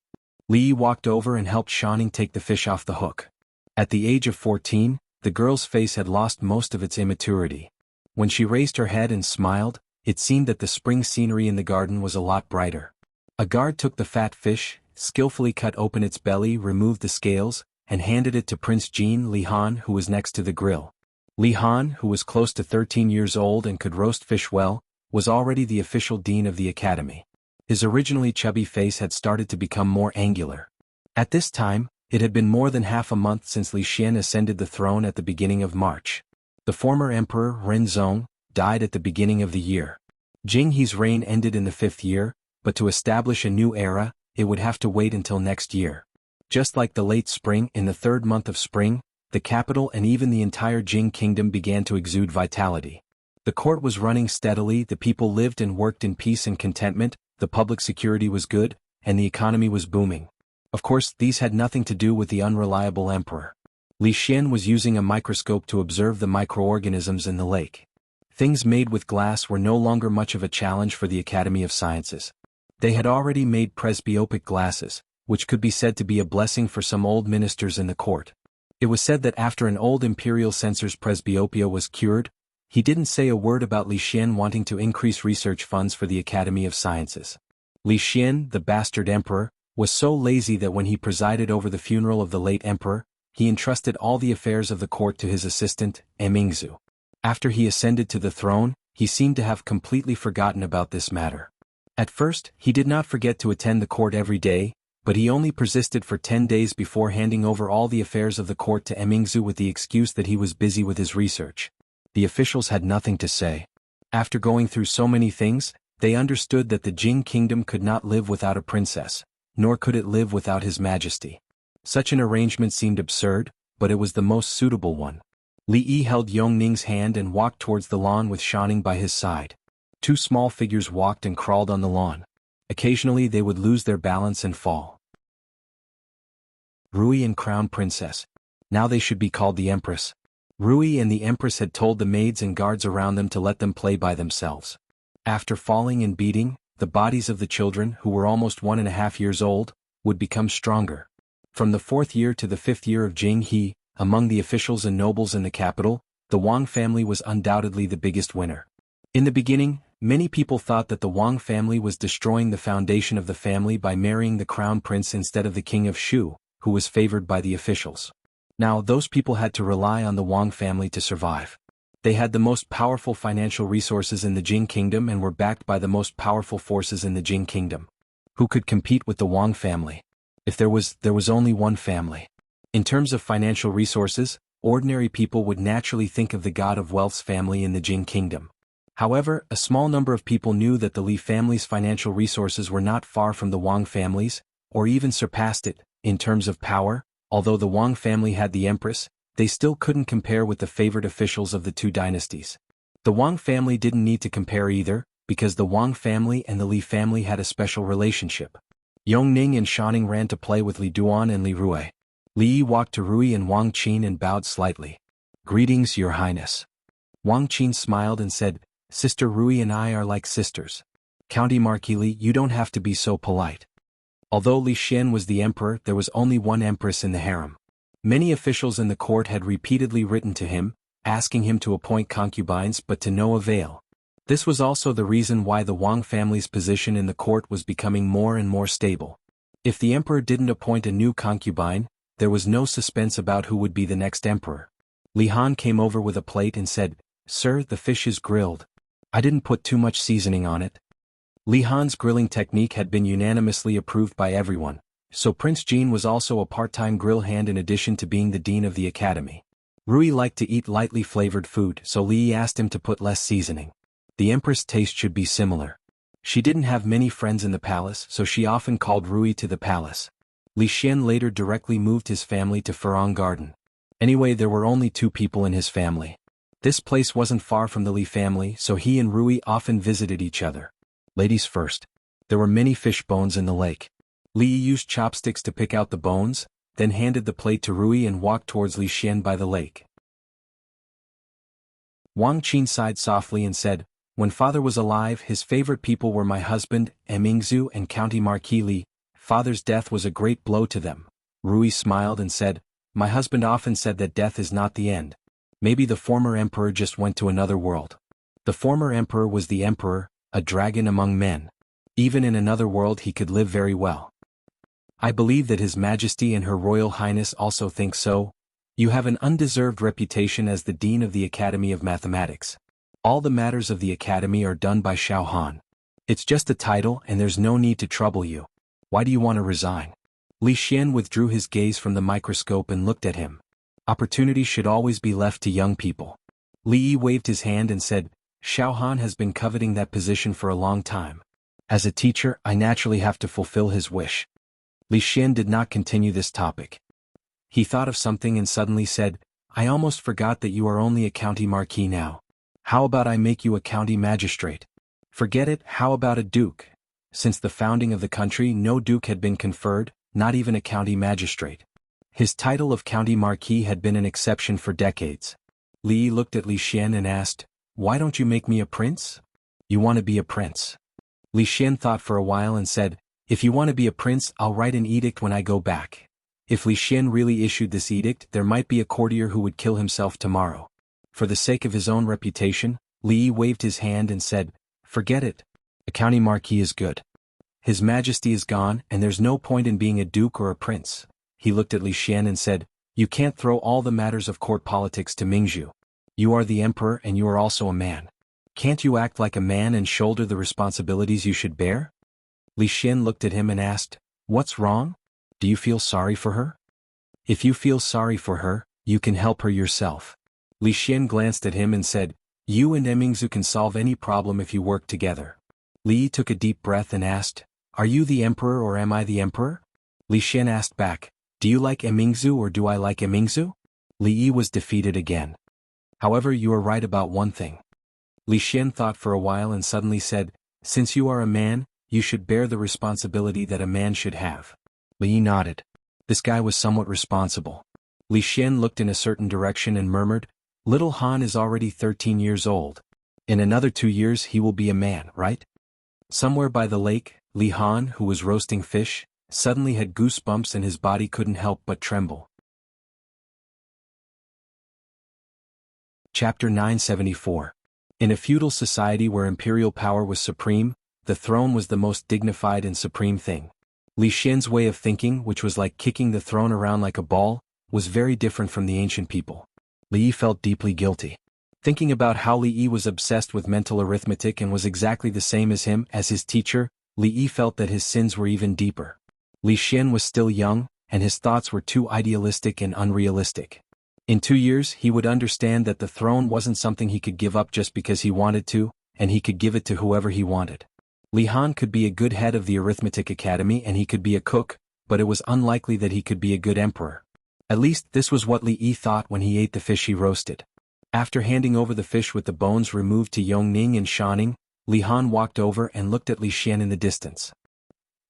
A: Li walked over and helped Shanning take the fish off the hook. At the age of 14, the girl's face had lost most of its immaturity. When she raised her head and smiled, it seemed that the spring scenery in the garden was a lot brighter. A guard took the fat fish, skillfully cut open its belly, removed the scales, and handed it to Prince Jean Li Han, who was next to the grill. Li Han, who was close to 13 years old and could roast fish well, was already the official dean of the academy. His originally chubby face had started to become more angular. At this time, it had been more than half a month since Li Xian ascended the throne at the beginning of March. The former emperor, Renzong, died at the beginning of the year. Jing He's reign ended in the 5th year, but to establish a new era, it would have to wait until next year. Just like the late spring, in the 3rd month of spring, the capital and even the entire Jing kingdom began to exude vitality. The court was running steadily, the people lived and worked in peace and contentment, the public security was good, and the economy was booming. Of course, these had nothing to do with the unreliable emperor. Li Xian was using a microscope to observe the microorganisms in the lake. Things made with glass were no longer much of a challenge for the Academy of Sciences. They had already made presbyopic glasses, which could be said to be a blessing for some old ministers in the court. It was said that after an old imperial censor's presbyopia was cured, he didn't say a word about Li Xian wanting to increase research funds for the Academy of Sciences. Li Xian, the bastard emperor, was so lazy that when he presided over the funeral of the late emperor, he entrusted all the affairs of the court to his assistant, Mingzu. After he ascended to the throne, he seemed to have completely forgotten about this matter. At first, he did not forget to attend the court every day, but he only persisted for 10 days before handing over all the affairs of the court to Mingzu with the excuse that he was busy with his research. The officials had nothing to say. After going through so many things, they understood that the Jing kingdom could not live without a princess, nor could it live without His Majesty. Such an arrangement seemed absurd, but it was the most suitable one. Li Yi held Yongning's hand and walked towards the lawn with Shanning by his side. 2 small figures walked and crawled on the lawn. Occasionally they would lose their balance and fall. Rui and Crown Princess. Now they should be called the Empress. Rui and the Empress had told the maids and guards around them to let them play by themselves. After falling and beating, the bodies of the children, who were almost 1.5 years old, would become stronger. From the 4th year to the 5th year of Jing He, among the officials and nobles in the capital, the Wang family was undoubtedly the biggest winner. In the beginning, many people thought that the Wang family was destroying the foundation of the family by marrying the crown prince instead of the king of Shu, who was favored by the officials. Now those people had to rely on the Wang family to survive. They had the most powerful financial resources in the Jing kingdom and were backed by the most powerful forces in the Jing kingdom. Who could compete with the Wang family? If there was only one family. In terms of financial resources, ordinary people would naturally think of the god of wealth's family in the Jing kingdom. However, a small number of people knew that the Li family's financial resources were not far from the Wang family's, or even surpassed it, in terms of power. Although the Wang family had the empress, they still couldn't compare with the favored officials of the 2 dynasties. The Wang family didn't need to compare either, because the Wang family and the Li family had a special relationship. Yongning and Shanning ran to play with Li Duan and Li Rui. Li Yi walked to Rui and Wang Qin and bowed slightly. "Greetings, Your Highness." Wang Qin smiled and said, "Sister Rui and I are like sisters. County Marquis Li, you don't have to be so polite." Although Li Xian was the emperor, there was only one empress in the harem. Many officials in the court had repeatedly written to him, asking him to appoint concubines, but to no avail. This was also the reason why the Wang family's position in the court was becoming more and more stable. If the emperor didn't appoint a new concubine, there was no suspense about who would be the next emperor. Li Han came over with a plate and said, "Sir, the fish is grilled. I didn't put too much seasoning on it." Li Han's grilling technique had been unanimously approved by everyone, so Prince Jean was also a part-time grill hand in addition to being the dean of the academy. Rui liked to eat lightly flavored food, so Li asked him to put less seasoning. The empress' taste should be similar. She didn't have many friends in the palace, so she often called Rui to the palace. Li Xian later directly moved his family to Furong Garden. Anyway, there were only 2 people in his family. This place wasn't far from the Li family, so he and Rui often visited each other. Ladies first. There were many fish bones in the lake. Li Yi used chopsticks to pick out the bones, then handed the plate to Rui and walked towards Li Xian by the lake. Wang Qin sighed softly and said, "When father was alive, his favorite people were my husband, Emingzu, and County Marquis Li. Father's death was a great blow to them." Rui smiled and said, "My husband often said that death is not the end. Maybe the former emperor just went to another world. The former emperor was the emperor, a dragon among men. Even in another world he could live very well. I believe that His Majesty and Her Royal Highness also think so. You have an undeserved reputation as the Dean of the Academy of Mathematics. All the matters of the Academy are done by Xiao Han. It's just a title and there's no need to trouble you. Why do you want to resign?" Li Xian withdrew his gaze from the microscope and looked at him. Opportunity should always be left to young people. Li Yi waved his hand and said, "Xiao Han has been coveting that position for a long time. As a teacher, I naturally have to fulfill his wish." Li Xian did not continue this topic. He thought of something and suddenly said, "I almost forgot that you are only a county marquis now. How about I make you a county magistrate?" "Forget it, how about a duke?" Since the founding of the country, no duke had been conferred, not even a county magistrate. His title of county marquis had been an exception for decades. Li Yi looked at Li Xian and asked, "Why don't you make me a prince?" "You want to be a prince?" Li Xian thought for a while and said, "If you want to be a prince, I'll write an edict when I go back." If Li Xian really issued this edict, there might be a courtier who would kill himself tomorrow. For the sake of his own reputation, Li Yi waved his hand and said, "Forget it. A county marquis is good. His Majesty is gone and there's no point in being a duke or a prince." He looked at Li Xian and said, "You can't throw all the matters of court politics to Mingzhu. You are the emperor and you are also a man. Can't you act like a man and shoulder the responsibilities you should bear?" Li Xian looked at him and asked, "What's wrong? Do you feel sorry for her?" "If you feel sorry for her, you can help her yourself." Li Xian glanced at him and said, "You and Emingzu can solve any problem if you work together." Li Yi took a deep breath and asked, "Are you the emperor or am I the emperor?" Li Xian asked back, "Do you like Emingzu or do I like Emingzu?" Li Yi was defeated again. "However, you are right about one thing." Li Xian thought for a while and suddenly said, "Since you are a man, you should bear the responsibility that a man should have." Li Yi nodded. This guy was somewhat responsible. Li Xian looked in a certain direction and murmured, "Little Han is already 13 years old. In another 2 years he will be a man, right?" Somewhere by the lake, Li Han, who was roasting fish, suddenly had goosebumps and his body couldn't help but tremble. Chapter 974. In a feudal society where imperial power was supreme, the throne was the most dignified and supreme thing. Li Xian's way of thinking, which was like kicking the throne around like a ball, was very different from the ancient people. Li Yi felt deeply guilty. Thinking about how Li Yi was obsessed with mental arithmetic and was exactly the same as him as his teacher, Li Yi felt that his sins were even deeper. Li Xian was still young, and his thoughts were too idealistic and unrealistic. In 2 years he would understand that the throne wasn't something he could give up just because he wanted to, and he could give it to whoever he wanted. Li Han could be a good head of the Arithmetic Academy and he could be a cook, but it was unlikely that he could be a good emperor. At least this was what Li Yi thought when he ate the fish he roasted. After handing over the fish with the bones removed to Yongning and Shaning, Li Han walked over and looked at Li Xian in the distance.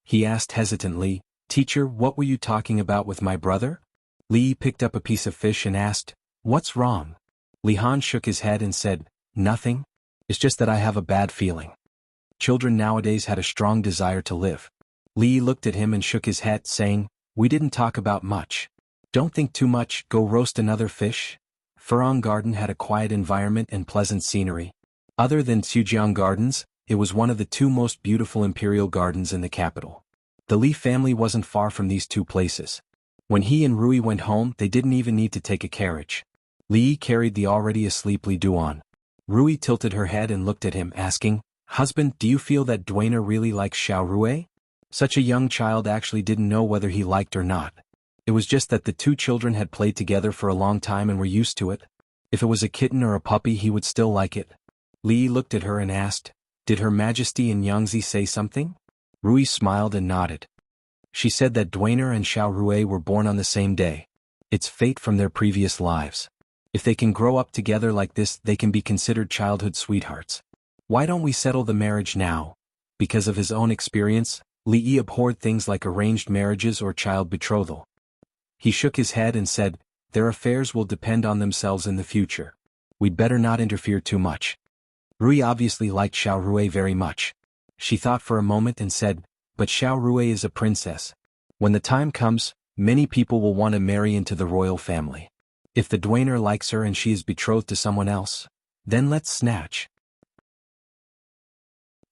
A: He asked hesitantly, "Teacher, what were you talking about with my brother?" Li Yi picked up a piece of fish and asked, "What's wrong?" Li Han shook his head and said, "Nothing. It's just that I have a bad feeling." Children nowadays had a strong desire to live. Li Yi looked at him and shook his head, saying, "We didn't talk about much. Don't think too much, go roast another fish." Furong Garden had a quiet environment and pleasant scenery. Other than Xujiang Gardens, it was one of the 2 most beautiful imperial gardens in the capital. The Li family wasn't far from these 2 places. When he and Rui went home, they didn't even need to take a carriage. Li Yi carried the already asleep Li Duan. Rui tilted her head and looked at him, asking, "Husband, do you feel that Duaner really likes Xiao Rui?" Such a young child actually didn't know whether he liked or not. It was just that the 2 children had played together for a long time and were used to it. If it was a kitten or a puppy he would still like it. Li Yi looked at her and asked, "Did Her Majesty and Yangzi say something?" Rui smiled and nodded. She said that Duaner and Xiao Rui were born on the same day. It's fate from their previous lives. If they can grow up together like this, they can be considered childhood sweethearts. Why don't we settle the marriage now? Because of his own experience, Li Yi abhorred things like arranged marriages or child betrothal. He shook his head and said, "Their affairs will depend on themselves in the future. We'd better not interfere too much." Rui obviously liked Xiao Rui very much. She thought for a moment and said, "But Xiao Rui is a princess. When the time comes, many people will want to marry into the royal family. If the duenna likes her and she is betrothed to someone else, then let's snatch."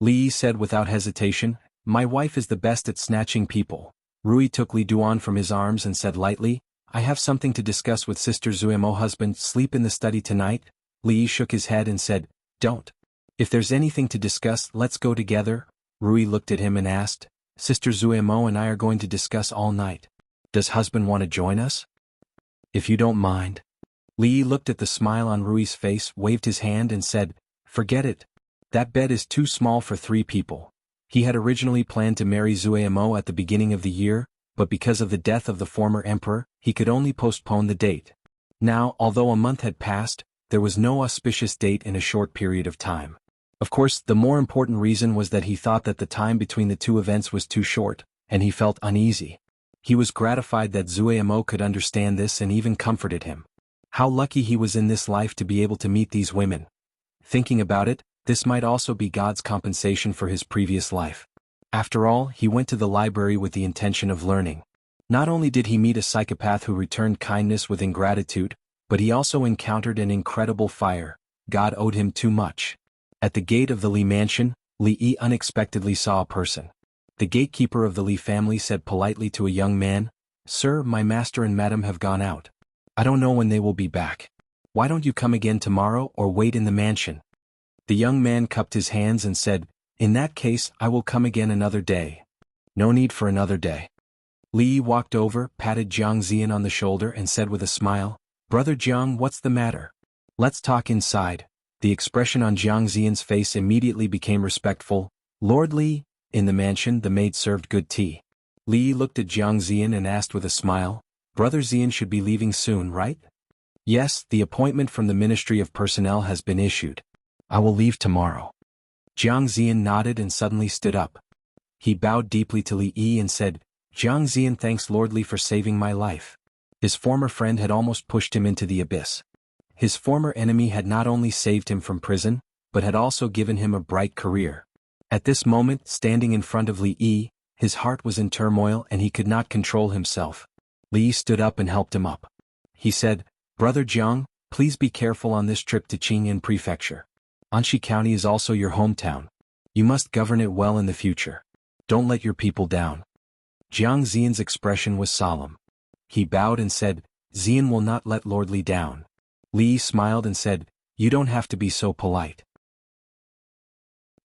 A: Li Yi said without hesitation, "My wife is the best at snatching people." Rui took Li Duan from his arms and said lightly, "I have something to discuss with Sister Zuemo. Husband, sleep in the study tonight?" Li Yi shook his head and said, "Don't. If there's anything to discuss, let's go together." Rui looked at him and asked, "Sister Zuemo and I are going to discuss all night. Does husband want to join us?" "If you don't mind." Li Yi looked at the smile on Rui's face, waved his hand and said, "Forget it. That bed is too small for 3 people." He had originally planned to marry Zuemo at the beginning of the year, but because of the death of the former emperor, he could only postpone the date. Now, although a month had passed, there was no auspicious date in a short period of time. Of course, the more important reason was that he thought that the time between the two events was too short, and he felt uneasy. He was gratified that Zuemo could understand this and even comforted him. How lucky he was in this life to be able to meet these women. Thinking about it, this might also be God's compensation for his previous life. After all, he went to the library with the intention of learning. Not only did he meet a psychopath who returned kindness with ingratitude, but he also encountered an incredible fire. God owed him too much. At the gate of the Li mansion, Li Yi unexpectedly saw a person. The gatekeeper of the Li family said politely to a young man, "Sir, my master and madam have gone out. I don't know when they will be back. Why don't you come again tomorrow or wait in the mansion?" The young man cupped his hands and said, "In that case, I will come again another day." "No need for another day." Li Yi walked over, patted Jiang Ziyan on the shoulder and said with a smile, "Brother Jiang, what's the matter? Let's talk inside." The expression on Jiang Ziyan's face immediately became respectful. "Lord Li." In the mansion, the maid served good tea. Li Yi looked at Jiang Ziyan and asked with a smile, "Brother Ziyan should be leaving soon, right?" "Yes, the appointment from the Ministry of Personnel has been issued. I will leave tomorrow." Jiang Ziyan nodded and suddenly stood up. He bowed deeply to Li Yi and said, "Jiang Ziyan thanks Lord Li for saving my life." His former friend had almost pushed him into the abyss. His former enemy had not only saved him from prison, but had also given him a bright career. At this moment, standing in front of Li Yi, his heart was in turmoil and he could not control himself. Li Yi stood up and helped him up. He said, "Brother Jiang, please be careful on this trip to Qingyan Prefecture. Anxi County is also your hometown. You must govern it well in the future. Don't let your people down." Jiang Ziyan's expression was solemn. He bowed and said, "Ziyan will not let Lord Li down." Li Yi smiled and said, "You don't have to be so polite.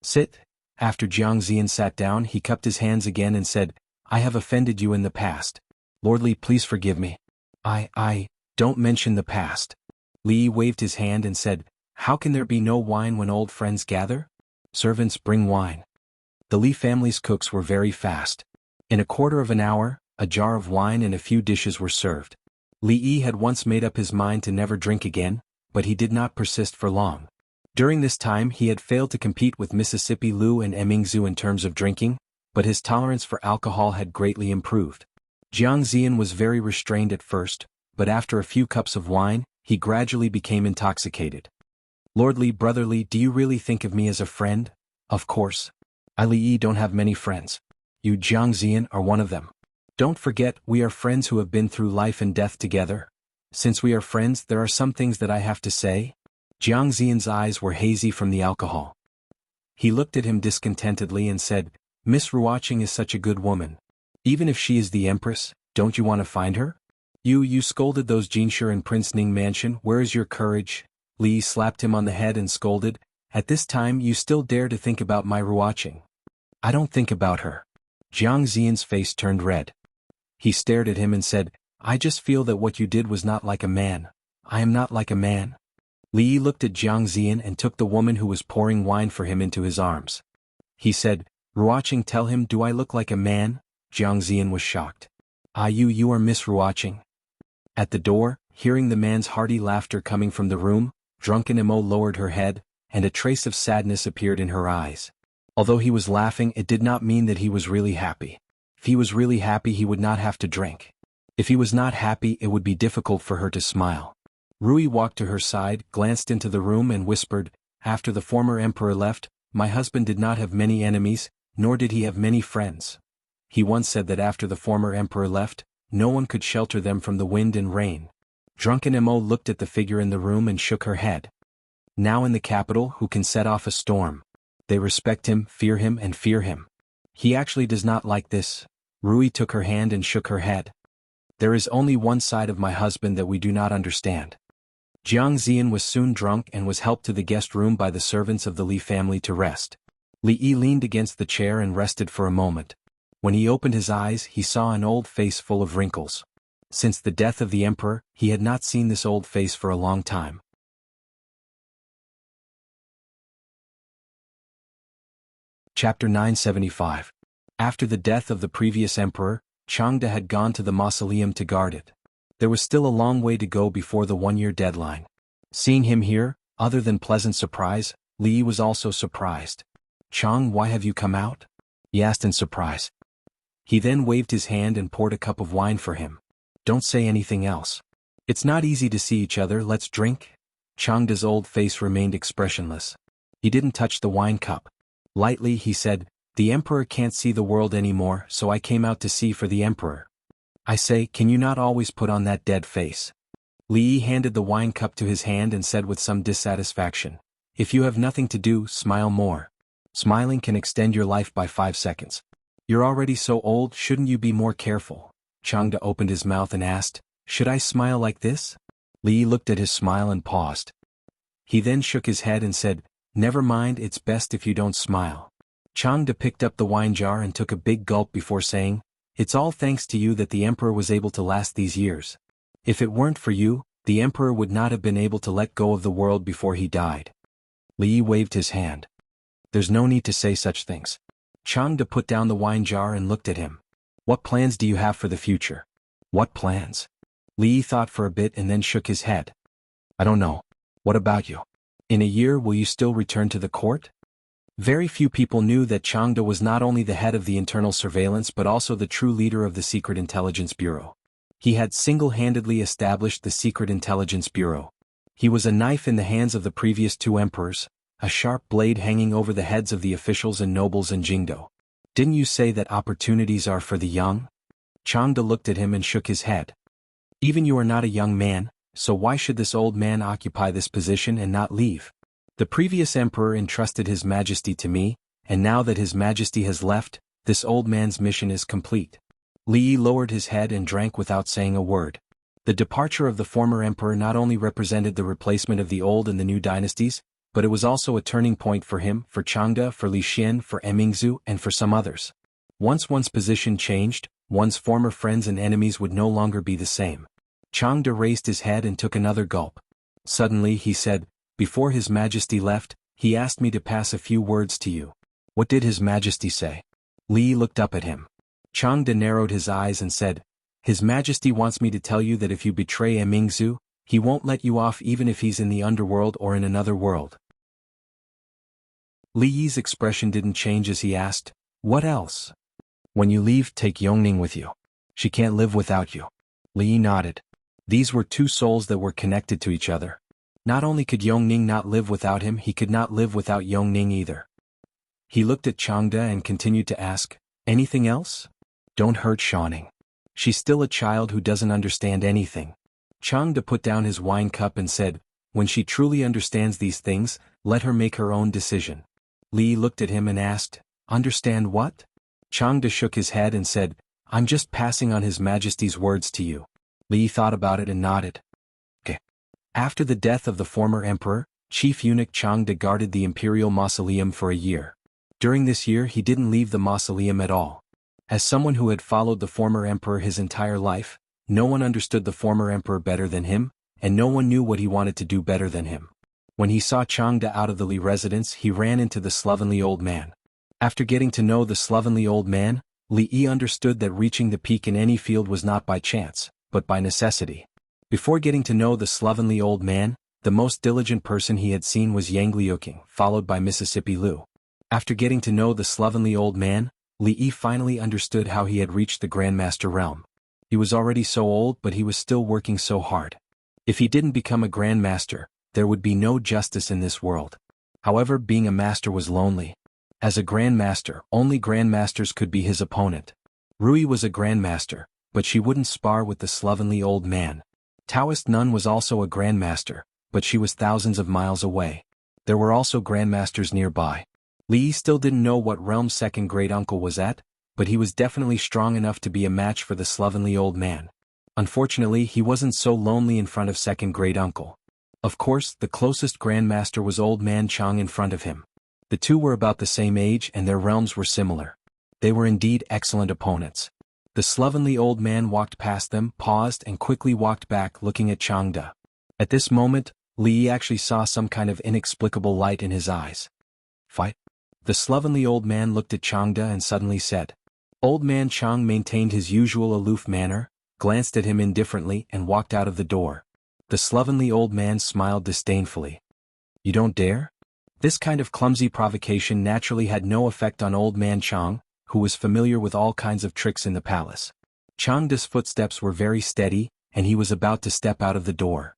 A: Sit." After Jiang Ziyan sat down, he cupped his hands again and said, "I have offended you in the past. Lord Li, please forgive me." I don't mention the past." Li Yi waved his hand and said, "How can there be no wine when old friends gather? Servants, bring wine." The Li family's cooks were very fast. In a quarter of an hour, a jar of wine and a few dishes were served. Li Yi had once made up his mind to never drink again, but he did not persist for long. During this time he had failed to compete with Mississippi Liu and Emingzu in terms of drinking, but his tolerance for alcohol had greatly improved. Jiang Ziyan was very restrained at first, but after a few cups of wine, he gradually became intoxicated. "Lord Li, Brother Li, do you really think of me as a friend?" "Of course. I, Li Yi, don't have many friends. You, Jiang Ziyan, are one of them. Don't forget, we are friends who have been through life and death together. Since we are friends, there are some things that I have to say." Jiang Ziyan's eyes were hazy from the alcohol. He looked at him discontentedly and said, "Miss Ruoqing is such a good woman. Even if she is the empress, don't you want to find her? You scolded those Jinshi in Prince Ning mansion. Where is your courage?" Li slapped him on the head and scolded, "At this time you still dare to think about my Ruoqing?" "I don't think about her." Jiang Ziyan's face turned red. He stared at him and said, "I just feel that what you did was not like a man. I am not like a man." Li Yi looked at Jiang Ziyan and took the woman who was pouring wine for him into his arms. He said, "Ruoqing, tell him, do I look like a man?" Jiang Ziyan was shocked. "Ah, you are Miss Ruoqing." At the door, hearing the man's hearty laughter coming from the room, drunken Emo lowered her head, and a trace of sadness appeared in her eyes. Although he was laughing, it did not mean that he was really happy. If he was really happy, he would not have to drink. If he was not happy, it would be difficult for her to smile. Rui walked to her side, glanced into the room and whispered, "After the former emperor left, my husband did not have many enemies, nor did he have many friends. He once said that after the former emperor left, no one could shelter them from the wind and rain." Drunken Mo looked at the figure in the room and shook her head. Now in the capital, who can set off a storm? They respect him, fear him, and fear him. He actually does not like this. Rui took her hand and shook her head. There is only one side of my husband that we do not understand. Jiang Zian was soon drunk and was helped to the guest room by the servants of the Li family to rest. Li Yi leaned against the chair and rested for a moment. When he opened his eyes, he saw an old face full of wrinkles. Since the death of the emperor, he had not seen this old face for a long time. Chapter 975. After the death of the previous emperor, Changde had gone to the mausoleum to guard it. There was still a long way to go before the one-year deadline. Seeing him here, other than pleasant surprise, Li Yi was also surprised. "Chang, why have you come out?" he asked in surprise. He then waved his hand and poured a cup of wine for him. "Don't say anything else. It's not easy to see each other, let's drink." Changde's old face remained expressionless. He didn't touch the wine cup. Lightly he said, "The emperor can't see the world anymore, so I came out to see for the emperor. I say, can you not always put on that dead face?" Li Yi handed the wine cup to his hand and said with some dissatisfaction, "If you have nothing to do, smile more. Smiling can extend your life by 5 seconds. You're already so old, shouldn't you be more careful?" Changde opened his mouth and asked, "Should I smile like this?" Li Yi looked at his smile and paused. He then shook his head and said, "Never mind, it's best if you don't smile." Changde picked up the wine jar and took a big gulp before saying, "It's all thanks to you that the emperor was able to last these years. If it weren't for you, the emperor would not have been able to let go of the world before he died." Li Yi waved his hand. "There's no need to say such things." Changde put down the wine jar and looked at him. "What plans do you have for the future?" "What plans?" Li Yi thought for a bit and then shook his head. "I don't know. What about you? In a year will you still return to the court?" Very few people knew that Changde was not only the head of the internal surveillance but also the true leader of the Secret Intelligence Bureau. He had single-handedly established the Secret Intelligence Bureau. He was a knife in the hands of the previous 2 emperors, a sharp blade hanging over the heads of the officials and nobles in Jingdo. "Didn't you say that opportunities are for the young?" Changde looked at him and shook his head. "Even you are not a young man, so why should this old man occupy this position and not leave? The previous emperor entrusted His Majesty to me, and now that His Majesty has left, this old man's mission is complete." Li Yi lowered his head and drank without saying a word. The departure of the former emperor not only represented the replacement of the old and the new dynasties, but it was also a turning point for him, for Changde, for Li Xian, for Emingzu, and for some others. Once one's position changed, one's former friends and enemies would no longer be the same. Changde raised his head and took another gulp. Suddenly he said, "Before His Majesty left, he asked me to pass a few words to you." "What did His Majesty say?" Li Yi looked up at him. Changde narrowed his eyes and said, "His Majesty wants me to tell you that if you betray Emingzu, he won't let you off even if he's in the underworld or in another world." Li Yi's expression didn't change as he asked, "What else?" "When you leave, take Yongning with you. She can't live without you." Li Yi nodded. These were 2 souls that were connected to each other. Not only could Yongning not live without him, he could not live without Yongning either. He looked at Changde and continued to ask, "Anything else?" "Don't hurt Shawning. She's still a child who doesn't understand anything." Changde put down his wine cup and said, "When she truly understands these things, let her make her own decision." Li looked at him and asked, "Understand what?" Changde shook his head and said, "I'm just passing on His Majesty's words to you." Li thought about it and nodded. "Okay." After the death of the former emperor, Chief Eunuch Changde guarded the imperial mausoleum for a year. During this year he didn't leave the mausoleum at all. As someone who had followed the former emperor his entire life, no one understood the former emperor better than him, and no one knew what he wanted to do better than him. When he saw Changde out of the Li residence, he ran into the slovenly old man. After getting to know the slovenly old man, Li Yi understood that reaching the peak in any field was not by chance, but by necessity. Before getting to know the slovenly old man, the most diligent person he had seen was Yang Liuqing, followed by Mississippi Lu. After getting to know the slovenly old man, Li Yi finally understood how he had reached the Grandmaster realm. He was already so old, but he was still working so hard. If he didn't become a Grandmaster, there would be no justice in this world. However, being a master was lonely. As a Grandmaster, only Grandmasters could be his opponent. Rui was a Grandmaster, but she wouldn't spar with the slovenly old man. Taoist Nun was also a Grandmaster, but she was thousands of miles away. There were also Grandmasters nearby. Li Yi still didn't know what realm second great-uncle was at, but he was definitely strong enough to be a match for the slovenly old man. Unfortunately, he wasn't so lonely in front of second great-uncle. Of course, the closest Grandmaster was Old Man Chang in front of him. The two were about the same age and their realms were similar. They were indeed excellent opponents. The slovenly old man walked past them, paused and quickly walked back looking at Changde. At this moment, Li Yi actually saw some kind of inexplicable light in his eyes. Fight? The slovenly old man looked at Changde and suddenly said. Old Man Chang maintained his usual aloof manner, glanced at him indifferently and walked out of the door. The slovenly old man smiled disdainfully. You don't dare? This kind of clumsy provocation naturally had no effect on Old Man Chang, who was familiar with all kinds of tricks in the palace. Changde's footsteps were very steady, and he was about to step out of the door.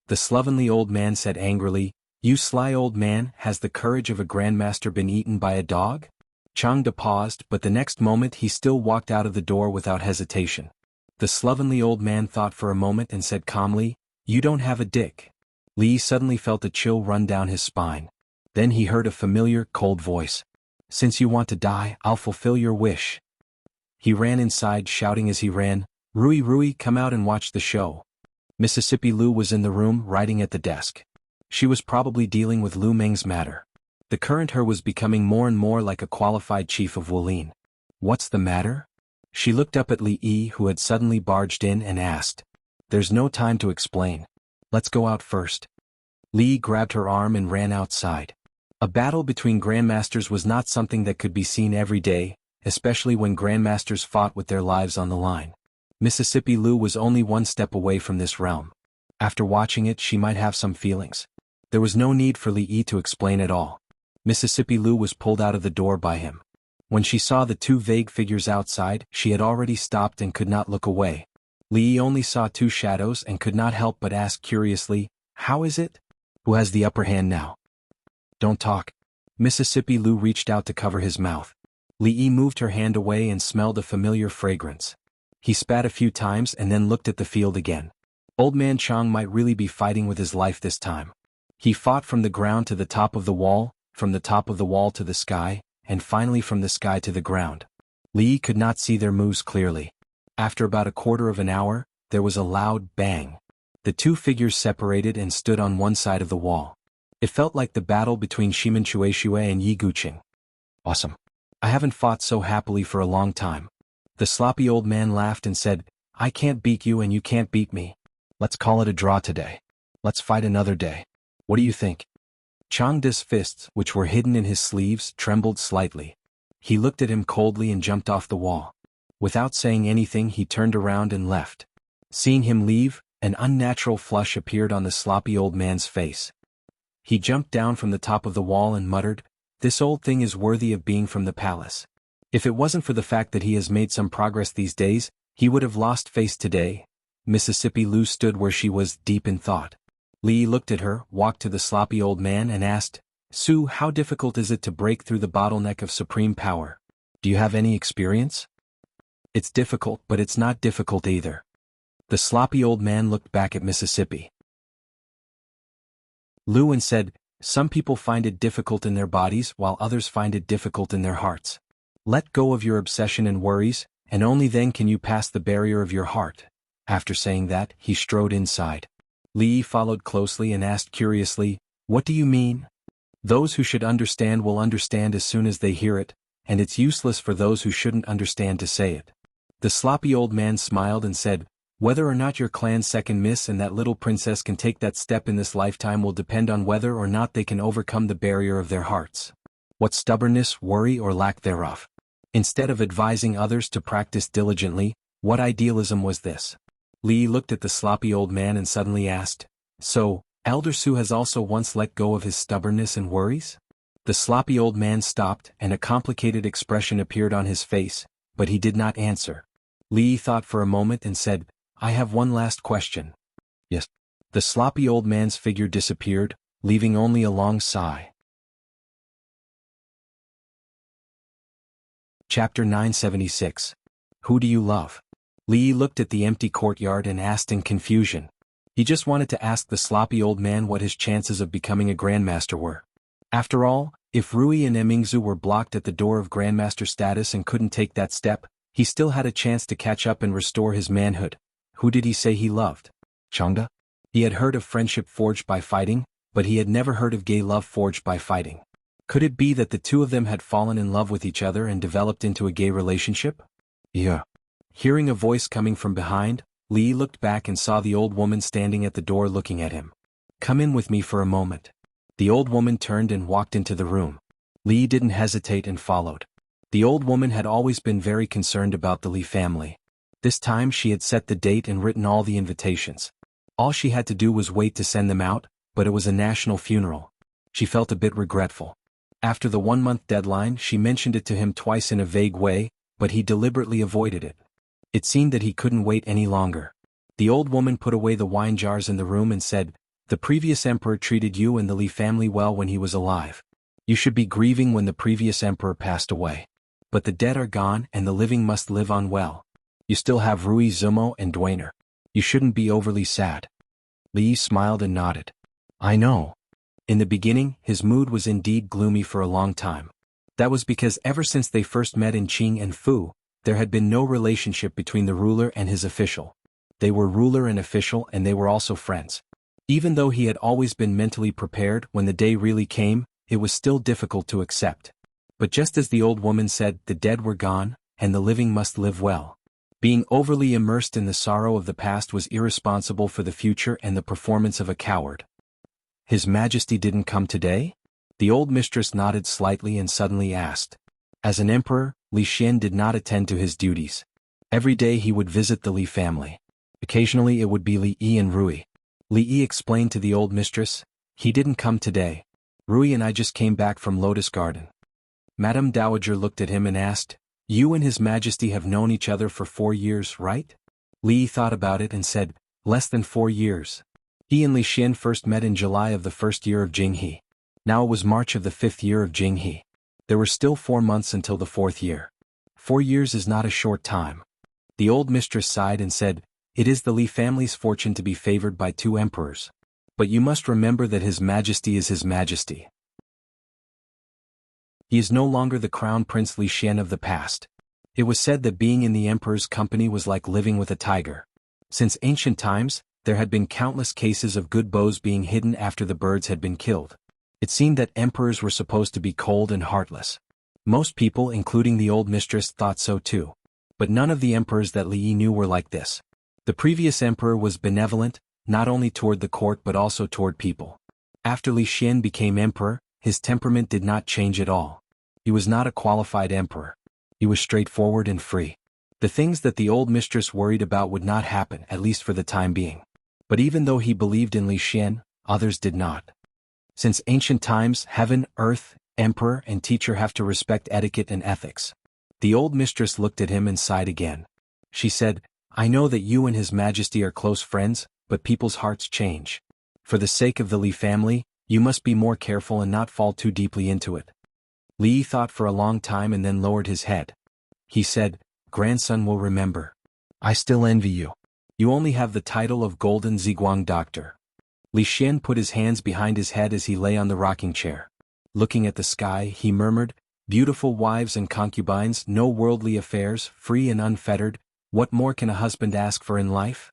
A: The slovenly old man said angrily, You sly old man, has the courage of a Grandmaster been eaten by a dog? Changde paused, but the next moment he still walked out of the door without hesitation. The slovenly old man thought for a moment and said calmly, You don't have a dick. Li Yi suddenly felt a chill run down his spine. Then he heard a familiar, cold voice. Since you want to die, I'll fulfill your wish. He ran inside shouting as he ran, Rui Rui, come out and watch the show. Mississippi Lu was in the room writing at the desk. She was probably dealing with Lu Meng's matter. The current her was becoming more and more like a qualified chief of Wulin. What's the matter? She looked up at Li Yi who had suddenly barged in and asked. There's no time to explain. Let's go out first. Li Yi grabbed her arm and ran outside. A battle between Grandmasters was not something that could be seen every day, especially when Grandmasters fought with their lives on the line. Mississippi Lu was only one step away from this realm. After watching it, she might have some feelings. There was no need for Li Yi to explain at all. Mississippi Lu was pulled out of the door by him. When she saw the two vague figures outside, she had already stopped and could not look away. Li Yi only saw two shadows and could not help but ask curiously, How is it? Who has the upper hand now? Don't talk. Mississippi Lu reached out to cover his mouth. Li Yi moved her hand away and smelled a familiar fragrance. He spat a few times and then looked at the field again. Old Man Chang might really be fighting with his life this time. He fought from the ground to the top of the wall, from the top of the wall to the sky, and finally from the sky to the ground. Li Yi could not see their moves clearly. After about a quarter of an hour, there was a loud bang. The two figures separated and stood on one side of the wall. It felt like the battle between Shimen Chueshue and Yi Guqing. Awesome. I haven't fought so happily for a long time. The sloppy old man laughed and said, I can't beat you and you can't beat me. Let's call it a draw today. Let's fight another day. What do you think? Changde's fists, which were hidden in his sleeves, trembled slightly. He looked at him coldly and jumped off the wall. Without saying anything, he turned around and left. Seeing him leave, an unnatural flush appeared on the sloppy old man's face. He jumped down from the top of the wall and muttered, This old thing is worthy of being from the palace. If it wasn't for the fact that he has made some progress these days, he would have lost face today. Mississippi Lu stood where she was, deep in thought. Li Yi looked at her, walked to the sloppy old man and asked, Su, how difficult is it to break through the bottleneck of supreme power? Do you have any experience? It's difficult, but it's not difficult either. The sloppy old man looked back at Mississippi Lu and said, Some people find it difficult in their bodies while others find it difficult in their hearts. Let go of your obsession and worries, and only then can you pass the barrier of your heart. After saying that, he strode inside. Li Yi followed closely and asked curiously, What do you mean? Those who should understand will understand as soon as they hear it, and it's useless for those who shouldn't understand to say it. The sloppy old man smiled and said, Whether or not your clan's second miss and that little princess can take that step in this lifetime will depend on whether or not they can overcome the barrier of their hearts. What stubbornness, worry, or lack thereof. Instead of advising others to practice diligently, what idealism was this? Li Yi looked at the sloppy old man and suddenly asked, So, Elder Su has also once let go of his stubbornness and worries? The sloppy old man stopped and a complicated expression appeared on his face, but he did not answer. Li Yi thought for a moment and said, I have one last question. Yes. The sloppy old man's figure disappeared, leaving only a long sigh. Chapter 976. Who do you love? Li Yi looked at the empty courtyard and asked in confusion. He just wanted to ask the sloppy old man what his chances of becoming a grandmaster were. After all, if Rui and Emingzu were blocked at the door of grandmaster status and couldn't take that step, he still had a chance to catch up and restore his manhood. Who did he say he loved? Changda? He had heard of friendship forged by fighting, but he had never heard of gay love forged by fighting. Could it be that the two of them had fallen in love with each other and developed into a gay relationship? Yeah. Hearing a voice coming from behind, Li Yi looked back and saw the old woman standing at the door looking at him. Come in with me for a moment. The old woman turned and walked into the room. Li Yi didn't hesitate and followed. The old woman had always been very concerned about the Li family. This time she had set the date and written all the invitations. All she had to do was wait to send them out, but it was a national funeral. She felt a bit regretful. After the 1-month deadline, she mentioned it to him twice in a vague way, but he deliberately avoided it. It seemed that he couldn't wait any longer. The old woman put away the wine jars in the room and said, The previous emperor treated you and the Li family well when he was alive. You should be grieving when the previous emperor passed away. But the dead are gone and the living must live on well. You still have Rui, Zumo and Duaner. You shouldn't be overly sad. Li Yi smiled and nodded. I know. In the beginning, his mood was indeed gloomy for a long time. That was because ever since they first met in Qing and Fu, there had been no relationship between the ruler and his official. They were ruler and official and they were also friends. Even though he had always been mentally prepared when the day really came, it was still difficult to accept. But just as the old woman said, the dead were gone, and the living must live well. Being overly immersed in the sorrow of the past was irresponsible for the future and the performance of a coward. His Majesty didn't come today? The old mistress nodded slightly and suddenly asked. As an emperor, Li Xian did not attend to his duties. Every day he would visit the Li family. Occasionally it would be Li Yi and Rui. Li Yi explained to the old mistress, he didn't come today. Rui and I just came back from Lotus Garden. Madame Dowager looked at him and asked, You and His Majesty have known each other for 4 years, right? Li Yi thought about it and said, Less than 4 years. He and Li Xian first met in July of the 1st year of Jinghe. Now it was March of the 5th year of Jinghe. There were still 4 months until the 4th year. 4 years is not a short time. The old mistress sighed and said, It is the Li family's fortune to be favored by 2 emperors. But you must remember that His Majesty is His Majesty. He is no longer the Crown Prince Li Xian of the past. It was said that being in the emperor's company was like living with a tiger. Since ancient times, there had been countless cases of good bows being hidden after the birds had been killed. It seemed that emperors were supposed to be cold and heartless. Most people, including the old mistress, thought so too. But none of the emperors that Li Yi knew were like this. The previous emperor was benevolent, not only toward the court but also toward people. After Li Xian became emperor, his temperament did not change at all. He was not a qualified emperor. He was straightforward and free. The things that the old mistress worried about would not happen, at least for the time being. But even though he believed in Li Xian, others did not. Since ancient times, heaven, earth, emperor and teacher have to respect etiquette and ethics. The old mistress looked at him and sighed again. She said, I know that you and His Majesty are close friends, but people's hearts change. For the sake of the Li family, you must be more careful and not fall too deeply into it. Li Yi thought for a long time and then lowered his head. He said, Grandson will remember. I still envy you. You only have the title of Golden Ziguang Doctor. Li Xian put his hands behind his head as he lay on the rocking chair. Looking at the sky, he murmured, Beautiful wives and concubines, no worldly affairs, free and unfettered, what more can a husband ask for in life?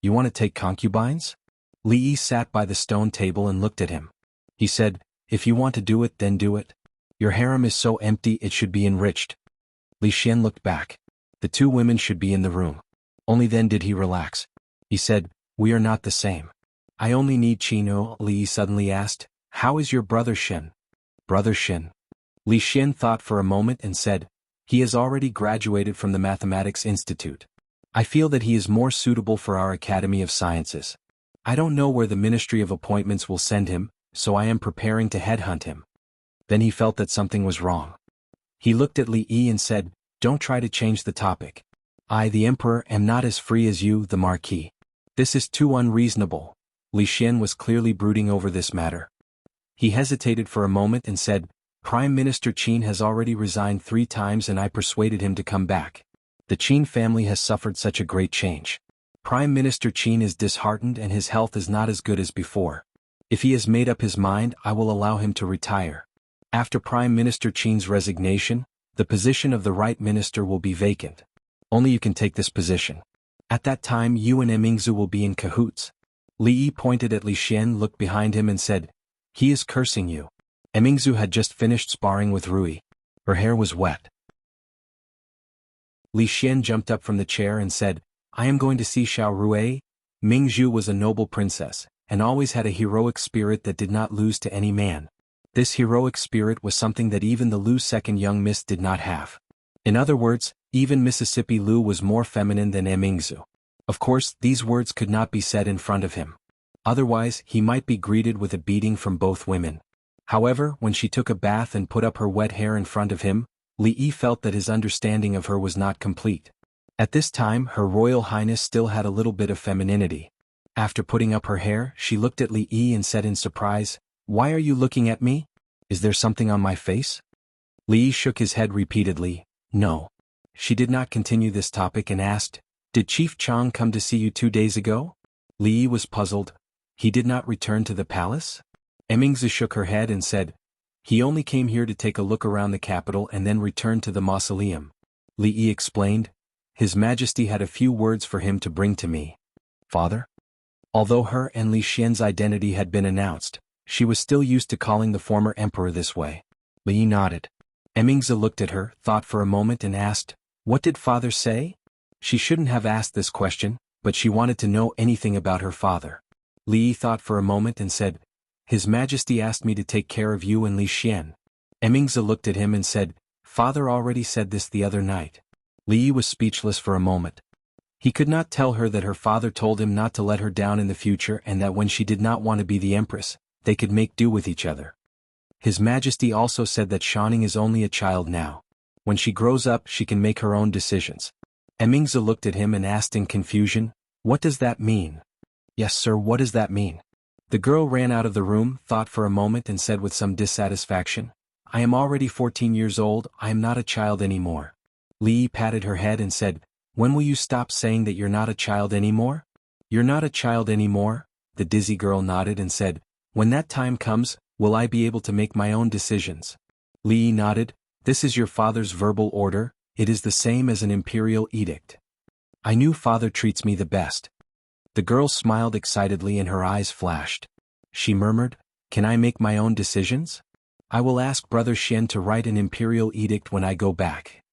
A: You want to take concubines? Li Yi sat by the stone table and looked at him. He said, If you want to do it, then do it. Your harem is so empty it should be enriched. Li Xian looked back. The 2 women should be in the room. Only then did he relax. He said, We are not the same. I only need Chino. Li Yi suddenly asked, How is your brother Shen? Brother Shen. Li Xian thought for a moment and said, He has already graduated from the Mathematics Institute. I feel that he is more suitable for our Academy of Sciences. I don't know where the Ministry of Appointments will send him, so I am preparing to headhunt him. Then he felt that something was wrong. He looked at Li Yi and said, "Don't try to change the topic. I, the emperor, am not as free as you, the marquis. This is too unreasonable." Li Xian was clearly brooding over this matter. He hesitated for a moment and said, "Prime Minister Qin has already resigned 3 times and I persuaded him to come back. The Qin family has suffered such a great change. Prime Minister Qin is disheartened and his health is not as good as before. If he has made up his mind, I will allow him to retire. After Prime Minister Qin's resignation, the position of the right minister will be vacant. Only you can take this position. At that time you and Emingzu will be in cahoots." Li Yi pointed at Li Xian, looked behind him and said, "He is cursing you." Emingzu had just finished sparring with Rui. Her hair was wet. Li Xian jumped up from the chair and said, "I am going to see Xiao Rui." Mingzhu was a noble princess, and always had a heroic spirit that did not lose to any man. This heroic spirit was something that even the Lu second young miss did not have. In other words, even Mississippi Lu was more feminine than Emingzu. Of course, these words could not be said in front of him. Otherwise, he might be greeted with a beating from both women. However, when she took a bath and put up her wet hair in front of him, Li Yi felt that his understanding of her was not complete. At this time, Her Royal Highness still had a little bit of femininity. After putting up her hair, she looked at Li Yi and said in surprise, "Why are you looking at me? Is there something on my face?" Li Yi shook his head repeatedly, "No." She did not continue this topic and asked, "Did Chief Chang come to see you 2 days ago?" Li Yi was puzzled. "He did not return to the palace?" Emingzu shook her head and said, "He only came here to take a look around the capital and then returned to the mausoleum." Li Yi explained, "His Majesty had a few words for him to bring to me." "Father?" Although her and Li Xian's identity had been announced, she was still used to calling the former emperor this way. Li Yi nodded. Emingzu looked at her, thought for a moment and asked, "What did father say?" She shouldn't have asked this question, but she wanted to know anything about her father. Li Yi thought for a moment and said, "His Majesty asked me to take care of you and Li Xian." Emingzu looked at him and said, "Father already said this the other night." Li Yi was speechless for a moment. He could not tell her that her father told him not to let her down in the future and that when she did not want to be the empress, they could make do with each other. His Majesty also said that Shanning is only a child now. When she grows up, she can make her own decisions. Emingzu looked at him and asked in confusion, "What does that mean?" "Yes, sir, what does that mean?" The girl ran out of the room, thought for a moment and said with some dissatisfaction, "I am already 14 years old, I am not a child anymore." Li Yi patted her head and said, "When will you stop saying that you're not a child anymore?" "You're not a child anymore?" The dizzy girl nodded and said, "When that time comes, will I be able to make my own decisions?" Li Yi nodded, "This is your father's verbal order, it is the same as an imperial edict. I knew father treats me the best." The girl smiled excitedly and her eyes flashed. She murmured, "Can I make my own decisions? I will ask Brother Xian to write an imperial edict when I go back."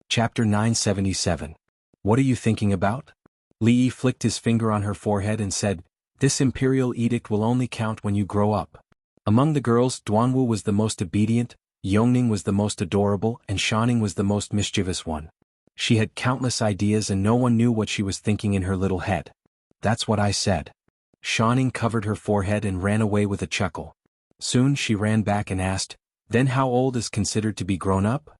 A: Chapter 977. What are you thinking about? Li Yi flicked his finger on her forehead and said, "This imperial edict will only count when you grow up." Among the girls, Duanwu was the most obedient, Yongning was the most adorable, and Shanning was the most mischievous one. She had countless ideas and no one knew what she was thinking in her little head. "That's what I said." Shanning covered her forehead and ran away with a chuckle. Soon she ran back and asked, "Then how old is considered to be grown up?"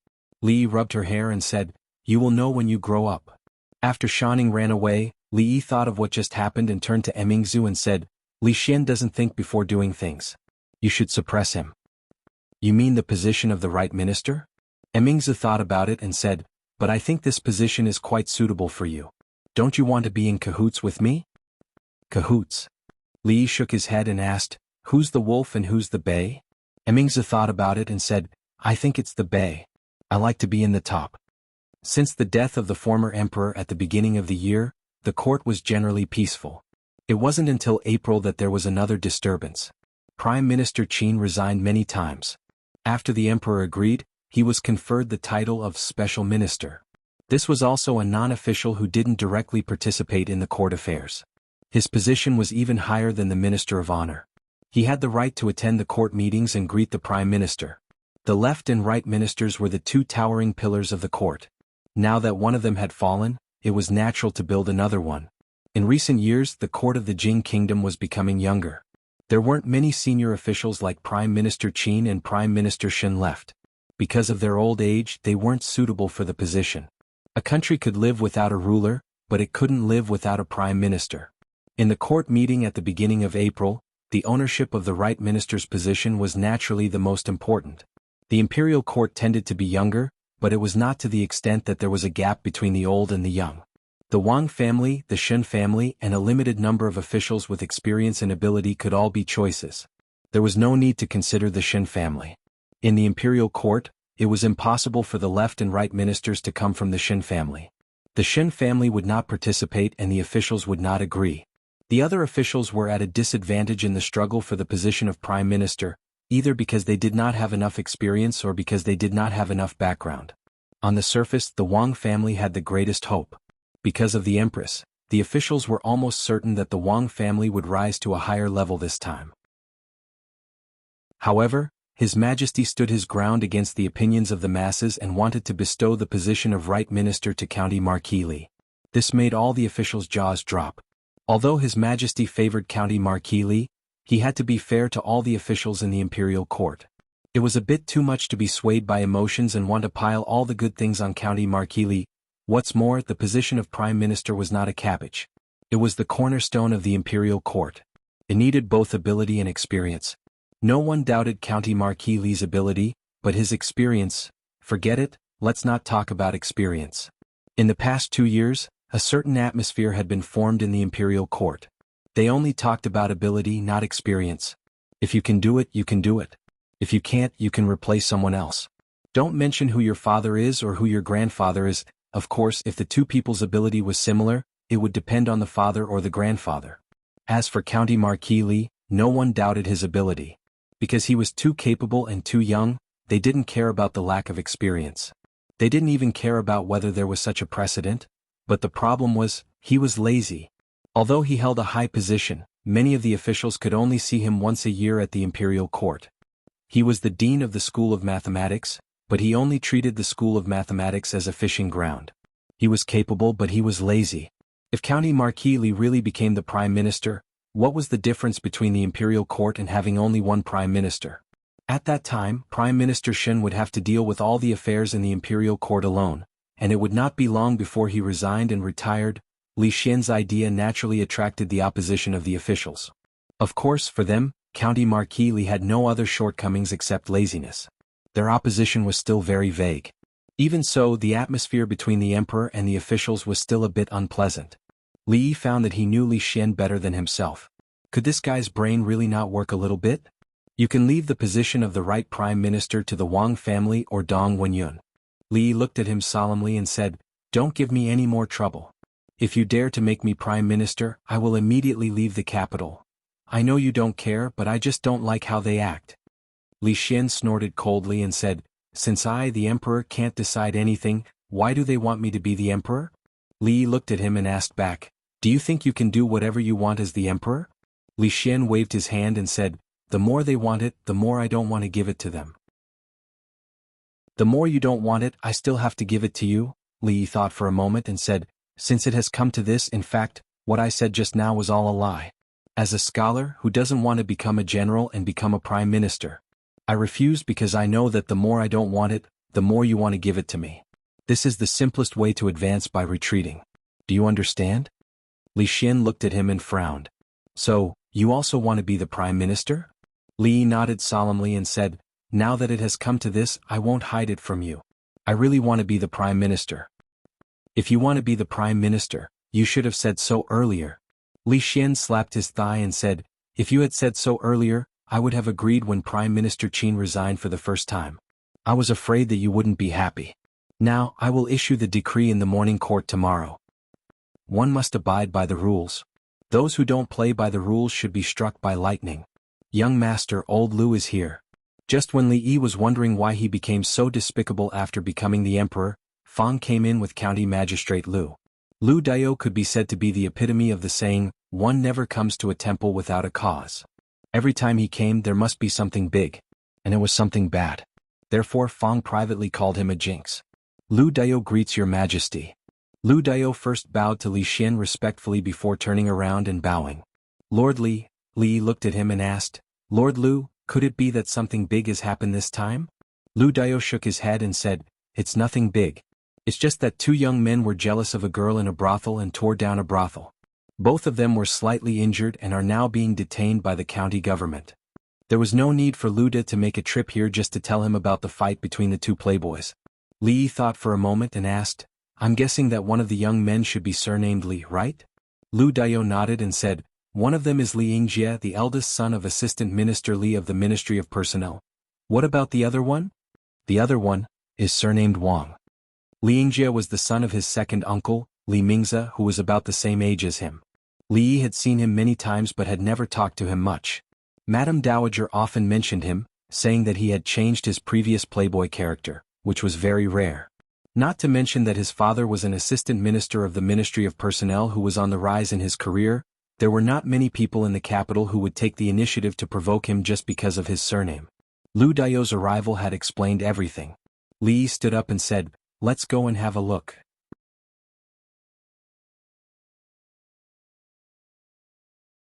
A: Li Yi rubbed her hair and said, "You will know when you grow up." After Shanning ran away, Li Yi thought of what just happened and turned to Emingzu and said, "Li Xian doesn't think before doing things. You should suppress him." "You mean the position of the right minister?" Emingzu thought about it and said, "But I think this position is quite suitable for you. Don't you want to be in cahoots with me?" "Cahoots?" Li Yi shook his head and asked, "Who's the wolf and who's the bay?" Emingzu thought about it and said, "I think it's the bay. I like to be in the top." Since the death of the former emperor at the beginning of the year, the court was generally peaceful. It wasn't until April that there was another disturbance. Prime Minister Qin resigned many times. After the emperor agreed, he was conferred the title of Special Minister. This was also a non-official who didn't directly participate in the court affairs. His position was even higher than the Minister of Honor. He had the right to attend the court meetings and greet the Prime Minister. The left and right ministers were the two towering pillars of the court. Now that one of them had fallen, it was natural to build another one. In recent years, the court of the Jing kingdom was becoming younger. There weren't many senior officials like Prime Minister Qin and Prime Minister Shen left. Because of their old age, they weren't suitable for the position. A country could live without a ruler, but it couldn't live without a prime minister. In the court meeting at the beginning of April, the ownership of the right minister's position was naturally the most important. The imperial court tended to be younger, but it was not to the extent that there was a gap between the old and the young. The Wang family, the Shen family, and a limited number of officials with experience and ability could all be choices. There was no need to consider the Shen family. In the imperial court, it was impossible for the left and right ministers to come from the Shen family. The Shen family would not participate and the officials would not agree. The other officials were at a disadvantage in the struggle for the position of prime minister, either because they did not have enough experience or because they did not have enough background. On the surface, the Wang family had the greatest hope. Because of the empress, the officials were almost certain that the Wang family would rise to a higher level this time. However, His Majesty stood his ground against the opinions of the masses and wanted to bestow the position of right minister to County Marquis Li. This made all the officials' jaws drop. Although His Majesty favored County Marquis Li, he had to be fair to all the officials in the imperial court. It was a bit too much to be swayed by emotions and want to pile all the good things on County Marquis Li. What's more, the position of prime minister was not a cabbage. It was the cornerstone of the imperial court. It needed both ability and experience. No one doubted County Marquis Li's ability, but his experience, forget it, let's not talk about experience. In the past 2 years, a certain atmosphere had been formed in the imperial court. They only talked about ability, not experience. If you can do it, you can do it. If you can't, you can replace someone else. Don't mention who your father is or who your grandfather is. Of course, if the two people's ability was similar, it would depend on the father or the grandfather. As for County Marquis Li, no one doubted his ability. Because he was too capable and too young, they didn't care about the lack of experience. They didn't even care about whether there was such a precedent, but the problem was, he was lazy. Although he held a high position, many of the officials could only see him once a year at the imperial court. He was the dean of the School of Mathematics, but he only treated the School of Mathematics as a fishing ground. He was capable, but he was lazy. If County Marquis Li really became the prime minister, what was the difference between the imperial court and having only one prime minister? At that time, Prime Minister Shen would have to deal with all the affairs in the imperial court alone, and it would not be long before he resigned and retired. Li Xian's idea naturally attracted the opposition of the officials. Of course, for them, County Marquis Li had no other shortcomings except laziness. Their opposition was still very vague. Even so, the atmosphere between the emperor and the officials was still a bit unpleasant. Li Yi found that he knew Li Xian better than himself. Could this guy's brain really not work a little bit? You can leave the position of the right prime minister to the Wang family or Dong Wenyun. Li Yi looked at him solemnly and said, "Don't give me any more trouble. If you dare to make me prime minister, I will immediately leave the capital. I know you don't care, but I just don't like how they act." Li Xian snorted coldly and said, "Since I, the emperor, can't decide anything, why do they want me to be the emperor?" Li Yi looked at him and asked back, "Do you think you can do whatever you want as the emperor?" Li Xian waved his hand and said, "The more they want it, the more I don't want to give it to them." "The more you don't want it, I still have to give it to you?" Li Yi thought for a moment and said, "Since it has come to this, in fact, what I said just now was all a lie. As a scholar who doesn't want to become a general and become a prime minister, I refuse because I know that the more I don't want it, the more you want to give it to me. This is the simplest way to advance by retreating. Do you understand?" Li Xian looked at him and frowned. "So, you also want to be the prime minister?" Li Yi nodded solemnly and said, "Now that it has come to this, I won't hide it from you. I really want to be the prime minister." "If you want to be the prime minister, you should have said so earlier." Li Xian slapped his thigh and said, "If you had said so earlier, I would have agreed when Prime Minister Qin resigned for the first time. I was afraid that you wouldn't be happy. Now, I will issue the decree in the morning court tomorrow. One must abide by the rules. Those who don't play by the rules should be struck by lightning. Young master, old Lu is here." Just when Li Yi was wondering why he became so despicable after becoming the emperor, Fang came in with County Magistrate Lu. Lu Dao could be said to be the epitome of the saying, "One never comes to a temple without a cause." Every time he came, there must be something big. And it was something bad. Therefore Fang privately called him a jinx. "Lu Dao greets your majesty." Lu Dao first bowed to Li Xian respectfully before turning around and bowing. Lord Li, Li looked at him and asked, Lord Lu, could it be that something big has happened this time? Lu Dao shook his head and said, it's nothing big. It's just that two young men were jealous of a girl in a brothel and tore down a brothel. Both of them were slightly injured and are now being detained by the county government. There was no need for Lu Da to make a trip here just to tell him about the fight between the two playboys. Li thought for a moment and asked, I'm guessing that one of the young men should be surnamed Li, right? Lu Dao nodded and said, one of them is Li Yingjie, the eldest son of Assistant Minister Li of the Ministry of Personnel. What about the other one? The other one is surnamed Wang. Li Yingjie was the son of his second uncle, Li Mingze, who was about the same age as him. Li Yi had seen him many times but had never talked to him much. Madame Dowager often mentioned him, saying that he had changed his previous playboy character, which was very rare. Not to mention that his father was an assistant minister of the Ministry of Personnel who was on the rise in his career. There were not many people in the capital who would take the initiative to provoke him just because of his surname. Lu Dao's arrival had explained everything. Li stood up and said, let's go and have a look.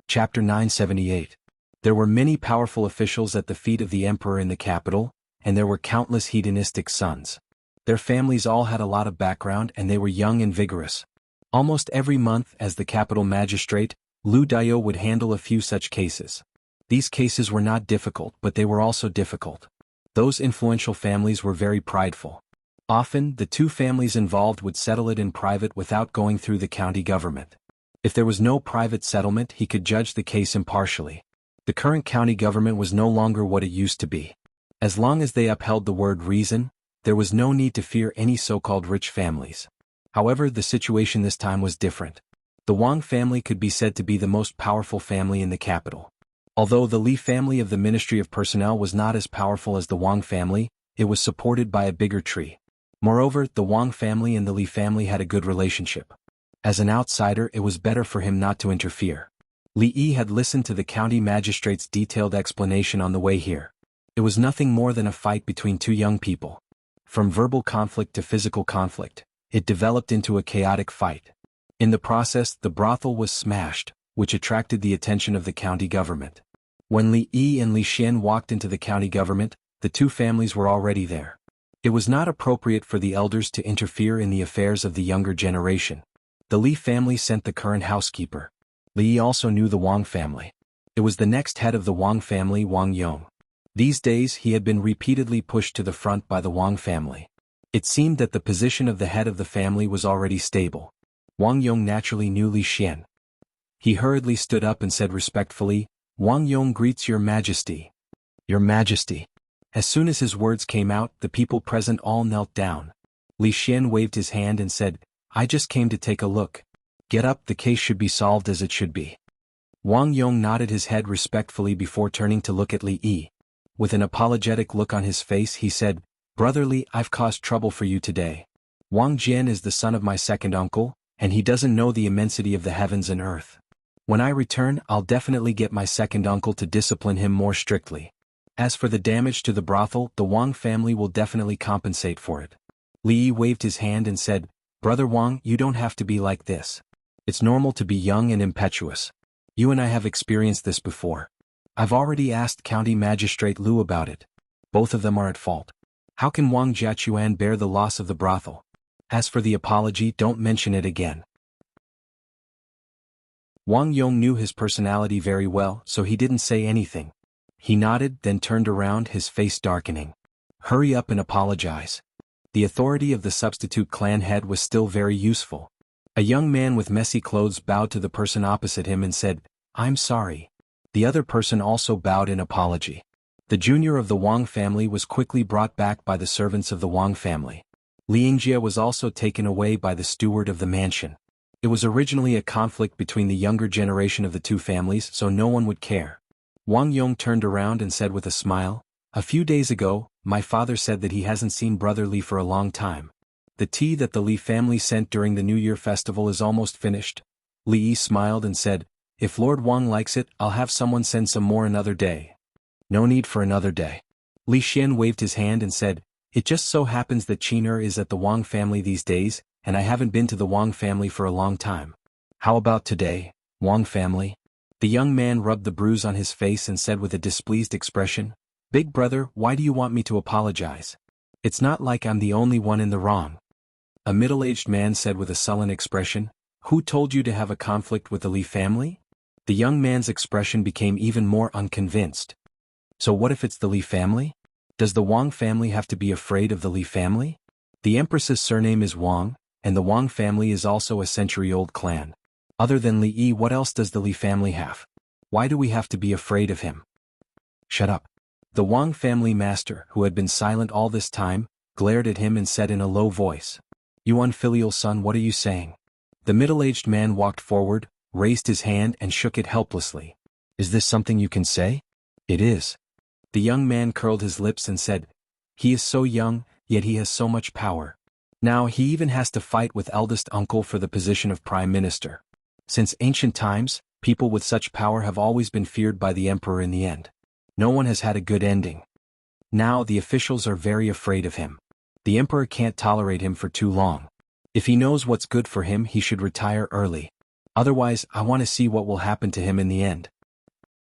A: Chapter 978. There were many powerful officials at the feet of the emperor in the capital, and there were countless hedonistic sons. Their families all had a lot of background and they were young and vigorous. Almost every month as the capital magistrate, Lu Dao would handle a few such cases. These cases were not difficult but they were also difficult. Those influential families were very prideful. Often, the two families involved would settle it in private without going through the county government. If there was no private settlement, he could judge the case impartially. The current county government was no longer what it used to be. As long as they upheld the word reason, there was no need to fear any so-called rich families. However, the situation this time was different. The Wang family could be said to be the most powerful family in the capital. Although the Li family of the Ministry of Personnel was not as powerful as the Wang family, it was supported by a bigger tree. Moreover, the Wang family and the Li family had a good relationship. As an outsider, it was better for him not to interfere. Li Yi had listened to the county magistrate's detailed explanation on the way here. It was nothing more than a fight between two young people. From verbal conflict to physical conflict, it developed into a chaotic fight. In the process, the brothel was smashed, which attracted the attention of the county government. When Li Yi and Li Xian walked into the county government, the two families were already there. It was not appropriate for the elders to interfere in the affairs of the younger generation. The Li family sent the current housekeeper. Li Yi also knew the Wang family. It was the next head of the Wang family, Wang Yong. These days he had been repeatedly pushed to the front by the Wang family. It seemed that the position of the head of the family was already stable. Wang Yong naturally knew Li Xian. He hurriedly stood up and said respectfully, Wang Yong greets your majesty. Your majesty. As soon as his words came out, the people present all knelt down. Li Xian waved his hand and said, I just came to take a look. Get up, the case should be solved as it should be. Wang Yong nodded his head respectfully before turning to look at Li Yi. With an apologetic look on his face he said, Brother Li, I've caused trouble for you today. Wang Jian is the son of my second uncle, and he doesn't know the immensity of the heavens and earth. When I return, I'll definitely get my second uncle to discipline him more strictly. As for the damage to the brothel, the Wang family will definitely compensate for it. Li Yi waved his hand and said, Brother Wang, you don't have to be like this. It's normal to be young and impetuous. You and I have experienced this before. I've already asked County Magistrate Lu about it. Both of them are at fault. How can Wang Jiachuan bear the loss of the brothel? As for the apology, don't mention it again. Wang Yong knew his personality very well, so he didn't say anything. He nodded, then turned around, his face darkening. Hurry up and apologize. The authority of the substitute clan head was still very useful. A young man with messy clothes bowed to the person opposite him and said, I'm sorry. The other person also bowed in apology. The junior of the Wang family was quickly brought back by the servants of the Wang family. Li Yingjie was also taken away by the steward of the mansion. It was originally a conflict between the younger generation of the two families, so no one would care. Wang Yong turned around and said with a smile, A few days ago, my father said that he hasn't seen Brother Li for a long time. The tea that the Li family sent during the New Year festival is almost finished. Li Yi smiled and said, If Lord Wang likes it, I'll have someone send some more another day. No need for another day. Li Xian waved his hand and said, It just so happens that Qin Er is at the Wang family these days, and I haven't been to the Wang family for a long time. How about today, Wang family? The young man rubbed the bruise on his face and said with a displeased expression, Big brother, why do you want me to apologize? It's not like I'm the only one in the wrong. A middle-aged man said with a sullen expression, Who told you to have a conflict with the Li family? The young man's expression became even more unconvinced. So what if it's the Li family? Does the Wang family have to be afraid of the Li family? The empress's surname is Wang, and the Wang family is also a century-old clan. Other than Li Yi, what else does the Li family have? Why do we have to be afraid of him? Shut up. The Wang family master, who had been silent all this time, glared at him and said in a low voice, You unfilial son, what are you saying? The middle-aged man walked forward, raised his hand and shook it helplessly. Is this something you can say? It is. The young man curled his lips and said, He is so young, yet he has so much power. Now he even has to fight with eldest uncle for the position of prime minister. Since ancient times, people with such power have always been feared by the emperor in the end. No one has had a good ending. Now the officials are very afraid of him. The emperor can't tolerate him for too long. If he knows what's good for him, he should retire early. Otherwise, I want to see what will happen to him in the end.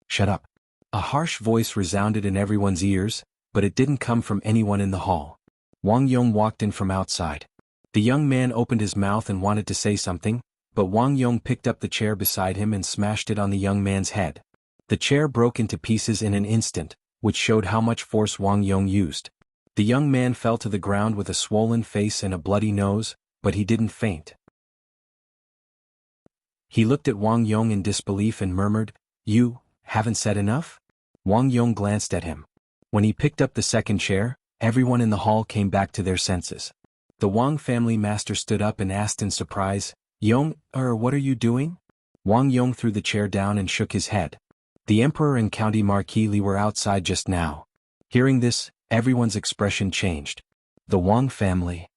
A: Shut up. A harsh voice resounded in everyone's ears, but it didn't come from anyone in the hall. Wang Yong walked in from outside. The young man opened his mouth and wanted to say something, but Wang Yong picked up the chair beside him and smashed it on the young man's head. The chair broke into pieces in an instant, which showed how much force Wang Yong used. The young man fell to the ground with a swollen face and a bloody nose, but he didn't faint. He looked at Wang Yong in disbelief and murmured, You haven't said enough? Wang Yong glanced at him. When he picked up the second chair, everyone in the hall came back to their senses. The Wang family master stood up and asked in surprise, Yong, what are you doing? Wang Yong threw the chair down and shook his head. The emperor and County Marquis Li were outside just now. Hearing this, everyone's expression changed. The Wang family.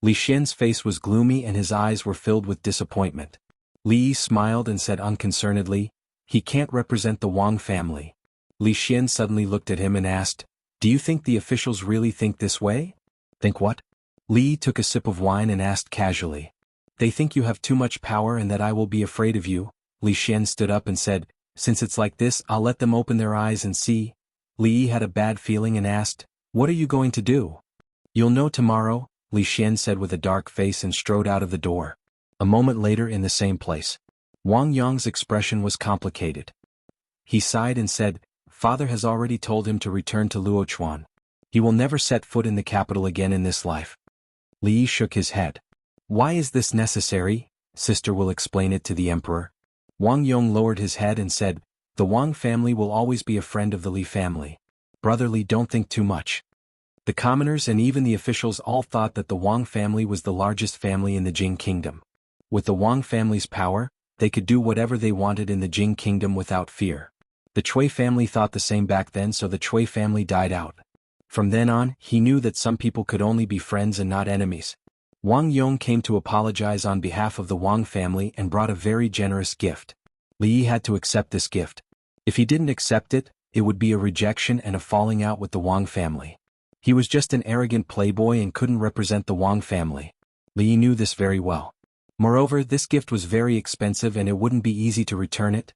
A: Li Xian's face was gloomy and his eyes were filled with disappointment. Li Yi smiled and said unconcernedly, He can't represent the Wang family. Li Xian suddenly looked at him and asked, Do you think the officials really think this way? Think what? Li Yi took a sip of wine and asked casually. They think you have too much power and that I will be afraid of you. Li Xian stood up and said, Since it's like this, I'll let them open their eyes and see. Li Yi had a bad feeling and asked, What are you going to do? You'll know tomorrow, Li Xian said with a dark face and strode out of the door. A moment later in the same place. Wang Yong's expression was complicated. He sighed and said, Father has already told him to return to Luochuan. He will never set foot in the capital again in this life. Li Yi shook his head. Why is this necessary? Sister will explain it to the emperor. Wang Yong lowered his head and said, The Wang family will always be a friend of the Li family. Brother Li, don't think too much. The commoners and even the officials all thought that the Wang family was the largest family in the Jing kingdom. With the Wang family's power, they could do whatever they wanted in the Jing kingdom without fear. The Cui family thought the same back then, so the Cui family died out. From then on, he knew that some people could only be friends and not enemies. Wang Yong came to apologize on behalf of the Wang family and brought a very generous gift. Li Yi had to accept this gift. If he didn't accept it, it would be a rejection and a falling out with the Wang family. He was just an arrogant playboy and couldn't represent the Wang family. Li Yi knew this very well. Moreover, this gift was very expensive and it wouldn't be easy to return it.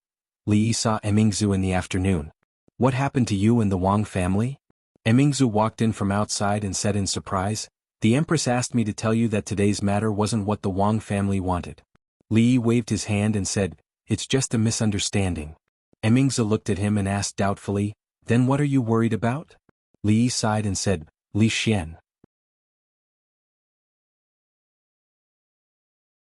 A: Li Yi saw Emingzu in the afternoon. What happened to you and the Wang family? Emingzu walked in from outside and said in surprise, The Empress asked me to tell you that today's matter wasn't what the Wang family wanted. Li Yi waved his hand and said, It's just a misunderstanding. Emingzu looked at him and asked doubtfully, Then what are you worried about? Li Yi sighed and said, Li Xian.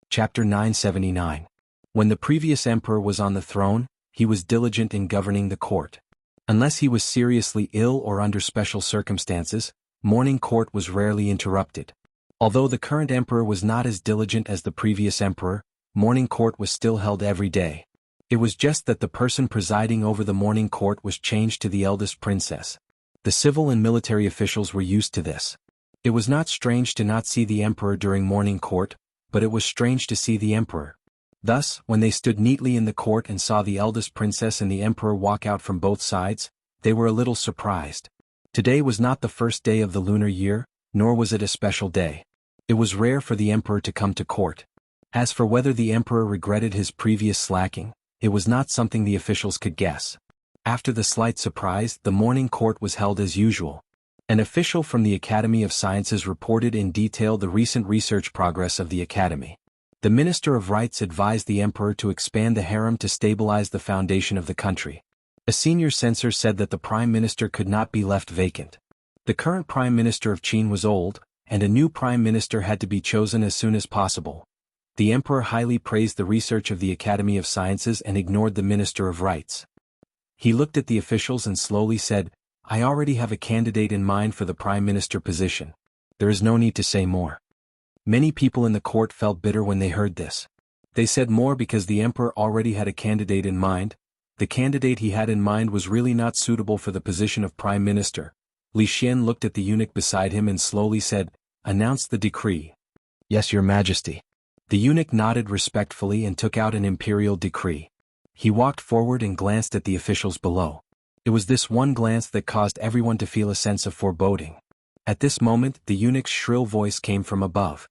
A: Chapter 979. When the previous emperor was on the throne, he was diligent in governing the court. Unless he was seriously ill or under special circumstances, morning court was rarely interrupted. Although the current emperor was not as diligent as the previous emperor, morning court was still held every day. It was just that the person presiding over the morning court was changed to the eldest princess. The civil and military officials were used to this. It was not strange to not see the emperor during morning court, but it was strange to see the emperor. Thus, when they stood neatly in the court and saw the eldest princess and the emperor walk out from both sides, they were a little surprised. Today was not the first day of the lunar year, nor was it a special day. It was rare for the emperor to come to court. As for whether the emperor regretted his previous slacking, it was not something the officials could guess. After the slight surprise, the morning court was held as usual. An official from the Academy of Sciences reported in detail the recent research progress of the Academy. The Minister of Rights advised the emperor to expand the harem to stabilize the foundation of the country. A senior censor said that the prime minister could not be left vacant. The current prime minister of Qin was old, and a new prime minister had to be chosen as soon as possible. The emperor highly praised the research of the Academy of Sciences and ignored the Minister of Rights. He looked at the officials and slowly said, "I already have a candidate in mind for the prime minister position. There is no need to say more." Many people in the court felt bitter when they heard this. They said more because the emperor already had a candidate in mind. The candidate he had in mind was really not suitable for the position of prime minister. Li Xian looked at the eunuch beside him and slowly said, "Announce the decree." "Yes, your majesty." The eunuch nodded respectfully and took out an imperial decree. He walked forward and glanced at the officials below. It was this one glance that caused everyone to feel a sense of foreboding. At this moment, the eunuch's shrill voice came from above.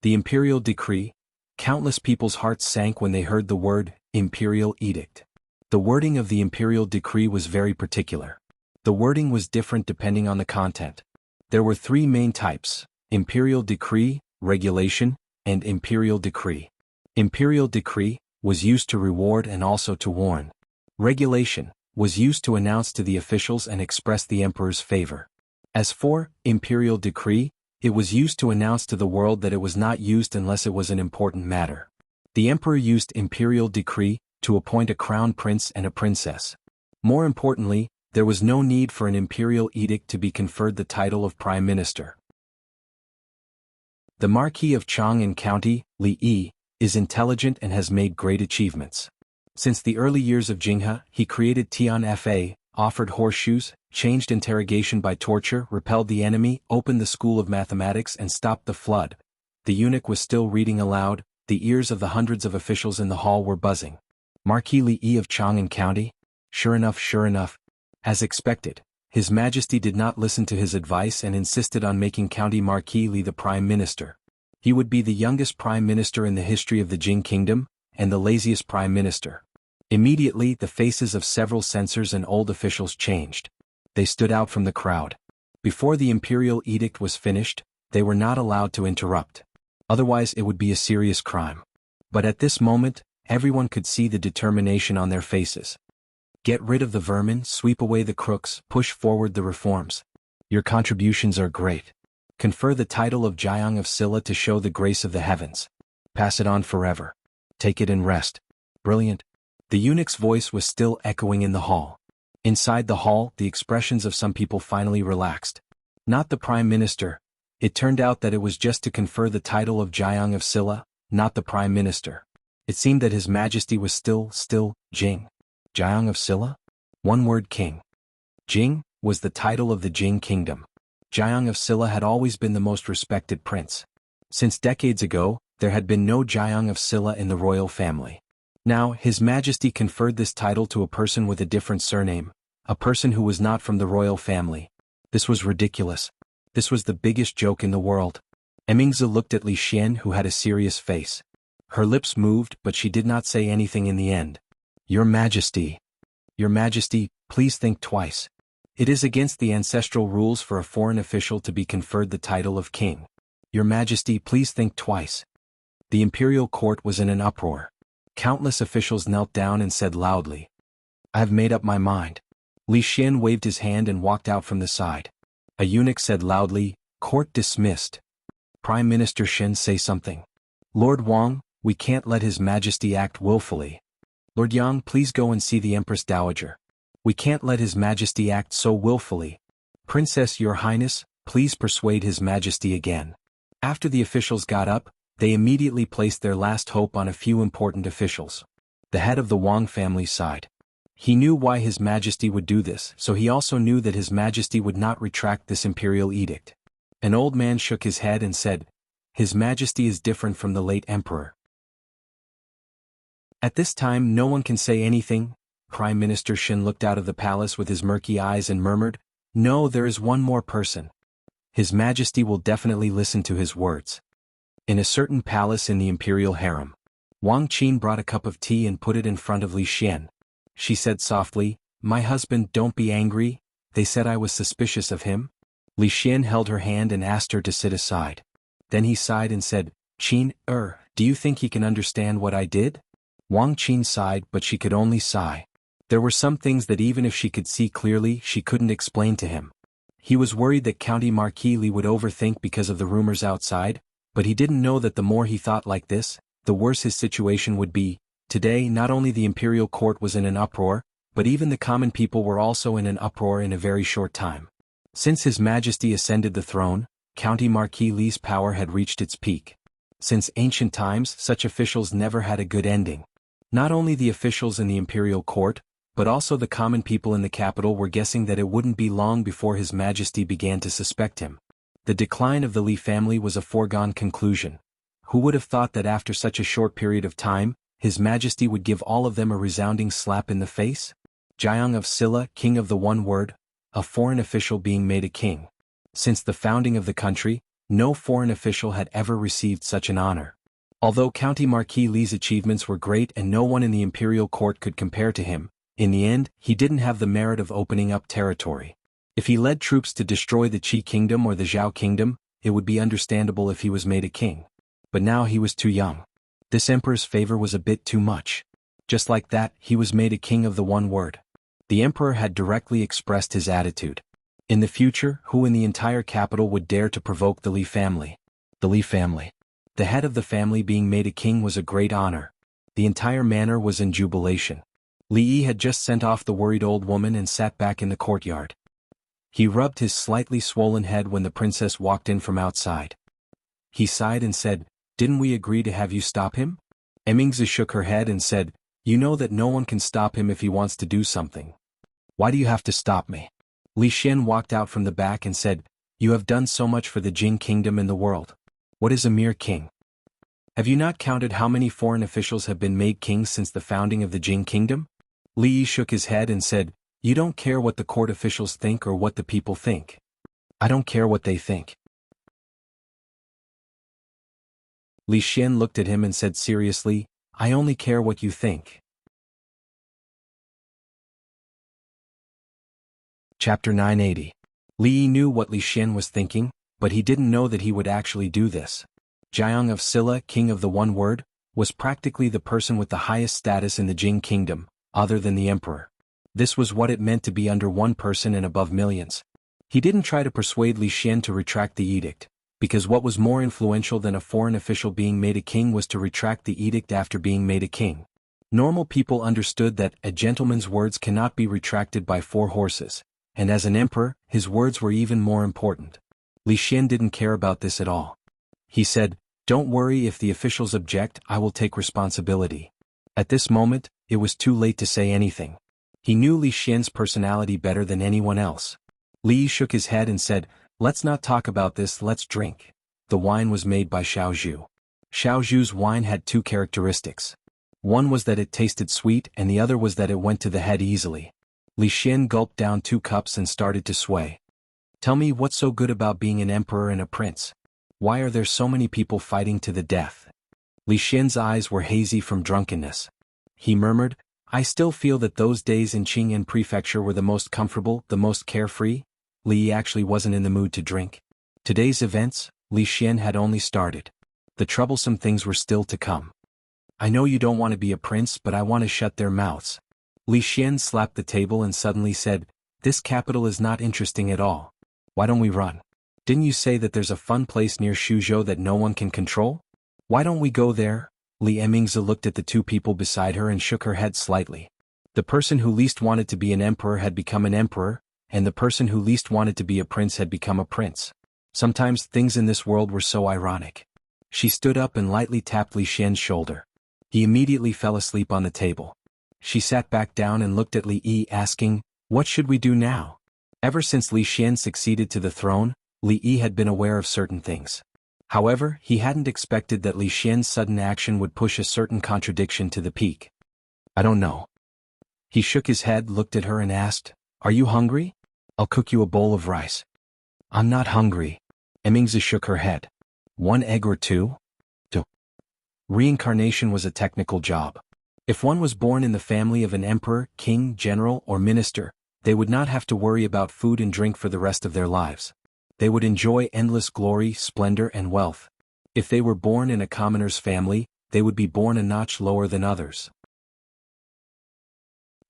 A: The imperial decree. Countless people's hearts sank when they heard the word, imperial edict. The wording of the imperial decree was very particular. The wording was different depending on the content. There were three main types: imperial decree, regulation, and imperial decree. Imperial decree was used to reward and also to warn. Regulation was used to announce to the officials and express the emperor's favor. As for imperial decree, it was used to announce to the world that it was not used unless it was an important matter. The emperor used imperial decree to appoint a crown prince and a princess. More importantly, there was no need for an imperial edict to be conferred the title of prime minister. The Marquis of Chang'an County, Li Yi, is intelligent and has made great achievements. Since the early years of Jinghe, he created Tian Fa, offered horseshoes, changed interrogation by torture, repelled the enemy, opened the school of mathematics and stopped the flood. The eunuch was still reading aloud. The ears of the hundreds of officials in the hall were buzzing. Marquis Li Yi of Chang'an County? Sure enough. As expected, His Majesty did not listen to his advice and insisted on making County Marquis Li the Prime Minister. He would be the youngest Prime Minister in the history of the Jing Kingdom, and the laziest Prime Minister. Immediately, the faces of several censors and old officials changed. They stood out from the crowd. Before the imperial edict was finished, they were not allowed to interrupt. Otherwise it would be a serious crime. But at this moment, everyone could see the determination on their faces. Get rid of the vermin, sweep away the crooks, push forward the reforms. Your contributions are great. Confer the title of Jiang of Silla to show the grace of the heavens. Pass it on forever. Take it and rest. Brilliant. The eunuch's voice was still echoing in the hall. Inside the hall, the expressions of some people finally relaxed. Not the Prime Minister. It turned out that it was just to confer the title of Jiang of Silla, not the Prime Minister. It seemed that His Majesty was still Jing. Jiang of Silla? One word king. Jing was the title of the Jing Kingdom. Jiang of Silla had always been the most respected prince. Since decades ago, there had been no Jiang of Silla in the royal family. Now, His Majesty conferred this title to a person with a different surname, a person who was not from the royal family. This was ridiculous. This was the biggest joke in the world. Emingzi looked at Li Xian, who had a serious face. Her lips moved, but she did not say anything in the end. Your Majesty, please think twice. It is against the ancestral rules for a foreign official to be conferred the title of king. Your Majesty, please think twice. The imperial court was in an uproar. Countless officials knelt down and said loudly, I have made up my mind. Li Xian waved his hand and walked out from the side. A eunuch said loudly, Court dismissed. Prime Minister Shen, say something. Lord Wang, we can't let His Majesty act willfully. Lord Yang, please go and see the Empress Dowager. We can't let His Majesty act so willfully. Princess, Your Highness, please persuade His Majesty again. After the officials got up, they immediately placed their last hope on a few important officials. The head of the Wang family sighed. He knew why His Majesty would do this, so he also knew that His Majesty would not retract this imperial edict. An old man shook his head and said, His Majesty is different from the late emperor. At this time no one can say anything. Prime Minister Shen looked out of the palace with his murky eyes and murmured, No, there is one more person. His Majesty will definitely listen to his words. In a certain palace in the imperial harem, Wang Qin brought a cup of tea and put it in front of Li Xian. She said softly, "My husband, don't be angry, they said I was suspicious of him." Li Xian held her hand and asked her to sit aside. Then he sighed and said, "Qin, do you think he can understand what I did?" Wang Qin sighed, but she could only sigh. There were some things that even if she could see clearly, she couldn't explain to him. He was worried that County Marquis Li would overthink because of the rumors outside, but he didn't know that the more he thought like this, the worse his situation would be. Today, not only the imperial court was in an uproar, but even the common people were also in an uproar in a very short time. Since His Majesty ascended the throne, County Marquis Li's power had reached its peak. Since ancient times, such officials never had a good ending. Not only the officials in the imperial court, but also the common people in the capital were guessing that it wouldn't be long before His Majesty began to suspect him. The decline of the Li family was a foregone conclusion. Who would have thought that after such a short period of time, His Majesty would give all of them a resounding slap in the face? Jiang of Silla, king of the one word, a foreign official being made a king. Since the founding of the country, no foreign official had ever received such an honor. Although County Marquis Li's achievements were great and no one in the imperial court could compare to him, in the end, he didn't have the merit of opening up territory. If he led troops to destroy the Qi kingdom or the Zhao kingdom, it would be understandable if he was made a king. But now he was too young. This emperor's favor was a bit too much. Just like that, he was made a king of the one word. The emperor had directly expressed his attitude. In the future, who in the entire capital would dare to provoke the Li family? The Li family. The head of the family being made a king was a great honor. The entire manor was in jubilation. Li Yi had just sent off the worried old woman and sat back in the courtyard. He rubbed his slightly swollen head when the princess walked in from outside. He sighed and said, "Didn't we agree to have you stop him?" Emingzi shook her head and said, "You know that no one can stop him if he wants to do something. Why do you have to stop me?" Li Xian walked out from the back and said, "You have done so much for the Jing kingdom and the world. What is a mere king? Have you not counted how many foreign officials have been made kings since the founding of the Jing kingdom?" Li Yi shook his head and said, "You don't care what the court officials think or what the people think. I don't care what they think." Li Xian looked at him and said seriously, "I only care what you think." Chapter 980. Li Yi knew what Li Xian was thinking, but he didn't know that he would actually do this. Jiang of Silla, king of the one word, was practically the person with the highest status in the Jing kingdom, other than the emperor. This was what it meant to be under one person and above millions. He didn't try to persuade Li Xian to retract the edict, because what was more influential than a foreign official being made a king was to retract the edict after being made a king. Normal people understood that a gentleman's words cannot be retracted by 4 horses, and as an emperor, his words were even more important. Li Xian didn't care about this at all. He said, "Don't worry if the officials object, I will take responsibility." At this moment, it was too late to say anything. He knew Li Xian's personality better than anyone else. Li Yi shook his head and said, "Let's not talk about this, let's drink." The wine was made by Xiao Zhu. Xiao Zhu's wine had 2 characteristics. One was that it tasted sweet and the other was that it went to the head easily. Li Xian gulped down 2 cups and started to sway. "Tell me what's so good about being an emperor and a prince? Why are there so many people fighting to the death?" Li Xian's eyes were hazy from drunkenness. He murmured, "I still feel that those days in Qing'an Prefecture were the most comfortable, the most carefree." Li Yi actually wasn't in the mood to drink. Today's events, Li Xian had only started. The troublesome things were still to come. "I know you don't want to be a prince, but I want to shut their mouths." Li Xian slapped the table and suddenly said, "This capital is not interesting at all. Why don't we run? Didn't you say that there's a fun place near Shuzhou that no one can control? Why don't we go there?" Li Emingzi looked at the 2 people beside her and shook her head slightly. The person who least wanted to be an emperor had become an emperor, and the person who least wanted to be a prince had become a prince. Sometimes things in this world were so ironic. She stood up and lightly tapped Li Xian's shoulder. He immediately fell asleep on the table. She sat back down and looked at Li Yi asking, "What should we do now?" Ever since Li Xian succeeded to the throne, Li Yi had been aware of certain things. However, he hadn't expected that Li Xian's sudden action would push a certain contradiction to the peak. "I don't know." He shook his head, looked at her and asked, "Are you hungry? I'll cook you a bowl of rice." "I'm not hungry." Emingzi shook her head. "1 egg or 2? Reincarnation was a technical job. If one was born in the family of an emperor, king, general, or minister, they would not have to worry about food and drink for the rest of their lives. They would enjoy endless glory, splendor, and wealth. If they were born in a commoner's family, they would be born a notch lower than others.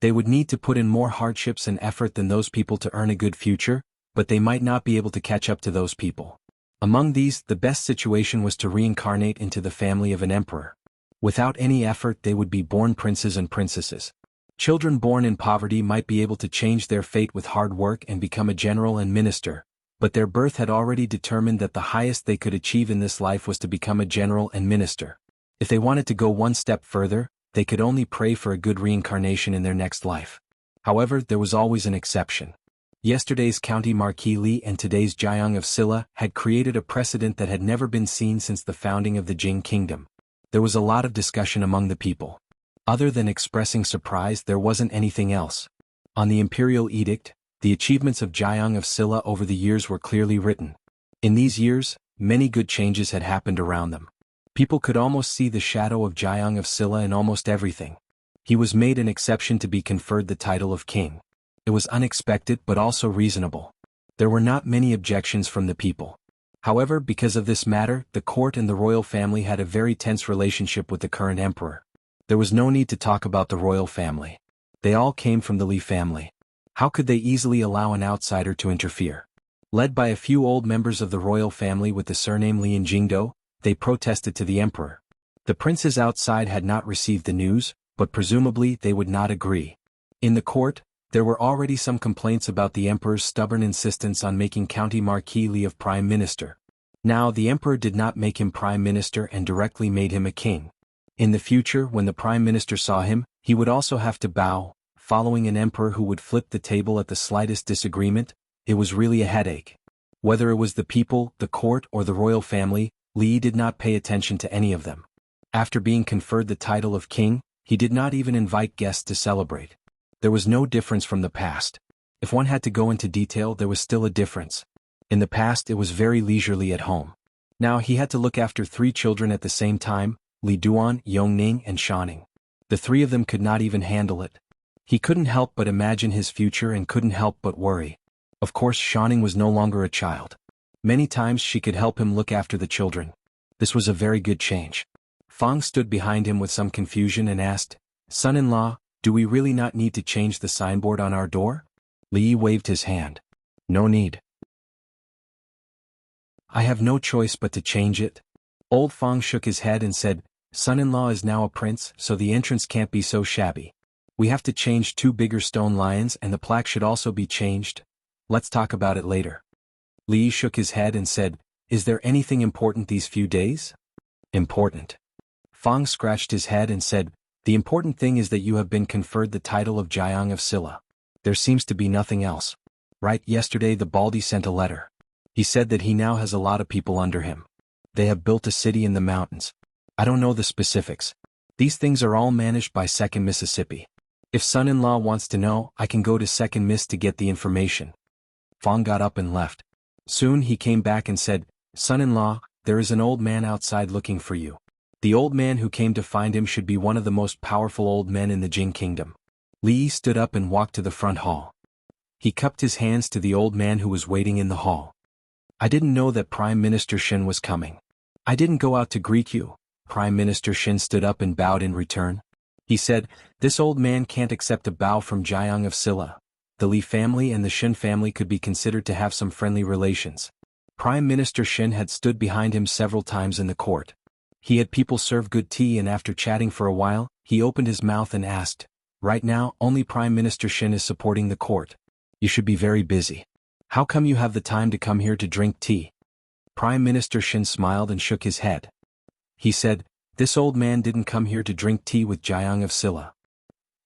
A: They would need to put in more hardships and effort than those people to earn a good future, but they might not be able to catch up to those people. Among these, the best situation was to reincarnate into the family of an emperor. Without any effort, they would be born princes and princesses. Children born in poverty might be able to change their fate with hard work and become a general and minister, but their birth had already determined that the highest they could achieve in this life was to become a general and minister. If they wanted to go one step further, they could only pray for a good reincarnation in their next life. However, there was always an exception. Yesterday's County Marquis Li and today's Jiang of Silla had created a precedent that had never been seen since the founding of the Jing Kingdom. There was a lot of discussion among the people. Other than expressing surprise, there wasn't anything else. On the imperial edict, the achievements of Jiang of Silla over the years were clearly written. In these years, many good changes had happened around them. People could almost see the shadow of Jiang of Silla in almost everything. He was made an exception to be conferred the title of king. It was unexpected but also reasonable. There were not many objections from the people. However, because of this matter, the court and the royal family had a very tense relationship with the current emperor. There was no need to talk about the royal family. They all came from the Li family. How could they easily allow an outsider to interfere? Led by a few old members of the royal family with the surname Li and Jingdo, they protested to the emperor. The princes outside had not received the news, but presumably they would not agree. In the court, there were already some complaints about the emperor's stubborn insistence on making County Marquis Li of prime minister. Now the emperor did not make him prime minister and directly made him a king. In the future, when the prime minister saw him, he would also have to bow. Following an emperor who would flip the table at the slightest disagreement, it was really a headache. Whether it was the people, the court, or the royal family, Li did not pay attention to any of them. After being conferred the title of king, he did not even invite guests to celebrate. There was no difference from the past. If one had to go into detail, there was still a difference. In the past, it was very leisurely at home. Now he had to look after 3 children at the same time, Li Duan, Yongning, and Shanning. The 3 of them could not even handle it. He couldn't help but imagine his future and couldn't help but worry. Of course, Shanning was no longer a child. Many times she could help him look after the children. This was a very good change. Fang stood behind him with some confusion and asked, "Son-in-law, do we really not need to change the signboard on our door?" Li waved his hand. "No need. I have no choice but to change it." Old Fang shook his head and said, "Son-in-law is now a prince, so the entrance can't be so shabby. We have to change 2 bigger stone lions and the plaque should also be changed. Let's talk about it later." Li shook his head and said, "Is there anything important these few days?" "Important." Fang scratched his head and said, "The important thing is that you have been conferred the title of Jiang of Silla. There seems to be nothing else. Right, yesterday the Baldy sent a letter. He said that he now has a lot of people under him. They have built a city in the mountains. I don't know the specifics. These things are all managed by Second Mississippi. If son-in-law wants to know, I can go to Second Miss to get the information." Fang got up and left. Soon he came back and said, "Son-in-law, there is an old man outside looking for you." The old man who came to find him should be one of the most powerful old men in the Jing Kingdom. Li stood up and walked to the front hall. He cupped his hands to the old man who was waiting in the hall. "I didn't know that Prime Minister Shin was coming. I didn't go out to greet you." Prime Minister Shin stood up and bowed in return. He said, "This old man can't accept a bow from Jiang of Silla. The Li family and the Shin family could be considered to have some friendly relations." Prime Minister Shin had stood behind him several times in the court. He had people serve good tea and after chatting for a while, he opened his mouth and asked, "Right now, only Prime Minister Shin is supporting the court. You should be very busy. How come you have the time to come here to drink tea?" Prime Minister Shin smiled and shook his head. He said, "This old man didn't come here to drink tea with Jiang of Silla."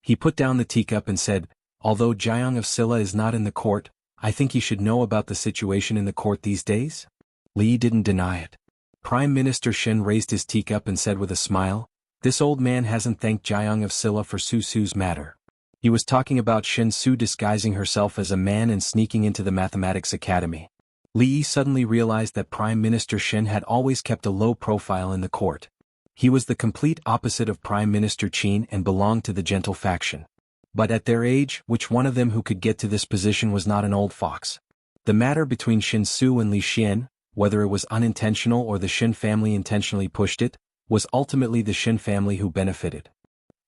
A: He put down the teacup and said, "Although Jiang of Silla is not in the court, I think he should know about the situation in the court these days." Li didn't deny it. Prime Minister Shin raised his teacup and said with a smile, "This old man hasn't thanked Jiang of Silla for Su Su's matter." He was talking about Shin Su disguising herself as a man and sneaking into the mathematics academy. Li suddenly realized that Prime Minister Shin had always kept a low profile in the court. He was the complete opposite of Prime Minister Qin and belonged to the gentle faction. But at their age, which one of them who could get to this position was not an old fox? The matter between Xin Su and Li Xian, whether it was unintentional or the Xin family intentionally pushed it, was ultimately the Xin family who benefited.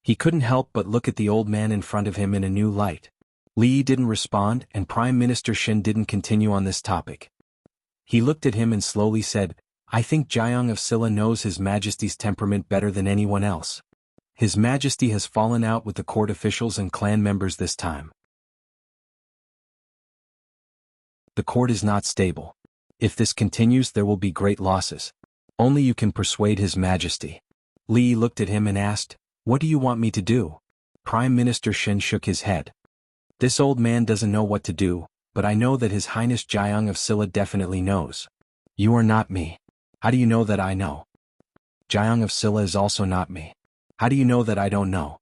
A: He couldn't help but look at the old man in front of him in a new light. Li didn't respond, and Prime Minister Xin didn't continue on this topic. He looked at him and slowly said, "I think Jiang of Silla knows His Majesty's temperament better than anyone else. His Majesty has fallen out with the court officials and clan members this time. The court is not stable. If this continues, there will be great losses. Only you can persuade His Majesty." Li looked at him and asked, "What do you want me to do?" Prime Minister Xin shook his head. "This old man doesn't know what to do, but I know that His Highness Jiang of Silla definitely knows. You are not me. How do you know that I know? Jiang of Silla is also not me. How do you know that I don't know?"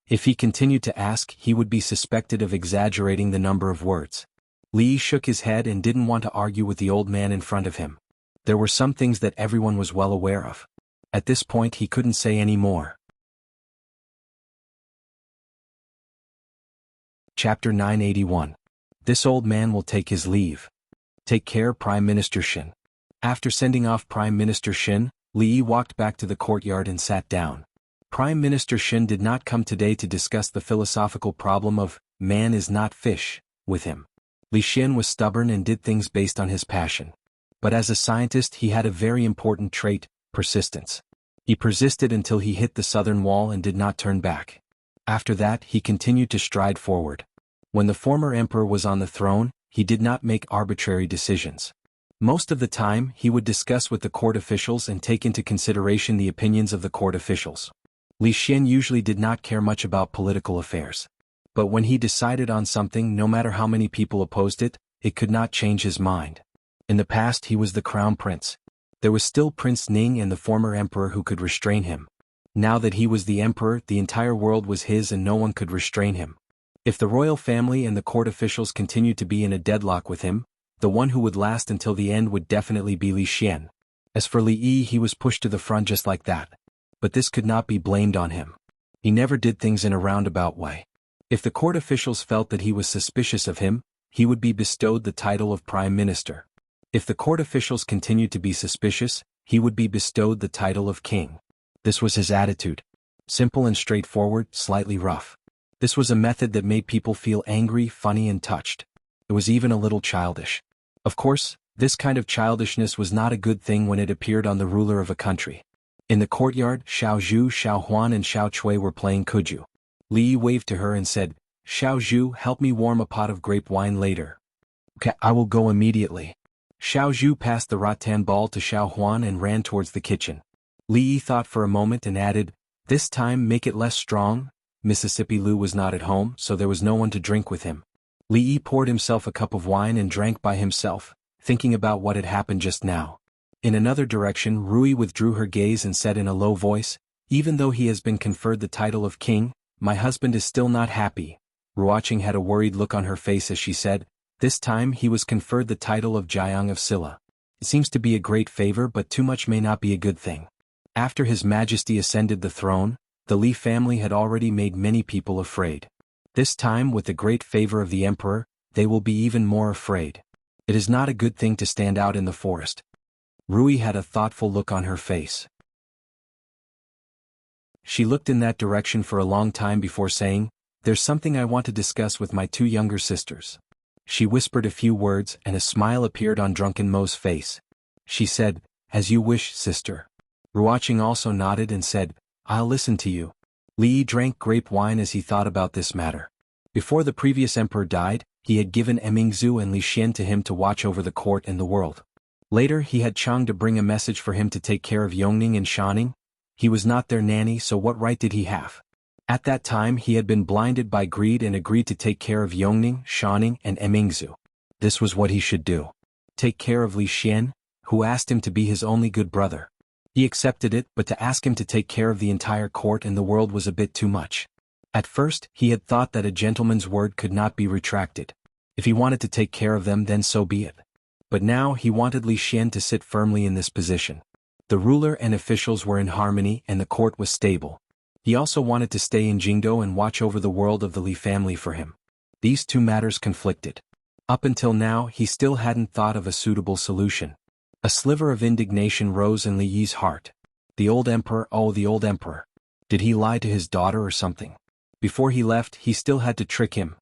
A: If he continued to ask, he would be suspected of exaggerating the number of words. Li shook his head and didn't want to argue with the old man in front of him. There were some things that everyone was well aware of. At this point he couldn't say any more. Chapter 981. This old man will take his leave. Take care, Prime Minister Xin. After sending off Prime Minister Xin, Li walked back to the courtyard and sat down. Prime Minister Xin did not come today to discuss the philosophical problem of man is not fish with him. Li Xian was stubborn and did things based on his passion. But as a scientist he had a very important trait, persistence. He persisted until he hit the southern wall and did not turn back. After that he continued to stride forward. When the former emperor was on the throne, he did not make arbitrary decisions. Most of the time he would discuss with the court officials and take into consideration the opinions of the court officials. Li Xian usually did not care much about political affairs. But when he decided on something, no matter how many people opposed it, it could not change his mind. In the past he was the crown prince. There was still Prince Ning and the former emperor who could restrain him. Now that he was the emperor, the entire world was his and no one could restrain him. If the royal family and the court officials continued to be in a deadlock with him, the one who would last until the end would definitely be Li Xian. As for Li Yi, he was pushed to the front just like that. But this could not be blamed on him. He never did things in a roundabout way. If the court officials felt that he was suspicious of him, he would be bestowed the title of Prime Minister. If the court officials continued to be suspicious, he would be bestowed the title of King. This was his attitude. Simple and straightforward, slightly rough. This was a method that made people feel angry, funny and touched. It was even a little childish. Of course, this kind of childishness was not a good thing when it appeared on the ruler of a country. In the courtyard, Xiao Zhu, Xiao Huan and Xiao Cui were playing kuju. Li waved to her and said, "Xiao Zhu, help me warm a pot of grape wine later." "Okay, I will go immediately." Xiao Zhu passed the rattan ball to Xiao Huan and ran towards the kitchen. Li thought for a moment and added, "This time make it less strong." Mississippi Lu was not at home, so there was no one to drink with him. Li poured himself a cup of wine and drank by himself, thinking about what had happened just now. In another direction, Rui withdrew her gaze and said in a low voice, "Even though he has been conferred the title of king, my husband is still not happy." Ruoqing had a worried look on her face as she said, "This time he was conferred the title of Jiang of Silla. It seems to be a great favor, but too much may not be a good thing." After His Majesty ascended the throne, the Li family had already made many people afraid. This time, with the great favor of the emperor, they will be even more afraid. It is not a good thing to stand out in the forest. Rui had a thoughtful look on her face. She looked in that direction for a long time before saying, "There's something I want to discuss with my two younger sisters." She whispered a few words and a smile appeared on Drunken Mo's face. She said, "As you wish, sister." Ruoqing also nodded and said, "I'll listen to you." Li drank grape wine as he thought about this matter. Before the previous emperor died, he had given Emingzu and Li Xian to him to watch over the court and the world. Later he had Chang to bring a message for him to take care of Yongning and Shanning. He was not their nanny, so what right did he have? At that time he had been blinded by greed and agreed to take care of Yongning, Shanning and Emingzu. This was what he should do. Take care of Li Xian, who asked him to be his only good brother. He accepted it, but to ask him to take care of the entire court and the world was a bit too much. At first, he had thought that a gentleman's word could not be retracted. If he wanted to take care of them, then so be it. But now he wanted Li Xian to sit firmly in this position. The ruler and officials were in harmony and the court was stable. He also wanted to stay in Jingdo and watch over the world of the Li family for him. These two matters conflicted. Up until now he still hadn't thought of a suitable solution. A sliver of indignation rose in Li Yi's heart. The old emperor, oh the old emperor. Did he lie to his daughter or something? Before he left he still had to trick him.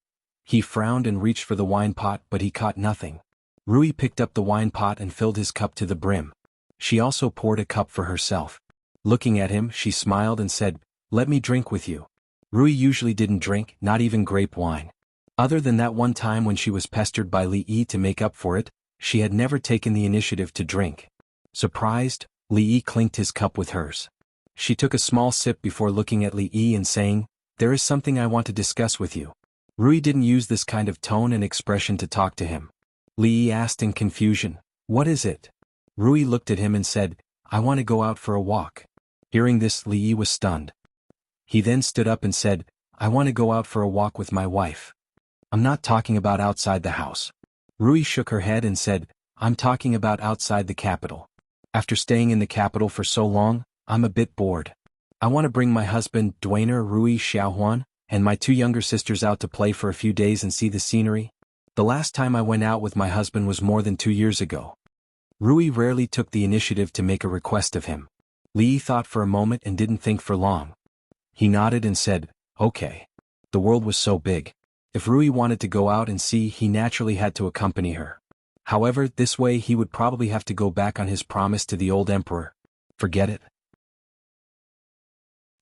A: He frowned and reached for the wine pot but he caught nothing. Rui picked up the wine pot and filled his cup to the brim. She also poured a cup for herself. Looking at him she smiled and said, "Let me drink with you." Rui usually didn't drink, not even grape wine. Other than that one time when she was pestered by Li Yi to make up for it, she had never taken the initiative to drink. Surprised, Li Yi clinked his cup with hers. She took a small sip before looking at Li Yi and saying, "There is something I want to discuss with you." Rui didn't use this kind of tone and expression to talk to him. Li Yi asked in confusion, "What is it?" Rui looked at him and said, "I want to go out for a walk." Hearing this, Li Yi was stunned. He then stood up and said, "I want to go out for a walk with my wife. I'm not talking about outside the house." Rui shook her head and said, "I'm talking about outside the capital. After staying in the capital for so long, I'm a bit bored. I want to bring my husband, Duaner Rui Xiaohuan, and my two younger sisters out to play for a few days and see the scenery. The last time I went out with my husband was more than 2 years ago." Rui rarely took the initiative to make a request of him. Li Yi thought for a moment and didn't think for long. He nodded and said, "Okay." The world was so big. If Rui wanted to go out and see, he naturally had to accompany her. However, this way he would probably have to go back on his promise to the old emperor. Forget it.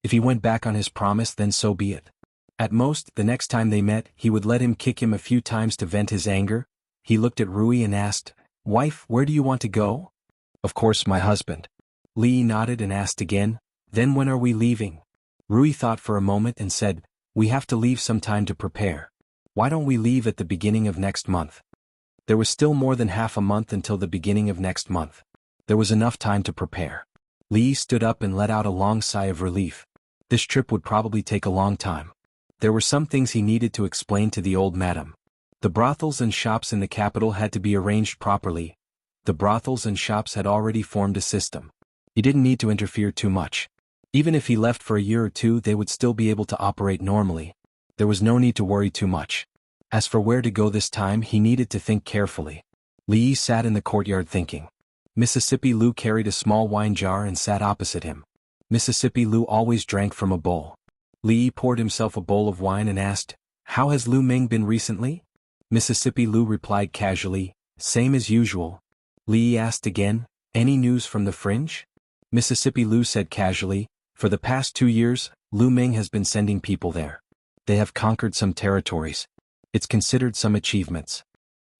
A: If he went back on his promise, then so be it. At most, the next time they met, he would let him kick him a few times to vent his anger. He looked at Rui and asked, "Wife, where do you want to go?" "Of course, my husband." Li Yi nodded and asked again, "Then when are we leaving?" Rui thought for a moment and said, "We have to leave some time to prepare. Why don't we leave at the beginning of next month?" There was still more than half a month until the beginning of next month. There was enough time to prepare. Li Yi stood up and let out a long sigh of relief. This trip would probably take a long time. There were some things he needed to explain to the old madam. The brothels and shops in the capital had to be arranged properly. The brothels and shops had already formed a system. He didn't need to interfere too much. Even if he left for a year or two, they would still be able to operate normally. There was no need to worry too much. As for where to go this time, he needed to think carefully. Li Yi sat in the courtyard thinking. Mississippi Lu carried a small wine jar and sat opposite him. Mississippi Lu always drank from a bowl. Li Yi poured himself a bowl of wine and asked, "How has Lu Meng been recently?" Mississippi Lu replied casually, "Same as usual." Li Yi asked again, "Any news from the fringe?" Mississippi Lu said casually, "For the past 2 years, Lu Meng has been sending people there. They have conquered some territories. It's considered some achievements."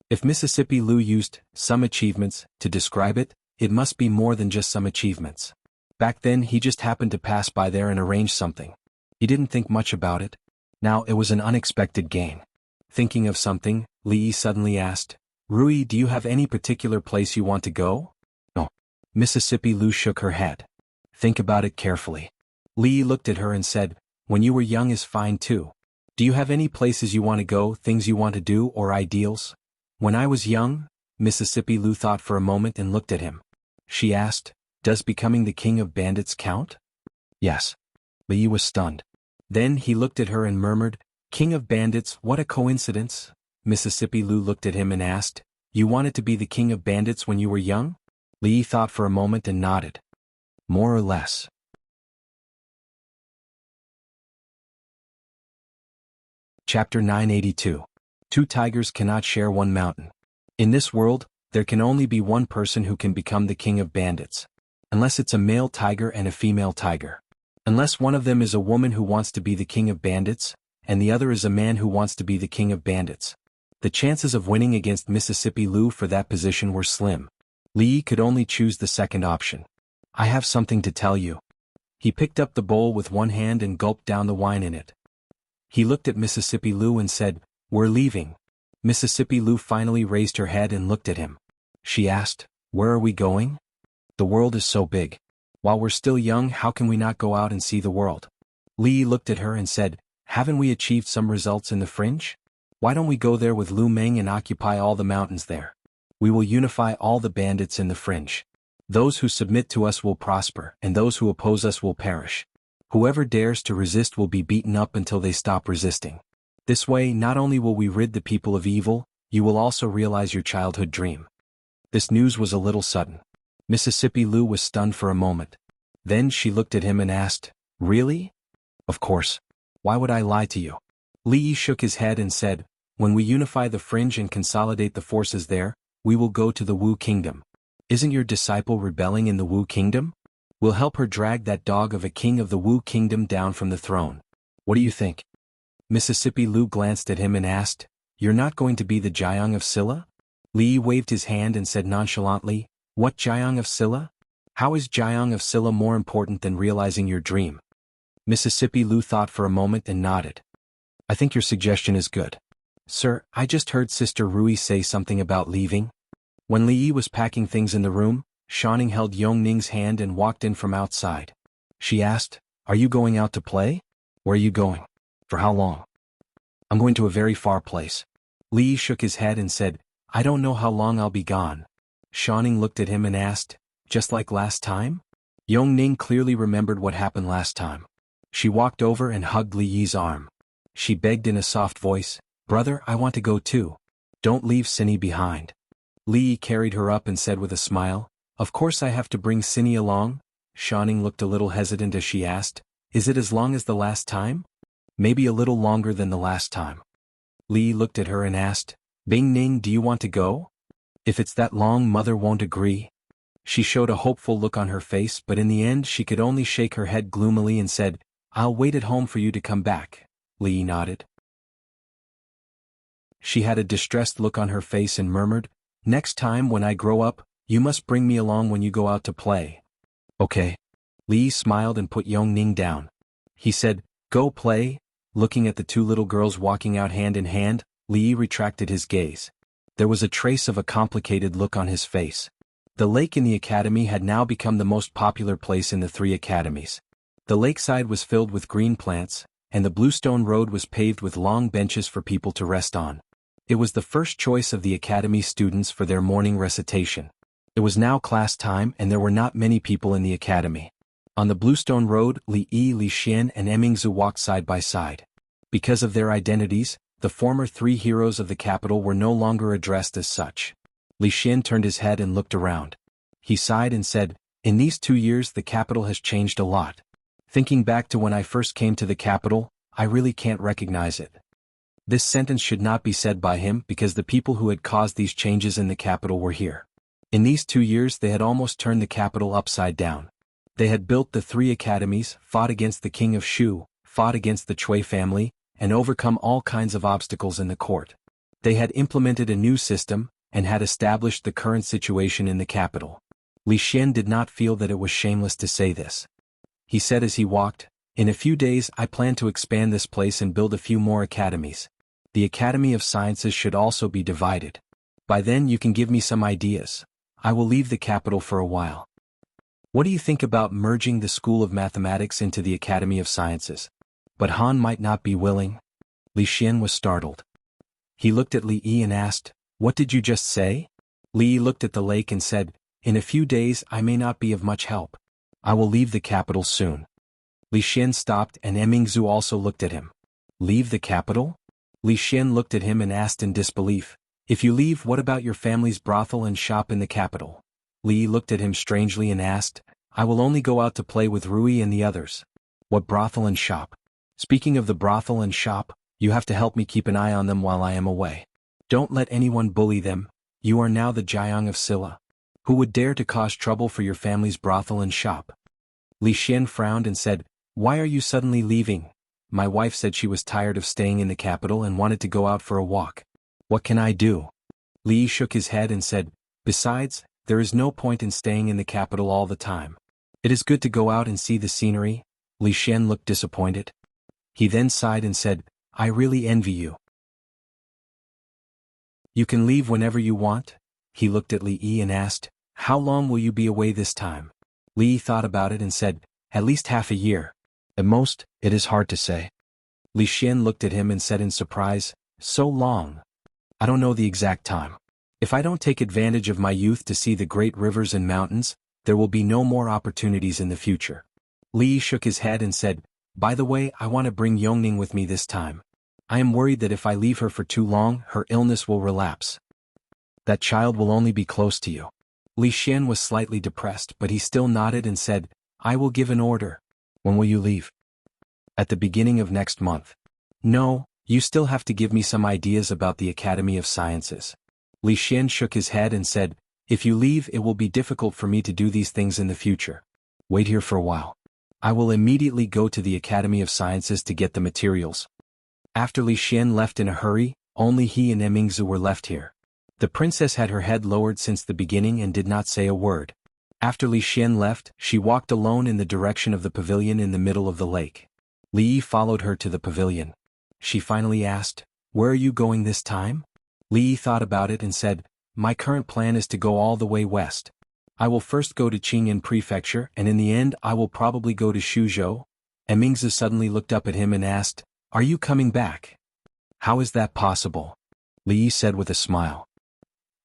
A: If Mississippi Lu used "some achievements" to describe it, it must be more than just some achievements. Back then he just happened to pass by there and arrange something. He didn't think much about it. Now it was an unexpected gain. Thinking of something, Li Yi suddenly asked, "Rui, do you have any particular place you want to go?" "No." Mississippi Lu shook her head. "Think about it carefully." Li Yi looked at her and said, "When you were young is fine too. Do you have any places you want to go, things you want to do, or ideals?" "When I was young?" Mississippi Lu thought for a moment and looked at him. She asked, "Does becoming the king of bandits count?" "Yes." Li Yi was stunned. Then he looked at her and murmured, "King of bandits, what a coincidence." Mississippi Lu looked at him and asked, "You wanted to be the king of bandits when you were young?" Li Yi thought for a moment and nodded. "More or less." Chapter 982. Two tigers cannot share one mountain. In this world, there can only be one person who can become the king of bandits. Unless it's a male tiger and a female tiger. Unless one of them is a woman who wants to be the king of bandits, and the other is a man who wants to be the king of bandits. The chances of winning against Mississippi Lu for that position were slim. Li Yi could only choose the second option. "I have something to tell you." He picked up the bowl with one hand and gulped down the wine in it. He looked at Mississippi Lu and said, "We're leaving." Mississippi Lu finally raised her head and looked at him. She asked, "Where are we going?" "The world is so big. While we're still young, how can we not go out and see the world?" Li Yi looked at her and said, "Haven't we achieved some results in the fringe? Why don't we go there with Lu Meng and occupy all the mountains there? We will unify all the bandits in the fringe." Those who submit to us will prosper, and those who oppose us will perish. Whoever dares to resist will be beaten up until they stop resisting. This way, not only will we rid the people of evil, you will also realize your childhood dream. This news was a little sudden. Mississippi Lou was stunned for a moment. Then she looked at him and asked, "Really?" "Of course. Why would I lie to you?" Li Yi shook his head and said, "When we unify the fringe and consolidate the forces there, we will go to the Wu Kingdom. Isn't your disciple rebelling in the Wu Kingdom? We'll help her drag that dog of a king of the Wu Kingdom down from the throne. What do you think?" Mississippi Lou glanced at him and asked, "You're not going to be the Jiang of Silla?" Li Yi waved his hand and said nonchalantly, "What Jiang of Silla? How is Jiang of Silla more important than realizing your dream?" Mississippi Lou thought for a moment and nodded. "I think your suggestion is good. Sir, I just heard Sister Rui say something about leaving." When Li Yi was packing things in the room, Shanning held Yongning's hand and walked in from outside. She asked, "Are you going out to play? Where are you going? For how long?" "I'm going to a very far place." Li Yi shook his head and said, "I don't know how long I'll be gone." Shanning looked at him and asked, "Just like last time?" Yongning clearly remembered what happened last time. She walked over and hugged Li Yi's arm. She begged in a soft voice, "Brother, I want to go too. Don't leave Cindy behind." Li Yi carried her up and said with a smile, "Of course I have to bring Cindy along." Shanning looked a little hesitant as she asked, "Is it as long as the last time?" "Maybe a little longer than the last time." Li Yi looked at her and asked, "Bing Ning, do you want to go? If it's that long, Mother won't agree." She showed a hopeful look on her face, but in the end she could only shake her head gloomily and said, "I'll wait at home for you to come back." Li Yi nodded. She had a distressed look on her face and murmured, "Next time when I grow up, you must bring me along when you go out to play." "Okay." Li Yi smiled and put Yongning down. He said, "Go play." Looking at the two little girls walking out hand in hand, Li Yi retracted his gaze. There was a trace of a complicated look on his face. The lake in the academy had now become the most popular place in the 3 academies. The lakeside was filled with green plants, and the bluestone road was paved with long benches for people to rest on. It was the first choice of the academy students for their morning recitation. It was now class time and there were not many people in the academy. On the bluestone road, Li Yi, Li Xian and Emingzu walked side by side. Because of their identities, the former 3 heroes of the capital were no longer addressed as such. Li Xian turned his head and looked around. He sighed and said, "In these 2 years the capital has changed a lot. Thinking back to when I first came to the capital, I really can't recognize it." This sentence should not be said by him because the people who had caused these changes in the capital were here. In these 2 years they had almost turned the capital upside down. They had built the 3 academies, fought against the king of Shu, fought against the Chui family, and overcome all kinds of obstacles in the court. They had implemented a new system, and had established the current situation in the capital. Li Xian did not feel that it was shameless to say this. He said as he walked, "In a few days I plan to expand this place and build a few more academies. The Academy of Sciences should also be divided. By then you can give me some ideas. I will leave the capital for a while." "What do you think about merging the School of Mathematics into the Academy of Sciences?" "But Han might not be willing." Li Xian was startled. He looked at Li Yi and asked, "What did you just say?" Li Yi looked at the lake and said, "In a few days I may not be of much help. I will leave the capital soon." Li Xian stopped and Emingzu also looked at him. "Leave the capital?" Li Xian looked at him and asked in disbelief, "If you leave, what about your family's brothel and shop in the capital?" Li Yi looked at him strangely and asked, "I will only go out to play with Rui and the others." "What brothel and shop?" "Speaking of the brothel and shop, you have to help me keep an eye on them while I am away. Don't let anyone bully them. You are now the Jiang of Silla. Who would dare to cause trouble for your family's brothel and shop?" Li Xian frowned and said, "Why are you suddenly leaving? My wife said she was tired of staying in the capital and wanted to go out for a walk. What can I do?" Li Yi shook his head and said, "Besides, there is no point in staying in the capital all the time. It is good to go out and see the scenery." Li Xian looked disappointed. He then sighed and said, "I really envy you. You can leave whenever you want." He looked at Li Yi and asked, "How long will you be away this time?" Li Yi thought about it and said, "At least half a year. At most, it is hard to say." Li Xian looked at him and said in surprise, "So long?" "I don't know the exact time. If I don't take advantage of my youth to see the great rivers and mountains, there will be no more opportunities in the future. Li shook his head and said, "By the way, I want to bring Yongning with me this time. I am worried that if I leave her for too long, her illness will relapse. That child will only be close to you." Li Xian was slightly depressed, but he still nodded and said, "I will give an order." "When will you leave?" "At the beginning of next month." "No, you still have to give me some ideas about the Academy of Sciences." Li Xian shook his head and said, "If you leave, it will be difficult for me to do these things in the future. Wait here for a while. I will immediately go to the Academy of Sciences to get the materials." After Li Xian left in a hurry, only he and Emingzu were left here. The princess had her head lowered since the beginning and did not say a word. After Li Xian left, she walked alone in the direction of the pavilion in the middle of the lake. Li Yi followed her to the pavilion. She finally asked, "Where are you going this time?" Li Yi thought about it and said, "My current plan is to go all the way west. I will first go to Qingyan Prefecture and in the end I will probably go to Shuzhou." Emingzi suddenly looked up at him and asked, "Are you coming back?" "How is that possible?" Li Yi said with a smile.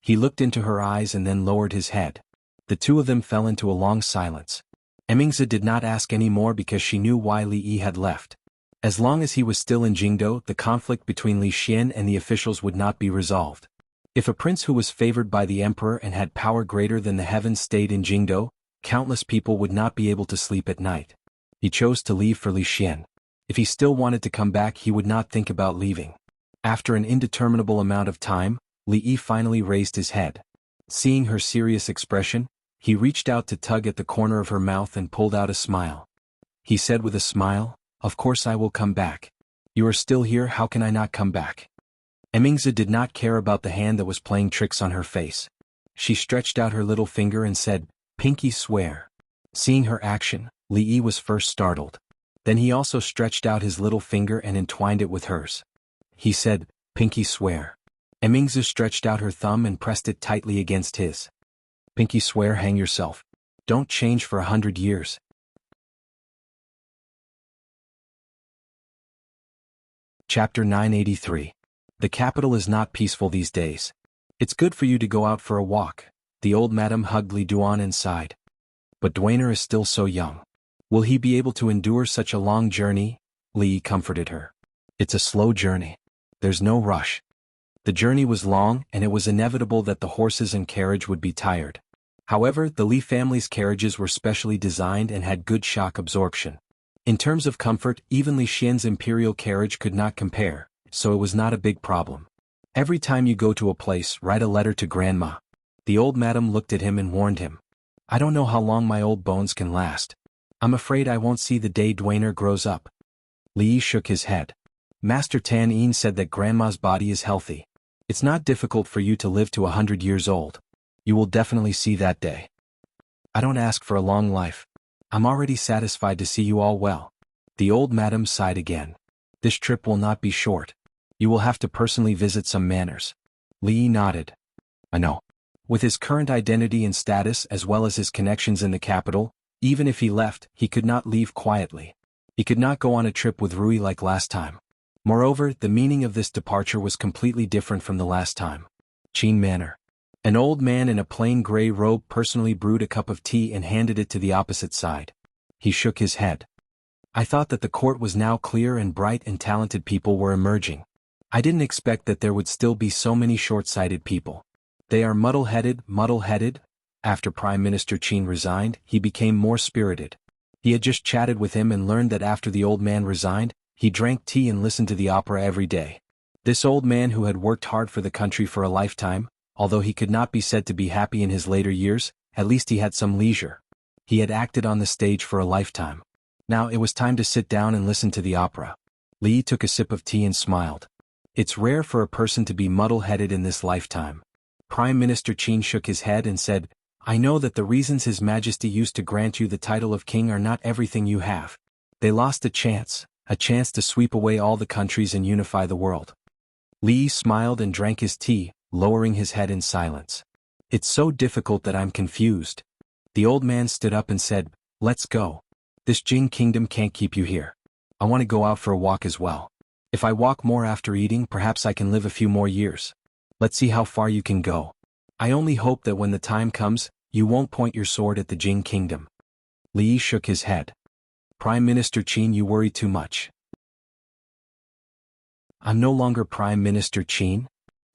A: He looked into her eyes and then lowered his head. The two of them fell into a long silence. Emingzi did not ask any more because she knew why Li Yi had left. As long as he was still in Jingdo, the conflict between Li Xian and the officials would not be resolved. If a prince who was favored by the emperor and had power greater than the heavens stayed in Jingdo, countless people would not be able to sleep at night. He chose to leave for Li Xian. If he still wanted to come back, he would not think about leaving. After an indeterminable amount of time, Li Yi finally raised his head. Seeing her serious expression, he reached out to tug at the corner of her mouth and pulled out a smile. He said with a smile, "Of course I will come back. You are still here, how can I not come back?" Emingzi did not care about the hand that was playing tricks on her face. She stretched out her little finger and said, "Pinky swear." Seeing her action, Li Yi was first startled. Then he also stretched out his little finger and entwined it with hers. He said, "Pinky swear." Emingzi stretched out her thumb and pressed it tightly against his. "Pinky swear, hang yourself. Don't change for 100 years. Chapter 983. The capital is not peaceful these days. "It's good for you to go out for a walk." The old madam hugged Li Duan and sighed. "But Duaner is still so young. Will he be able to endure such a long journey?" Li comforted her. "It's a slow journey. There's no rush." The journey was long and it was inevitable that the horses and carriage would be tired. However, the Li family's carriages were specially designed and had good shock absorption. In terms of comfort, even Li Xian's imperial carriage could not compare, so it was not a big problem. "Every time you go to a place, write a letter to Grandma." The old madam looked at him and warned him. "I don't know how long my old bones can last. I'm afraid I won't see the day Duaner grows up." Li Yi shook his head. "Master Tan Yin said that Grandma's body is healthy. It's not difficult for you to live to 100 years old. You will definitely see that day." "I don't ask for a long life. I'm already satisfied to see you all well." The old madam sighed again. "This trip will not be short. You will have to personally visit some manors." Li Yi nodded. "I know." With his current identity and status as well as his connections in the capital, even if he left, he could not leave quietly. He could not go on a trip with Rui like last time. Moreover, the meaning of this departure was completely different from the last time. Qin Manor. An old man in a plain gray robe personally brewed a cup of tea and handed it to the opposite side. He shook his head. "I thought that the court was now clear and bright and talented people were emerging. I didn't expect that there would still be so many short-sighted people. They are muddle-headed." After Prime Minister Qin resigned, he became more spirited. He had just chatted with him and learned that after the old man resigned, he drank tea and listened to the opera every day. This old man who had worked hard for the country for a lifetime, although he could not be said to be happy in his later years, at least he had some leisure. He had acted on the stage for a lifetime. Now it was time to sit down and listen to the opera. Li took a sip of tea and smiled. It's rare for a person to be muddle-headed in this lifetime. Prime Minister Qin shook his head and said, "I know that the reasons His Majesty used to grant you the title of king are not everything you have. They lost a chance to sweep away all the countries and unify the world." Li smiled and drank his tea, lowering his head in silence. "It's so difficult that I'm confused." The old man stood up and said, "Let's go. This Jing kingdom can't keep you here. I want to go out for a walk as well. If I walk more after eating, perhaps I can live a few more years. Let's see how far you can go. I only hope that when the time comes, You won't point your sword at the Jing kingdom. Li Yi shook his head. Prime Minister Qin, you worry too much. I'm no longer Prime Minister Qin.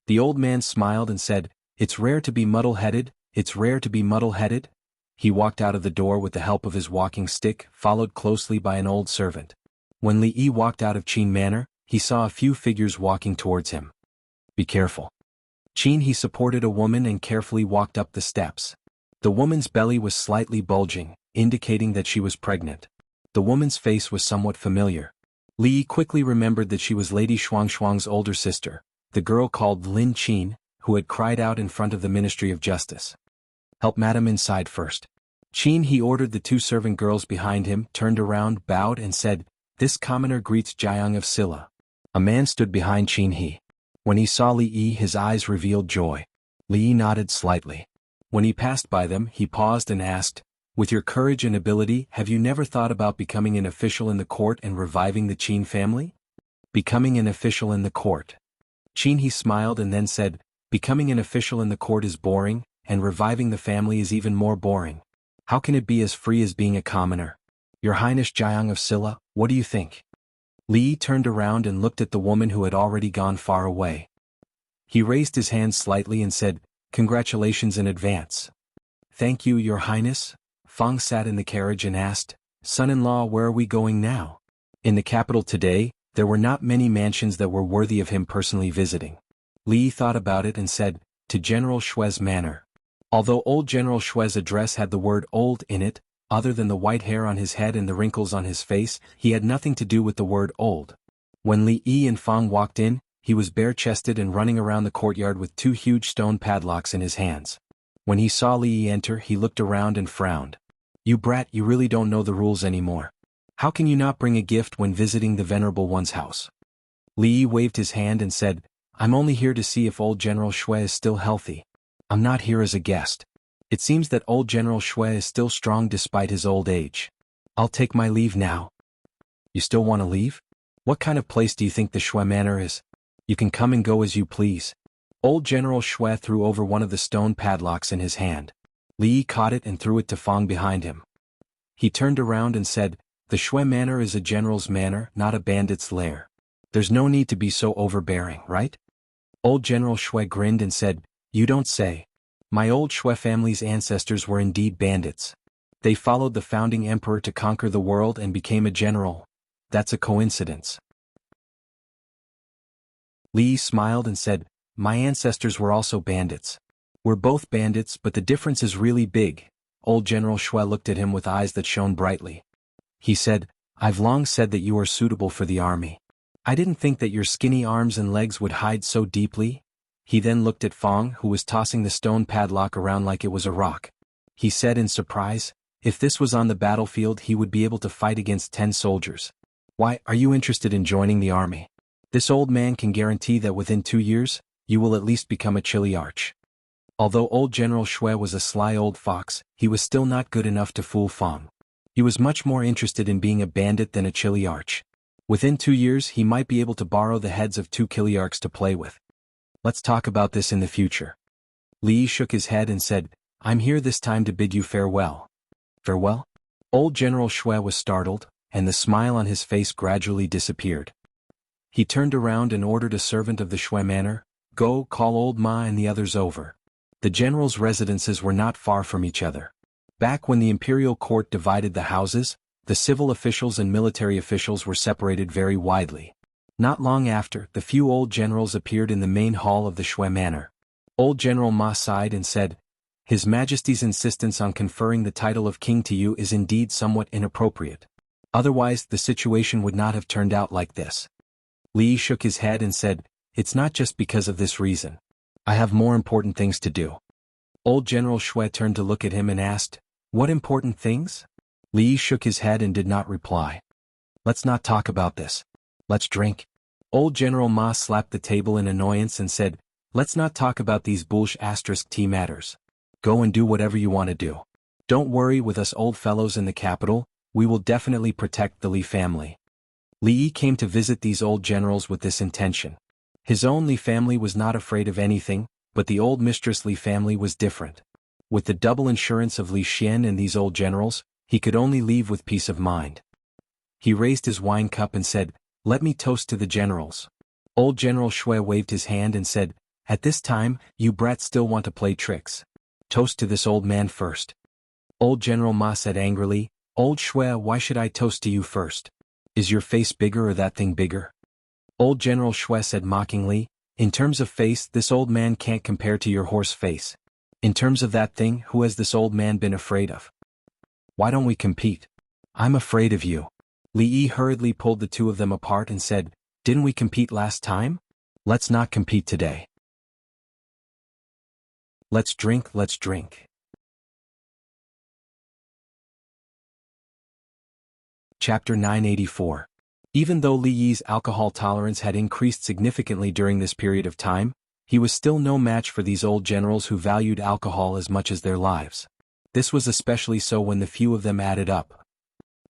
A: The old man smiled and said, it's rare to be muddle-headed, it's rare to be muddle-headed. He walked out of the door with the help of his walking stick, followed closely by an old servant. When Li Yi walked out of Qin Manor, he saw a few figures walking towards him. Be careful. Qin, he supported a woman and carefully walked up the steps. The woman's belly was slightly bulging, indicating that she was pregnant. The woman's face was somewhat familiar. Li Yi quickly remembered that she was Lady Shuangshuang's older sister, the girl called Lin Qin, who had cried out in front of the Ministry of Justice. Help Madam inside first. Qin, he ordered the two servant girls behind him, turned around, bowed and said, this commoner greets Jiang of Silla. A man stood behind Qin He. When he saw Li Yi, his eyes revealed joy. Li Yi nodded slightly. When he passed by them, he paused and asked, with your courage and ability, have you never thought about becoming an official in the court and reviving the Qin family? Becoming an official in the court. Qin He smiled and then said, becoming an official in the court is boring, and reviving the family is even more boring. How can it be as free as being a commoner? Your Highness Jiang of Silla, what do you think? Li Yi turned around and looked at the woman who had already gone far away. He raised his hand slightly and said, congratulations in advance. Thank you, Your Highness. Fang sat in the carriage and asked, son-in-law, where are we going now? In the capital today, there were not many mansions that were worthy of him personally visiting. Li Yi thought about it and said, to General Shui's manor. Although old General Shui's address had the word old in it, other than the white hair on his head and the wrinkles on his face, he had nothing to do with the word old. When Li Yi and Fang walked in, he was bare-chested and running around the courtyard with two huge stone padlocks in his hands. When he saw Li Yi enter, he looked around and frowned. You brat, you really don't know the rules anymore. How can you not bring a gift when visiting the Venerable One's house? Li Yi waved his hand and said, I'm only here to see if old General Shui is still healthy. I'm not here as a guest. It seems that old General Shui is still strong despite his old age. I'll take my leave now. You still want to leave? What kind of place do you think the Shui Manor is? You can come and go as you please. Old General Shui threw over one of the stone padlocks in his hand. Li Yi caught it and threw it to Fang behind him. He turned around and said, the Shui Manor is a general's manor, not a bandit's lair. There's no need to be so overbearing, right? Old General Shui grinned and said, you don't say. My old Shui family's ancestors were indeed bandits. They followed the founding emperor to conquer the world and became a general. That's a coincidence. Li Yi smiled and said, my ancestors were also bandits. We're both bandits, but the difference is really big. Old General Shui looked at him with eyes that shone brightly. He said, I've long said that you are suitable for the army. I didn't think that your skinny arms and legs would hide so deeply. He then looked at Fang, who was tossing the stone padlock around like it was a rock. He said in surprise, if this was on the battlefield, he would be able to fight against 10 soldiers. Why, are you interested in joining the army? This old man can guarantee that within 2 years, you will at least become a chiliarch. Although old General Shui was a sly old fox, he was still not good enough to fool Fang. He was much more interested in being a bandit than a chiliarch. Within 2 years, he might be able to borrow the heads of 2 chiliarchs to play with. Let's talk about this in the future. Li Yi shook his head and said, I'm here this time to bid you farewell. Farewell? Old General Shui was startled, and the smile on his face gradually disappeared. He turned around and ordered a servant of the Shui Manor, go call old Ma and the others over. The general's residences were not far from each other. Back when the imperial court divided the houses, the civil officials and military officials were separated very widely. Not long after, the few old generals appeared in the main hall of the Shui Manor. Old General Ma sighed and said, His Majesty's insistence on conferring the title of king to you is indeed somewhat inappropriate. Otherwise, the situation would not have turned out like this. Li Yi shook his head and said, It's not just because of this reason. I have more important things to do. Old General Shui turned to look at him and asked, What important things? Li Yi shook his head and did not reply. Let's not talk about this. Let's drink. Old General Ma slapped the table in annoyance and said, Let's not talk about these **tea matters. Go and do whatever you want to do. Don't worry, with us old fellows in the capital, we will definitely protect the Li family. Li Yi came to visit these old generals with this intention. His own Li family was not afraid of anything, but the old Mistress Li family was different. With the double insurance of Li Xian and these old generals, he could only leave with peace of mind. He raised his wine cup and said, "Let me toast to the generals." Old General Shui waved his hand and said, "At this time, you brats still want to play tricks. Toast to this old man first." Old General Ma said angrily, "Old Shui, why should I toast to you first? Is your face bigger or that thing bigger?" Old General Shui said mockingly, "In terms of face, this old man can't compare to your horse face. In terms of that thing, who has this old man been afraid of? Why don't we compete? I'm afraid of you." Li Yi hurriedly pulled the two of them apart and said, "Didn't we compete last time? Let's not compete today. Let's drink, let's drink." Chapter 984. Even though Li Yi's alcohol tolerance had increased significantly during this period of time, he was still no match for these old generals who valued alcohol as much as their lives. This was especially so when the few of them added up.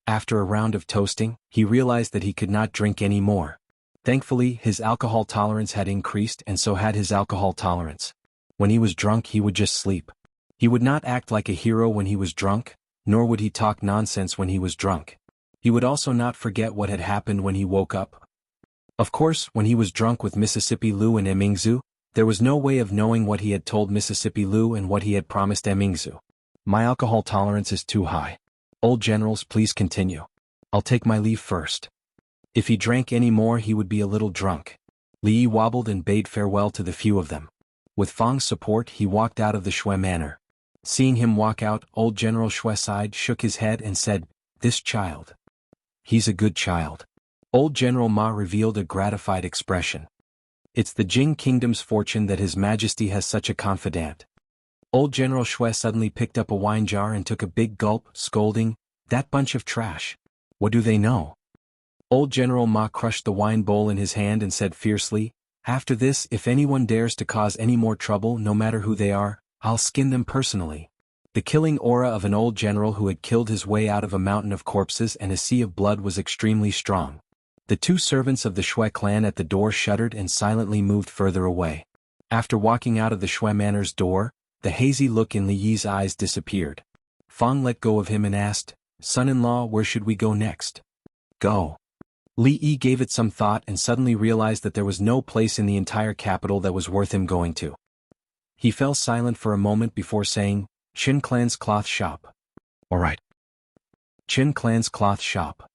A: After a round of toasting, he realized that he could not drink any more. Thankfully, his alcohol tolerance had increased and so had his alcohol tolerance. When he was drunk, he would just sleep. He would not act like a hero when he was drunk, nor would he talk nonsense when he was drunk. He would also not forget what had happened when he woke up. Of course, when he was drunk with Mississippi Liu and Emingzu, there was no way of knowing what he had told Mississippi Liu and what he had promised Emingzu. "My alcohol tolerance is too high. Old generals, please continue. I'll take my leave first." If he drank any more, he would be a little drunk. Li Yi wobbled and bade farewell to the few of them. With Fang's support, he walked out of the Shui manor. Seeing him walk out, old General Shui sighed, shook his head and said, "This child. He's a good child." Old General Ma revealed a gratified expression. "It's the Jing Kingdom's fortune that His Majesty has such a confidant." Old General Shui suddenly picked up a wine jar and took a big gulp, scolding, "That bunch of trash. What do they know?" Old General Ma crushed the wine bowl in his hand and said fiercely, "After this, if anyone dares to cause any more trouble, no matter who they are, I'll skin them personally." The killing aura of an old general who had killed his way out of a mountain of corpses and a sea of blood was extremely strong. The two servants of the Shui clan at the door shuddered and silently moved further away. After walking out of the Shui manor's door, the hazy look in Li Yi's eyes disappeared. Fang let go of him and asked, "Son-in-law, where should we go next?" "Go." Li Yi gave it some thought and suddenly realized that there was no place in the entire capital that was worth him going to. He fell silent for a moment before saying, "Qin Clan's cloth shop." "All right." Qin Clan's cloth shop.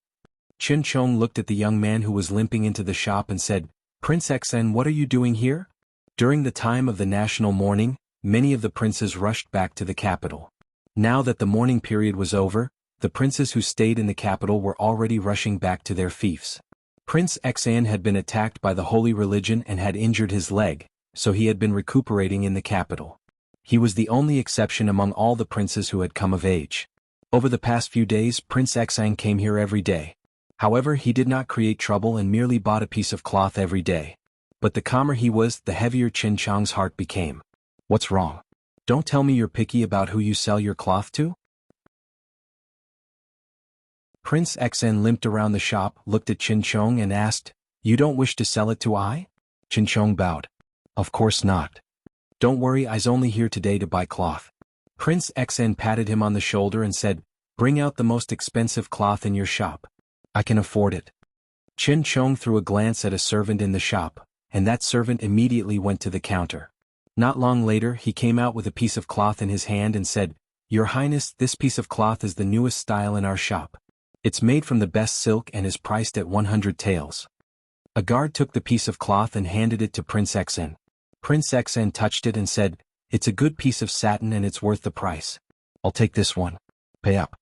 A: Qin Chong looked at the young man who was limping into the shop and said, "Prince Xen, what are you doing here?" During the time of the national mourning, many of the princes rushed back to the capital. Now that the mourning period was over, the princes who stayed in the capital were already rushing back to their fiefs. Prince Xan had been attacked by the holy religion and had injured his leg, so he had been recuperating in the capital. He was the only exception among all the princes who had come of age. Over the past few days, Prince Xan came here every day. However, he did not create trouble and merely bought a piece of cloth every day. But the calmer he was, the heavier Qin Chong's heart became. "What's wrong? Don't tell me you're picky about who you sell your cloth to?" Prince Xen limped around the shop, looked at Qin Chong and asked, "You don't wish to sell it to I?" Qin Chong bowed. "Of course not. Don't worry, I's only here today to buy cloth." Prince Xen patted him on the shoulder and said, "Bring out the most expensive cloth in your shop. I can afford it." Qin Chong threw a glance at a servant in the shop, and that servant immediately went to the counter. Not long later, he came out with a piece of cloth in his hand and said, "Your Highness, this piece of cloth is the newest style in our shop. It's made from the best silk and is priced at 100 taels." A guard took the piece of cloth and handed it to Prince Xen. Prince Xen touched it and said, "It's a good piece of satin and it's worth the price. I'll take this one. Pay up."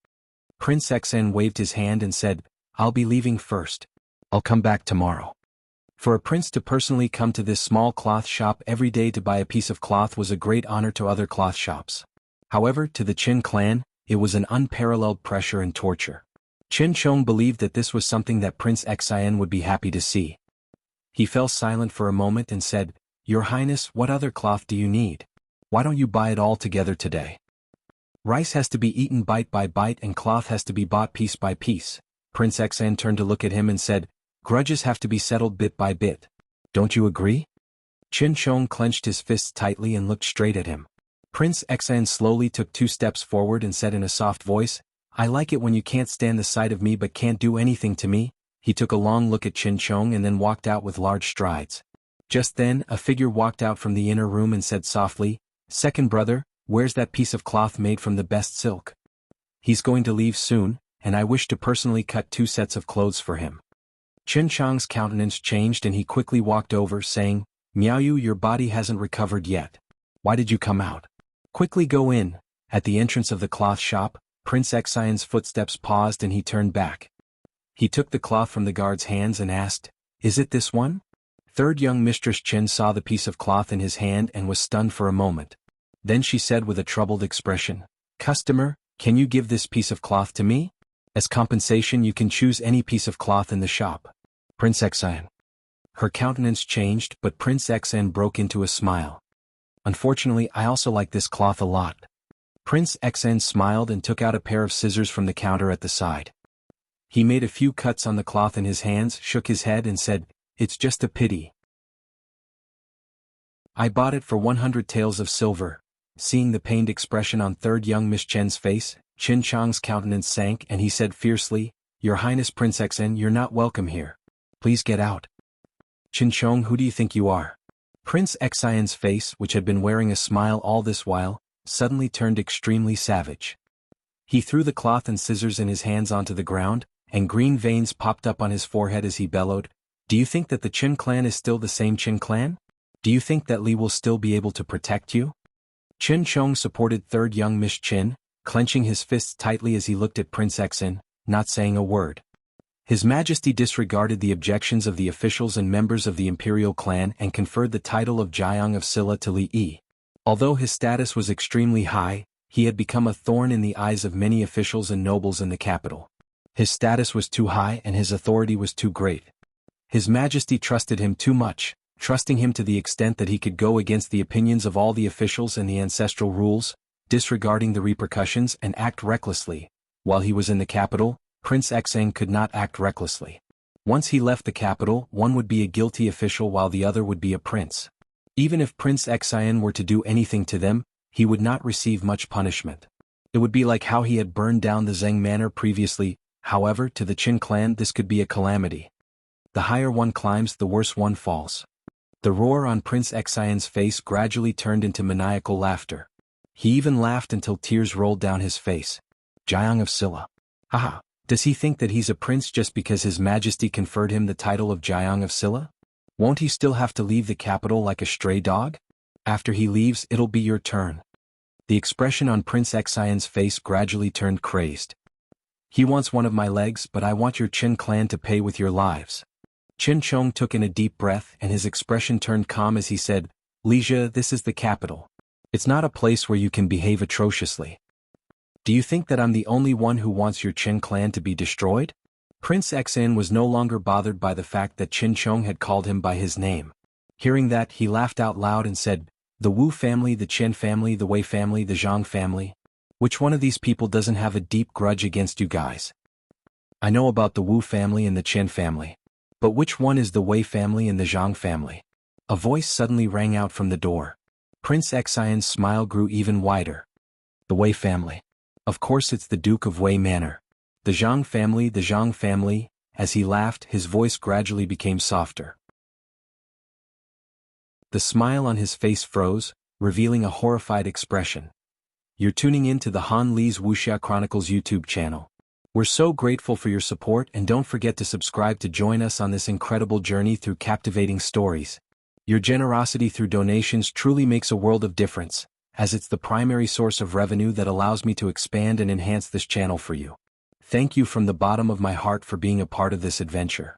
A: Prince Xen waved his hand and said, "I'll be leaving first. I'll come back tomorrow." For a prince to personally come to this small cloth shop every day to buy a piece of cloth was a great honor to other cloth shops. However, to the Qin clan, it was an unparalleled pressure and torture. Qin Chong believed that this was something that Prince Xien would be happy to see. He fell silent for a moment and said, "Your Highness, what other cloth do you need? Why don't you buy it all together today? Rice has to be eaten bite by bite and cloth has to be bought piece by piece." Prince Xen turned to look at him and said, "Grudges have to be settled bit by bit. Don't you agree?" Qin Chong clenched his fists tightly and looked straight at him. Prince Xan slowly took 2 steps forward and said in a soft voice, I like it when you can't stand the sight of me but can't do anything to me. He took a long look at Qin Chong and then walked out with large strides. Just then, a figure walked out from the inner room and said softly, Second brother, where's that piece of cloth made from the best silk? He's going to leave soon, and I wish to personally cut 2 sets of clothes for him. Qin Chong's countenance changed and he quickly walked over saying, Miaoyu, your body hasn't recovered yet. Why did you come out? Quickly go in. At the entrance of the cloth shop, Prince Xian's footsteps paused and he turned back. He took the cloth from the guard's hands and asked, Is it this one? Third young Mistress Qin saw the piece of cloth in his hand and was stunned for a moment. Then she said with a troubled expression, Customer, can you give this piece of cloth to me? As compensation you can choose any piece of cloth in the shop. Prince Xian. Her countenance changed but Prince Xian broke into a smile. Unfortunately, I also like this cloth a lot. Prince Xian smiled and took out a pair of scissors from the counter at the side. He made a few cuts on the cloth in his hands, shook his head and said, It's just a pity. I bought it for 100 taels of silver. Seeing the pained expression on third young Miss Chen's face, Qin Chong's countenance sank and he said fiercely, Your Highness Prince Xian, you're not welcome here. Please get out. Qin Chong, who do you think you are? Prince Xian's face, which had been wearing a smile all this while, suddenly turned extremely savage. He threw the cloth and scissors in his hands onto the ground, and green veins popped up on his forehead as he bellowed, Do you think that the Qin clan is still the same Qin clan? Do you think that Li will still be able to protect you? Qin Chong supported third young Miss Qin, clenching his fists tightly as he looked at Prince Xian, not saying a word. His Majesty disregarded the objections of the officials and members of the imperial clan and conferred the title of Jiang of Silla to Li Yi. Although his status was extremely high, he had become a thorn in the eyes of many officials and nobles in the capital. His status was too high and his authority was too great. His Majesty trusted him too much, trusting him to the extent that he could go against the opinions of all the officials and the ancestral rules, disregarding the repercussions and act recklessly. While he was in the capital, Prince Xian could not act recklessly. Once he left the capital, one would be a guilty official while the other would be a prince. Even if Prince Xian were to do anything to them, he would not receive much punishment. It would be like how he had burned down the Zheng Manor previously. However, to the Qin clan this could be a calamity. The higher one climbs, the worse one falls. The roar on Prince Xian's face gradually turned into maniacal laughter. He even laughed until tears rolled down his face. Jiang of Silla. Haha. Does he think that he's a prince just because His Majesty conferred him the title of Jiang of Silla? Won't he still have to leave the capital like a stray dog? After he leaves, it'll be your turn. The expression on Prince Xian's face gradually turned crazed. He wants one of my legs, but I want your Qin clan to pay with your lives. Qin Chong took in a deep breath and his expression turned calm as he said, Lija, this is the capital. It's not a place where you can behave atrociously. Do you think that I'm the only one who wants your Qin clan to be destroyed? Prince Xian was no longer bothered by the fact that Qin Chong had called him by his name. Hearing that, he laughed out loud and said, The Wu family, the Qin family, the Wei family, the Zhang family. Which one of these people doesn't have a deep grudge against you guys? I know about the Wu family and the Qin family. But which one is the Wei family and the Zhang family? A voice suddenly rang out from the door. Prince Xian's smile grew even wider. The Wei family. Of course it's the Duke of Wei Manor. The Zhang family, as he laughed, his voice gradually became softer. The smile on his face froze, revealing a horrified expression. You're tuning in to the Han Li's Wuxia Chronicles YouTube channel. We're so grateful for your support and don't forget to subscribe to join us on this incredible journey through captivating stories. Your generosity through donations truly makes a world of difference, as it's the primary source of revenue that allows me to expand and enhance this channel for you. Thank you from the bottom of my heart for being a part of this adventure.